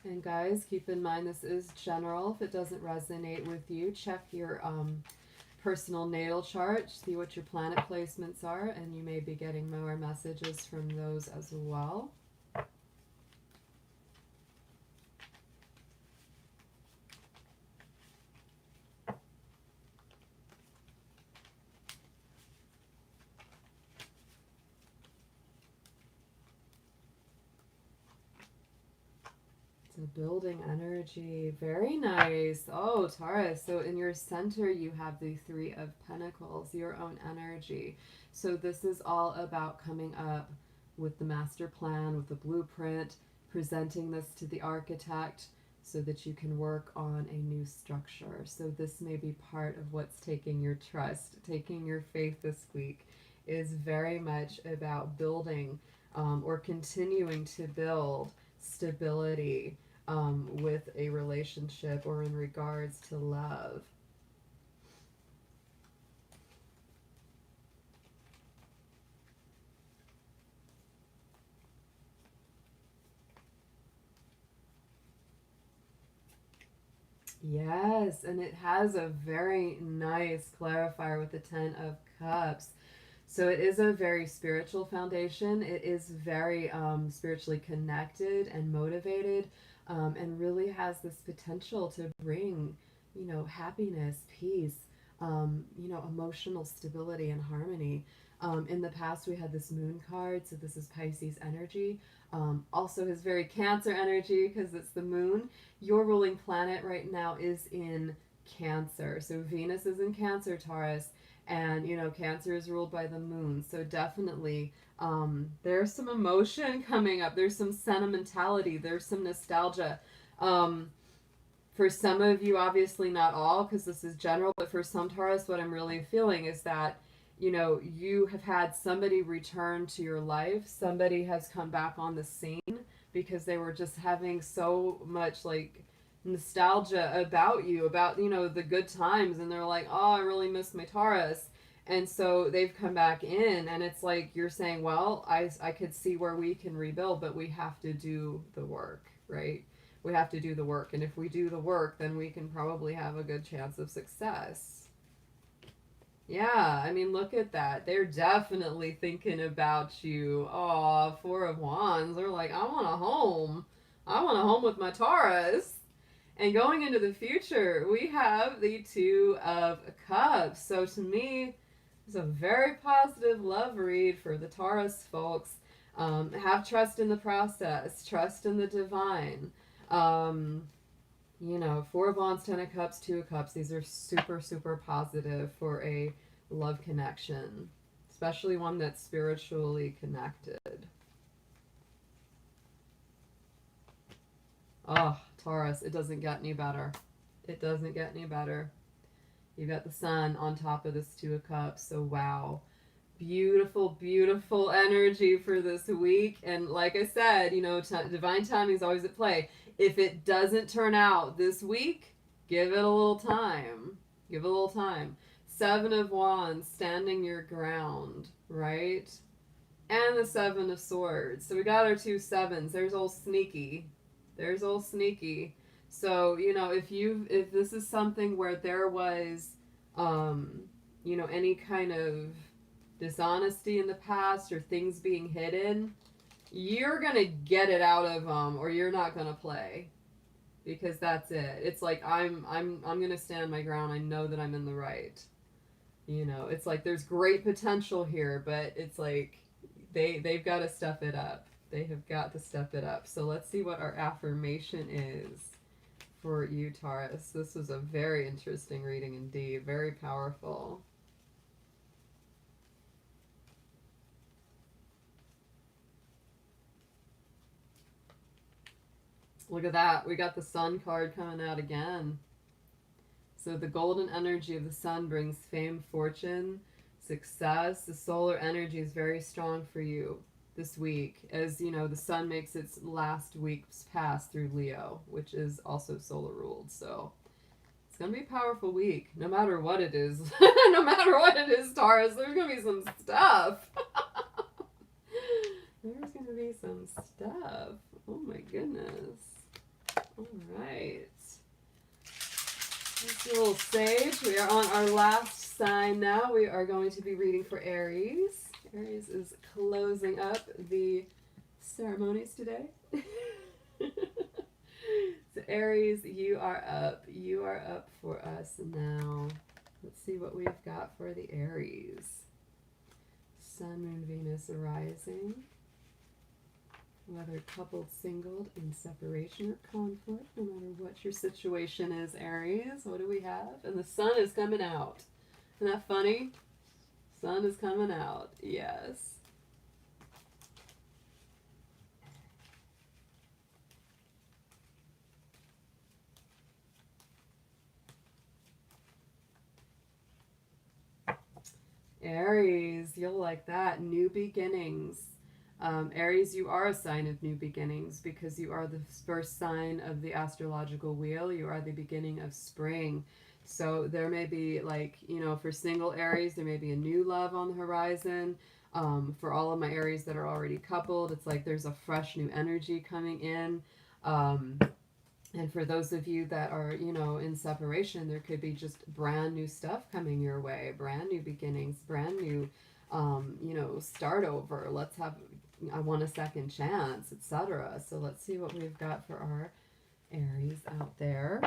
And guys, keep in mind this is general. If it doesn't resonate with you, check your personal natal chart, see what your planet placements are, and you may be getting more messages from those as well. Building energy. Very nice. Oh, Taurus. So in your center, you have the Three of Pentacles, your own energy. So this is all about coming up with the master plan, with the blueprint, presenting this to the architect so that you can work on a new structure. So this may be part of what's taking your trust, taking your faith this week, is very much about building or continuing to build stability with a relationship or in regards to love. Yes, and it has a very nice clarifier with the Ten of Cups. So it is a very spiritual foundation. It is very spiritually connected and motivated, and really has this potential to bring, you know, happiness, peace, you know, emotional stability and harmony. In the past, we had this moon card, so this is Pisces energy. Also has very Cancer energy because it's the moon. Your ruling planet right now is in Cancer. So Venus is in Cancer, Taurus, and you know, Cancer is ruled by the moon. So definitely there's some emotion coming up. There's some sentimentality. There's some nostalgia. For some of you, obviously not all, because this is general, but for some Taurus, what I'm really feeling is that, you know, you have had somebody return to your life. Somebody has come back on the scene because they were just having so much like nostalgia about you, about, you know, the good times. And they're like, oh, I really miss my Taurus. And so they've come back in, and it's like you're saying, well, I could see where we can rebuild, but we have to do the work, right? We have to do the work. And if we do the work, then we can probably have a good chance of success. Yeah, I mean, look at that. They're definitely thinking about you. Oh, Four of Wands. They're like, I want a home. I want a home with my Taurus. And going into the future, we have the Two of Cups. So to me, it's a very positive love read for the Taurus folks. Have trust in the process, trust in the divine. You know, Four of Wands, Ten of Cups, Two of Cups. These are super, super positive for a love connection, especially one that's spiritually connected. Oh, Taurus, it doesn't get any better. It doesn't get any better. You got the Sun on top of this Two of Cups, so wow. Beautiful, beautiful energy for this week. And like I said, you know, divine timing is always at play. If it doesn't turn out this week, give it a little time. Give it a little time. Seven of Wands, standing your ground, right? And the Seven of Swords. So we got our two sevens. There's old Sneaky. There's old Sneaky. So, you know, if this is something where there was, you know, any kind of dishonesty in the past or things being hidden, you're gonna get it out of them, or you're not gonna play, because that's it. It's like I'm gonna stand my ground. I know that I'm in the right. You know, it's like there's great potential here, but it's like they've got to step it up. They have got to step it up. So let's see what our affirmation is for you, Taurus. This was a very interesting reading indeed. Very powerful. Look at that. We got the Sun card coming out again. So the golden energy of the Sun brings fame, fortune, success. The solar energy is very strong for you this week, as you know, the Sun makes its last week's pass through Leo, which is also solar ruled. So it's gonna be a powerful week, no matter what it is. No matter what it is, Taurus, there's gonna be some stuff. There's gonna be some stuff. Oh my goodness. All right. Let's do a little sage. We are on our last sign now. We are going to be reading for Aries. Aries is closing up the ceremonies today. So Aries, you are up. You are up for us now. Let's see what we've got for the Aries. Sun, Moon, Venus arising. Whether coupled, singled, in separation or conflict, no matter what your situation is, Aries. What do we have? And the Sun is coming out. Isn't that funny? Sun is coming out. Yes. Aries, you'll like that. New beginnings. Aries, you are a sign of new beginnings because you are the first sign of the astrological wheel. You are the beginning of spring. So there may be, like, you know, for single Aries, there may be a new love on the horizon. For all of my Aries that are already coupled, it's like there's a fresh new energy coming in. And for those of you that are, you know, in separation, there could be just brand new stuff coming your way, brand new beginnings, brand new, you know, start over. Let's have, I want a second chance, etc. So let's see what we've got for our Aries out there.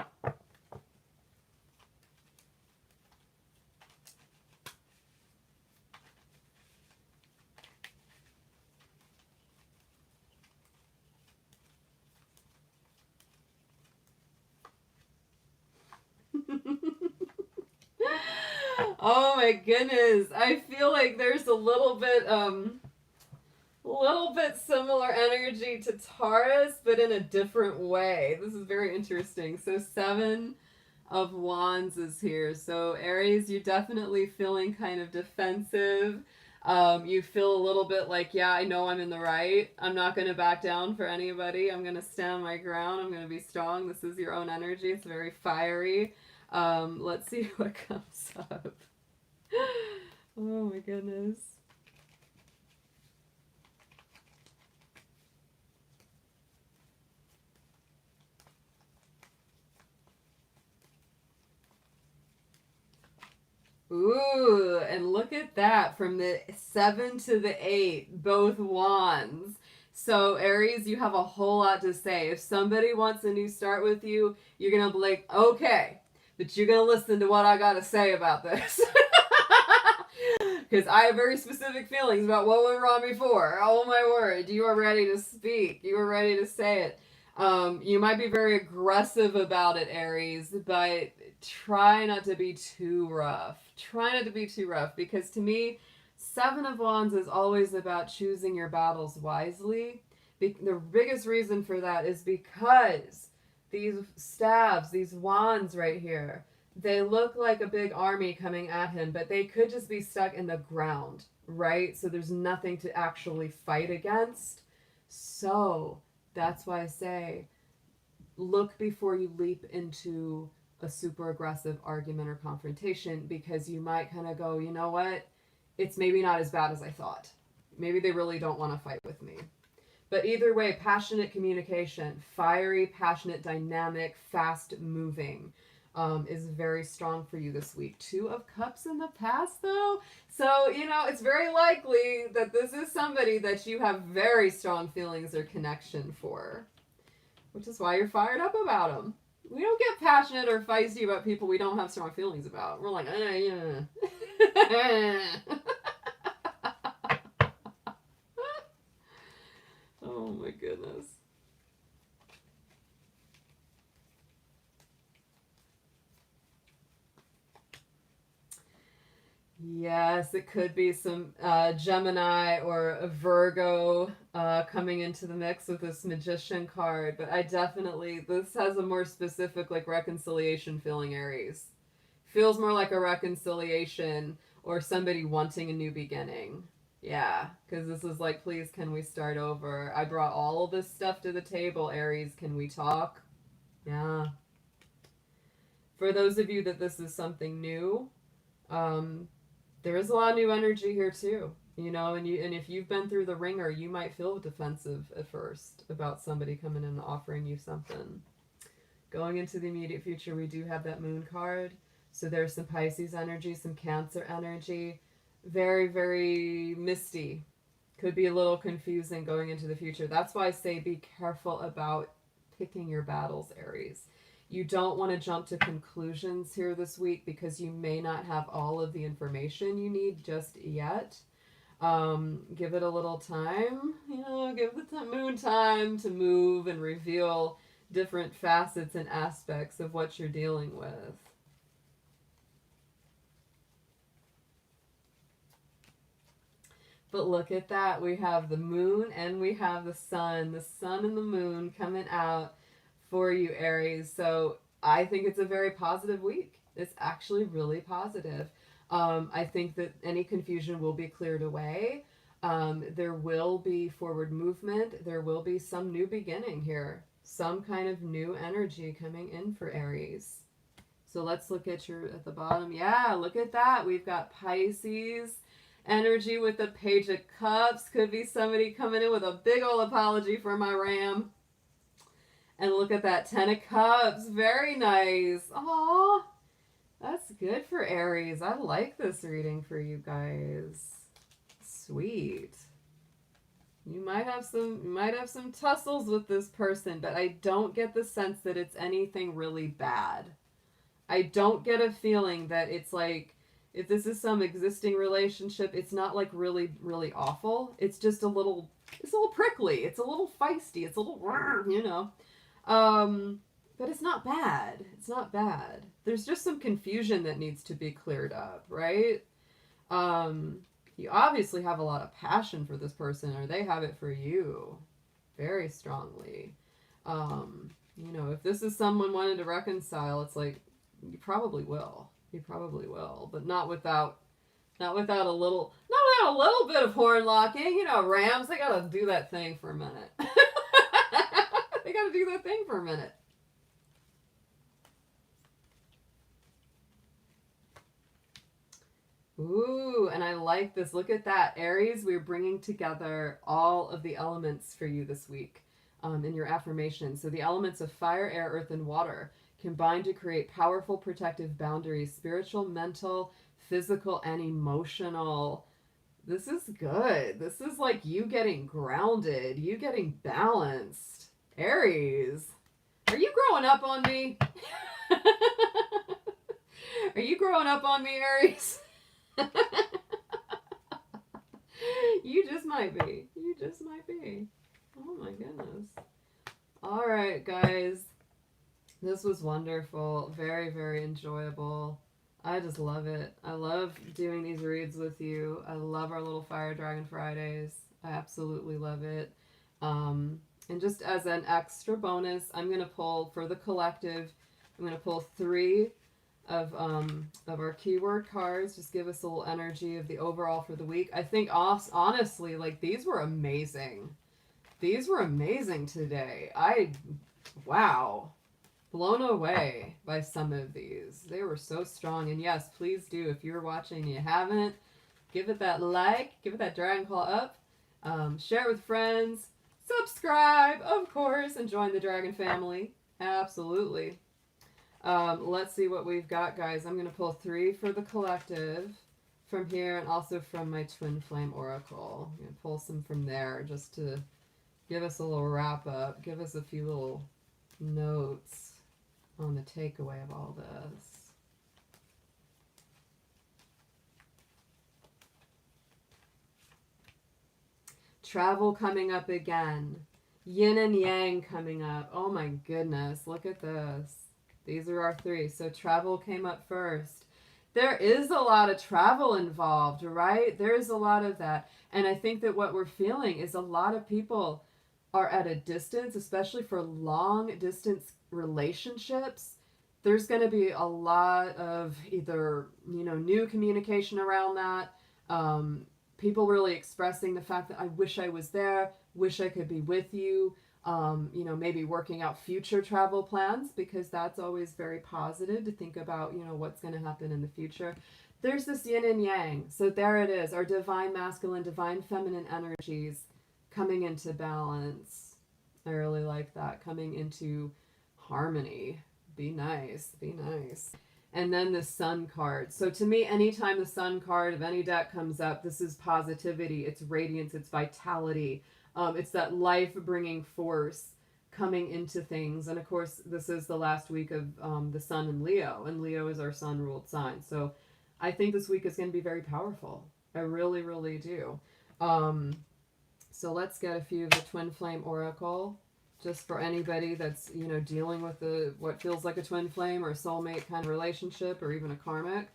Oh my goodness. I feel like there's a little bit similar energy to Taurus, but in a different way. This is very interesting. So 7 of Wands is here. So Aries, you're definitely feeling kind of defensive. You feel a little bit like, yeah, I know I'm in the right. I'm not going to back down for anybody. I'm going to stand my ground. I'm going to be strong. This is your own energy. It's very fiery. Let's see what comes up. Oh my goodness. Ooh, and look at that, from the 7 to the 8, both wands. So Aries, you have a whole lot to say. If somebody wants a new start with you, you're going to be like, okay, but you're going to listen to what I got to say about this. Because I have very specific feelings about what went wrong before. Oh my word, you are ready to speak. You are ready to say it. You might be very aggressive about it, Aries, but try not to be too rough. Try not to be too rough, because to me, 7 of Wands is always about choosing your battles wisely. The biggest reason for that is because these staves, these wands right here, they look like a big army coming at him, but they could just be stuck in the ground, right? So there's nothing to actually fight against. So that's why I say, look before you leap into a super aggressive argument or confrontation, because you might kind of go, you know what? It's maybe not as bad as I thought. Maybe they really don't want to fight with me. But either way, passionate communication, fiery, passionate, dynamic, fast moving, is very strong for you this week. 2 of Cups in the past, though. So, you know, it's very likely that this is somebody that you have very strong feelings or connection for, which is why you're fired up about them. We don't get passionate or feisty about people we don't have strong feelings about. We're like, yeah. Oh my goodness. Yes, it could be some Gemini or a Virgo coming into the mix with this Magician card. But I definitely, this has a more specific, like, reconciliation feeling, Aries. Feels more like a reconciliation or somebody wanting a new beginning. Yeah, because this is like, please, can we start over? I brought all of this stuff to the table, Aries. Can we talk? Yeah. For those of you that this is something new, there is a lot of new energy here too, you know, and if you've been through the ringer, you might feel defensive at first about somebody coming in and offering you something. Going into the immediate future, we do have that moon card, so there's some Pisces energy, some Cancer energy, very, very misty. Could be a little confusing going into the future. That's why I say be careful about picking your battles, Aries. You don't want to jump to conclusions here this week because you may not have all of the information you need just yet. Give it a little time, you know, give the moon time to move and reveal different facets and aspects of what you're dealing with. But look at that. We have the moon and we have the sun and the moon coming out for you, Aries. So I think it's a very positive week. It's actually really positive. I think that any confusion will be cleared away. There will be forward movement. There will be some new beginning here, some kind of new energy coming in for Aries. So let's look at at the bottom. Yeah, look at that. We've got Pisces energy with the Page of Cups. Could be somebody coming in with a big old apology for my ram. And look at that 10 of Cups. Very nice. Aww. That's good for Aries. I like this reading for you guys. Sweet. You might have some tussles with this person, but I don't get the sense that it's anything really bad. I don't get a feeling that it's like, if this is some existing relationship, it's not like really, really awful. It's just a little prickly. It's a little feisty. It's a little, you know. But it's not bad. It's not bad. There's just some confusion that needs to be cleared up, right? You obviously have a lot of passion for this person, or they have it for you very strongly. You know, if this is someone wanting to reconcile, it's like, you probably will. You probably will, but not without a little bit of horn locking. You know, Rams, they gotta do that thing for a minute. They gotta do that thing for a minute. Ooh, and I like this. Look at that. Aries, we're bringing together all of the elements for you this week in your affirmation. So the elements of fire, air, earth, and water combine to create powerful protective boundaries, spiritual, mental, physical, and emotional. This is good. This is like you getting grounded, you getting balanced. Aries, are you growing up on me? Are you growing up on me, Aries? You just might be. You just might be. Oh my goodness. All right, guys. This was wonderful. Very, very enjoyable. I just love it. I love doing these reads with you. I love our little Fire Dragon Fridays. I absolutely love it. And just as an extra bonus, I'm going to pull for the collective, I'm going to pull 3 of our keyword cards. Just give us a little energy of the overall for the week. I think honestly, like, these were amazing. These were amazing today. Wow. Blown away by some of these. They were so strong. And yes, please do, if you're watching and you haven't, give it that like, give it that dragon claw up, share it with friends, subscribe, of course, and join the dragon family. Absolutely. Let's see what we've got, guys. I'm going to pull 3 for the collective from here, and also from my twin flame oracle. I'm going to pull some from there just to give us a little wrap up, give us a few little notes on the takeaway of all this. Travel coming up again. Yin and yang coming up. Oh my goodness, look at this. These are our 3. So travel came up first. There is a lot of travel involved, right? There is a lot of that. And I think that what we're feeling is a lot of people are at a distance, especially for long distance relationships. There's going to be a lot of either, new communication around that. People really expressing the fact that I wish I was there, wish I could be with you. Maybe working out future travel plans, because that's always very positive to think about, what's going to happen in the future. There's this yin and yang. So there it is, our divine masculine, divine feminine energies coming into balance. I really like that. Coming into harmony. Be nice. Be nice. And then the sun card. So to me, anytime the sun card of any deck comes up, this is positivity. It's radiance. It's vitality. It's that life-bringing force coming into things. And of course, this is the last week of the sun in Leo. And Leo is our sun-ruled sign. So I think this week is going to be very powerful. I really, really do. So let's get a few of the Twin Flame Oracle, just for anybody that's, dealing with what feels like a twin flame or a soulmate kind of relationship, or even a karmic.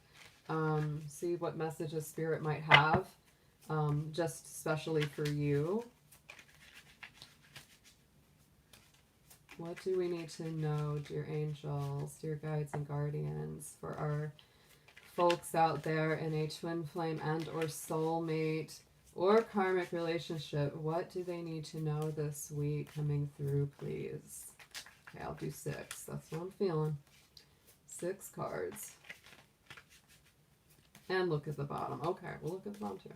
See what messages Spirit might have, just especially for you. What do we need to know, dear angels, dear guides and guardians, for our folks out there in a twin flame and or soulmate or karmic relationship, what do they need to know this week? Coming through, please. Okay, I'll do 6. That's what I'm feeling. 6 cards. And look at the bottom. Okay, we'll look at the bottom too.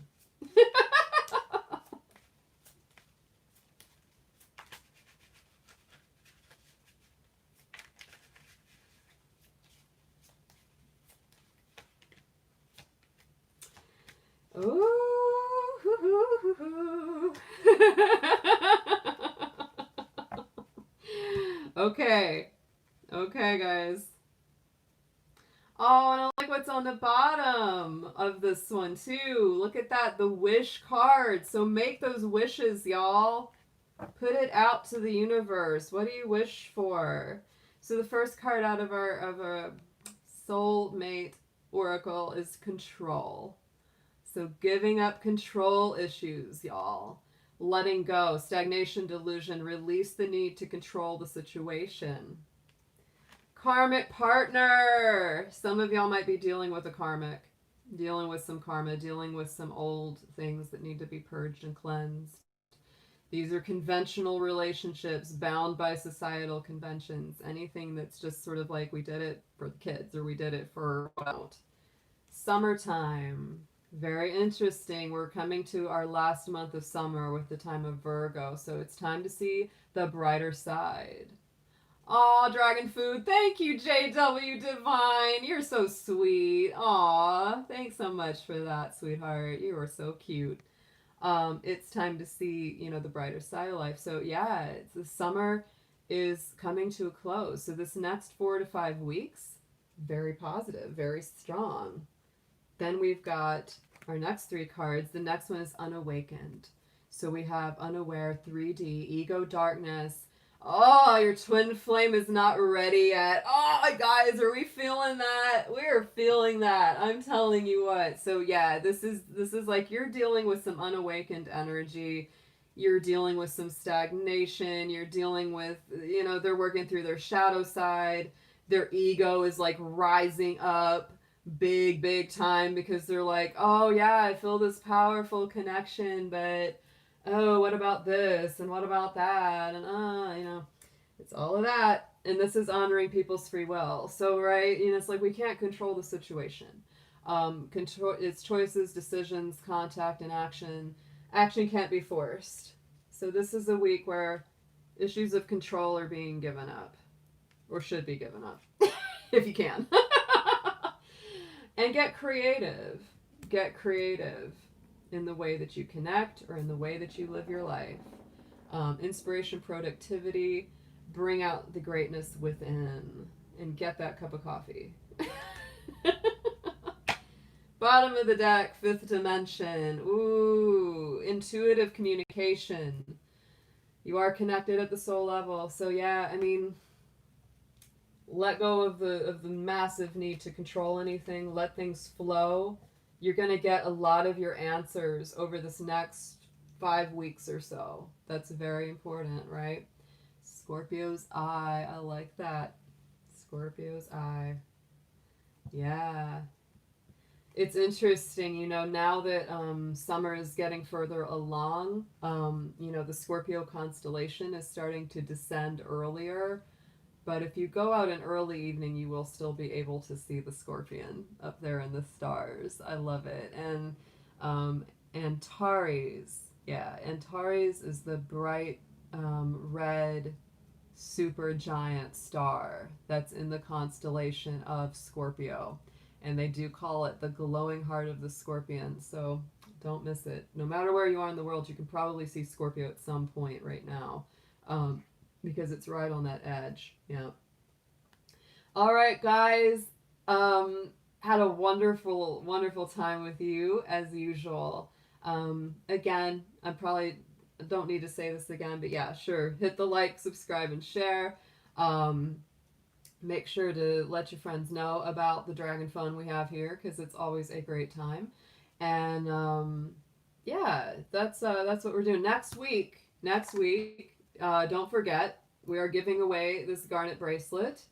Ooh. Okay. Okay, guys. Oh, and I like what's on the bottom of this one, too. Look at that. The wish card. So make those wishes, y'all. Put it out to the universe. What do you wish for? So the first card out of our soulmate oracle is control. So giving up control issues, y'all. Letting go, stagnation, delusion, release the need to control the situation. Karmic partner. Some of y'all might be dealing with a karmic, dealing with some karma, dealing with some old things that need to be purged and cleansed. These are conventional relationships bound by societal conventions. Anything that's just sort of like we did it for the kids or we did it for out. Summertime. Very interesting. We're coming to our last month of summer with the time of Virgo. So it's time to see the brighter side. Aw, Dragon Food. Thank you, JW Divine. You're so sweet. Aw, thanks so much for that, sweetheart. You are so cute. It's time to see, you know, the brighter side of life. So yeah, the summer is coming to a close. So this next 4 to 5 weeks, very positive, very strong. Then we've got our next 3 cards. The next one is Unawakened. So we have Unaware, 3D, Ego, Darkness. Oh, your twin flame is not ready yet. Oh, guys, are we feeling that? We're feeling that. I'm telling you what. So yeah, this is like you're dealing with some unawakened energy. You're dealing with some stagnation. You're dealing with, you know, they're working through their shadow side. Their ego is like rising up big time because they're like, oh yeah, I feel this powerful connection, but oh, what about this and what about that, and you know, it's all of that. And this is honoring people's free will. So right, you know, it's like we can't control the situation. Control it's choices, decisions, contact, and action. Action can't be forced. So this is a week where issues of control are being given up, or should be given up, if you can. And get creative. Get creative in the way that you connect or in the way that you live your life. Inspiration, productivity, bring out the greatness within and get that cup of coffee. Bottom of the deck, 5th dimension. Ooh, intuitive communication. You are connected at the soul level. So yeah, I mean, let go of the massive need to control anything. Let things flow. You're going to get a lot of your answers over this next 5 weeks or so. That's very important, right? Scorpio's eye. I like that. Scorpio's eye. Yeah. It's interesting, you know, now that summer is getting further along, you know, the Scorpio constellation is starting to descend earlier. But if you go out in early evening, you will still be able to see the scorpion up there in the stars. I love it. And Antares, yeah, Antares is the bright red super giant star that's in the constellation of Scorpio. And they do call it the glowing heart of the scorpion. So don't miss it. No matter where you are in the world, you can probably see Scorpio at some point right now. Because it's right on that edge. Yeah. All right, guys. Had a wonderful time with you as usual. Again, I probably don't need to say this again, but yeah, sure. Hit the like, subscribe, and share. Make sure to let your friends know about the Dragon Fun we have here because it's always a great time. And yeah, that's what we're doing next week. Don't forget, we are giving away this garnet bracelet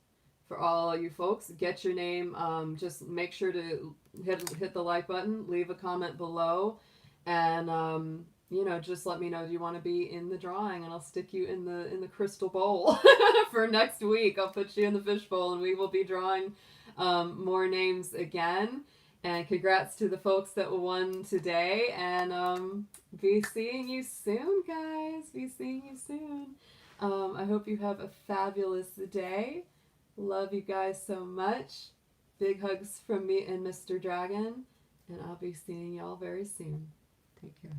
for all you folks. Get your name. Just make sure to hit the like button, leave a comment below, and you know, just let me know, do you want to be in the drawing, and I'll stick you in the crystal bowl for next week. I'll put you in the fishbowl, and we will be drawing more names again. And congrats to the folks that won today, and be seeing you soon, guys. Be seeing you soon. I hope you have a fabulous day. Love you guys so much. Big hugs from me and Mr. Dragon, and I'll be seeing y'all very soon. Take care.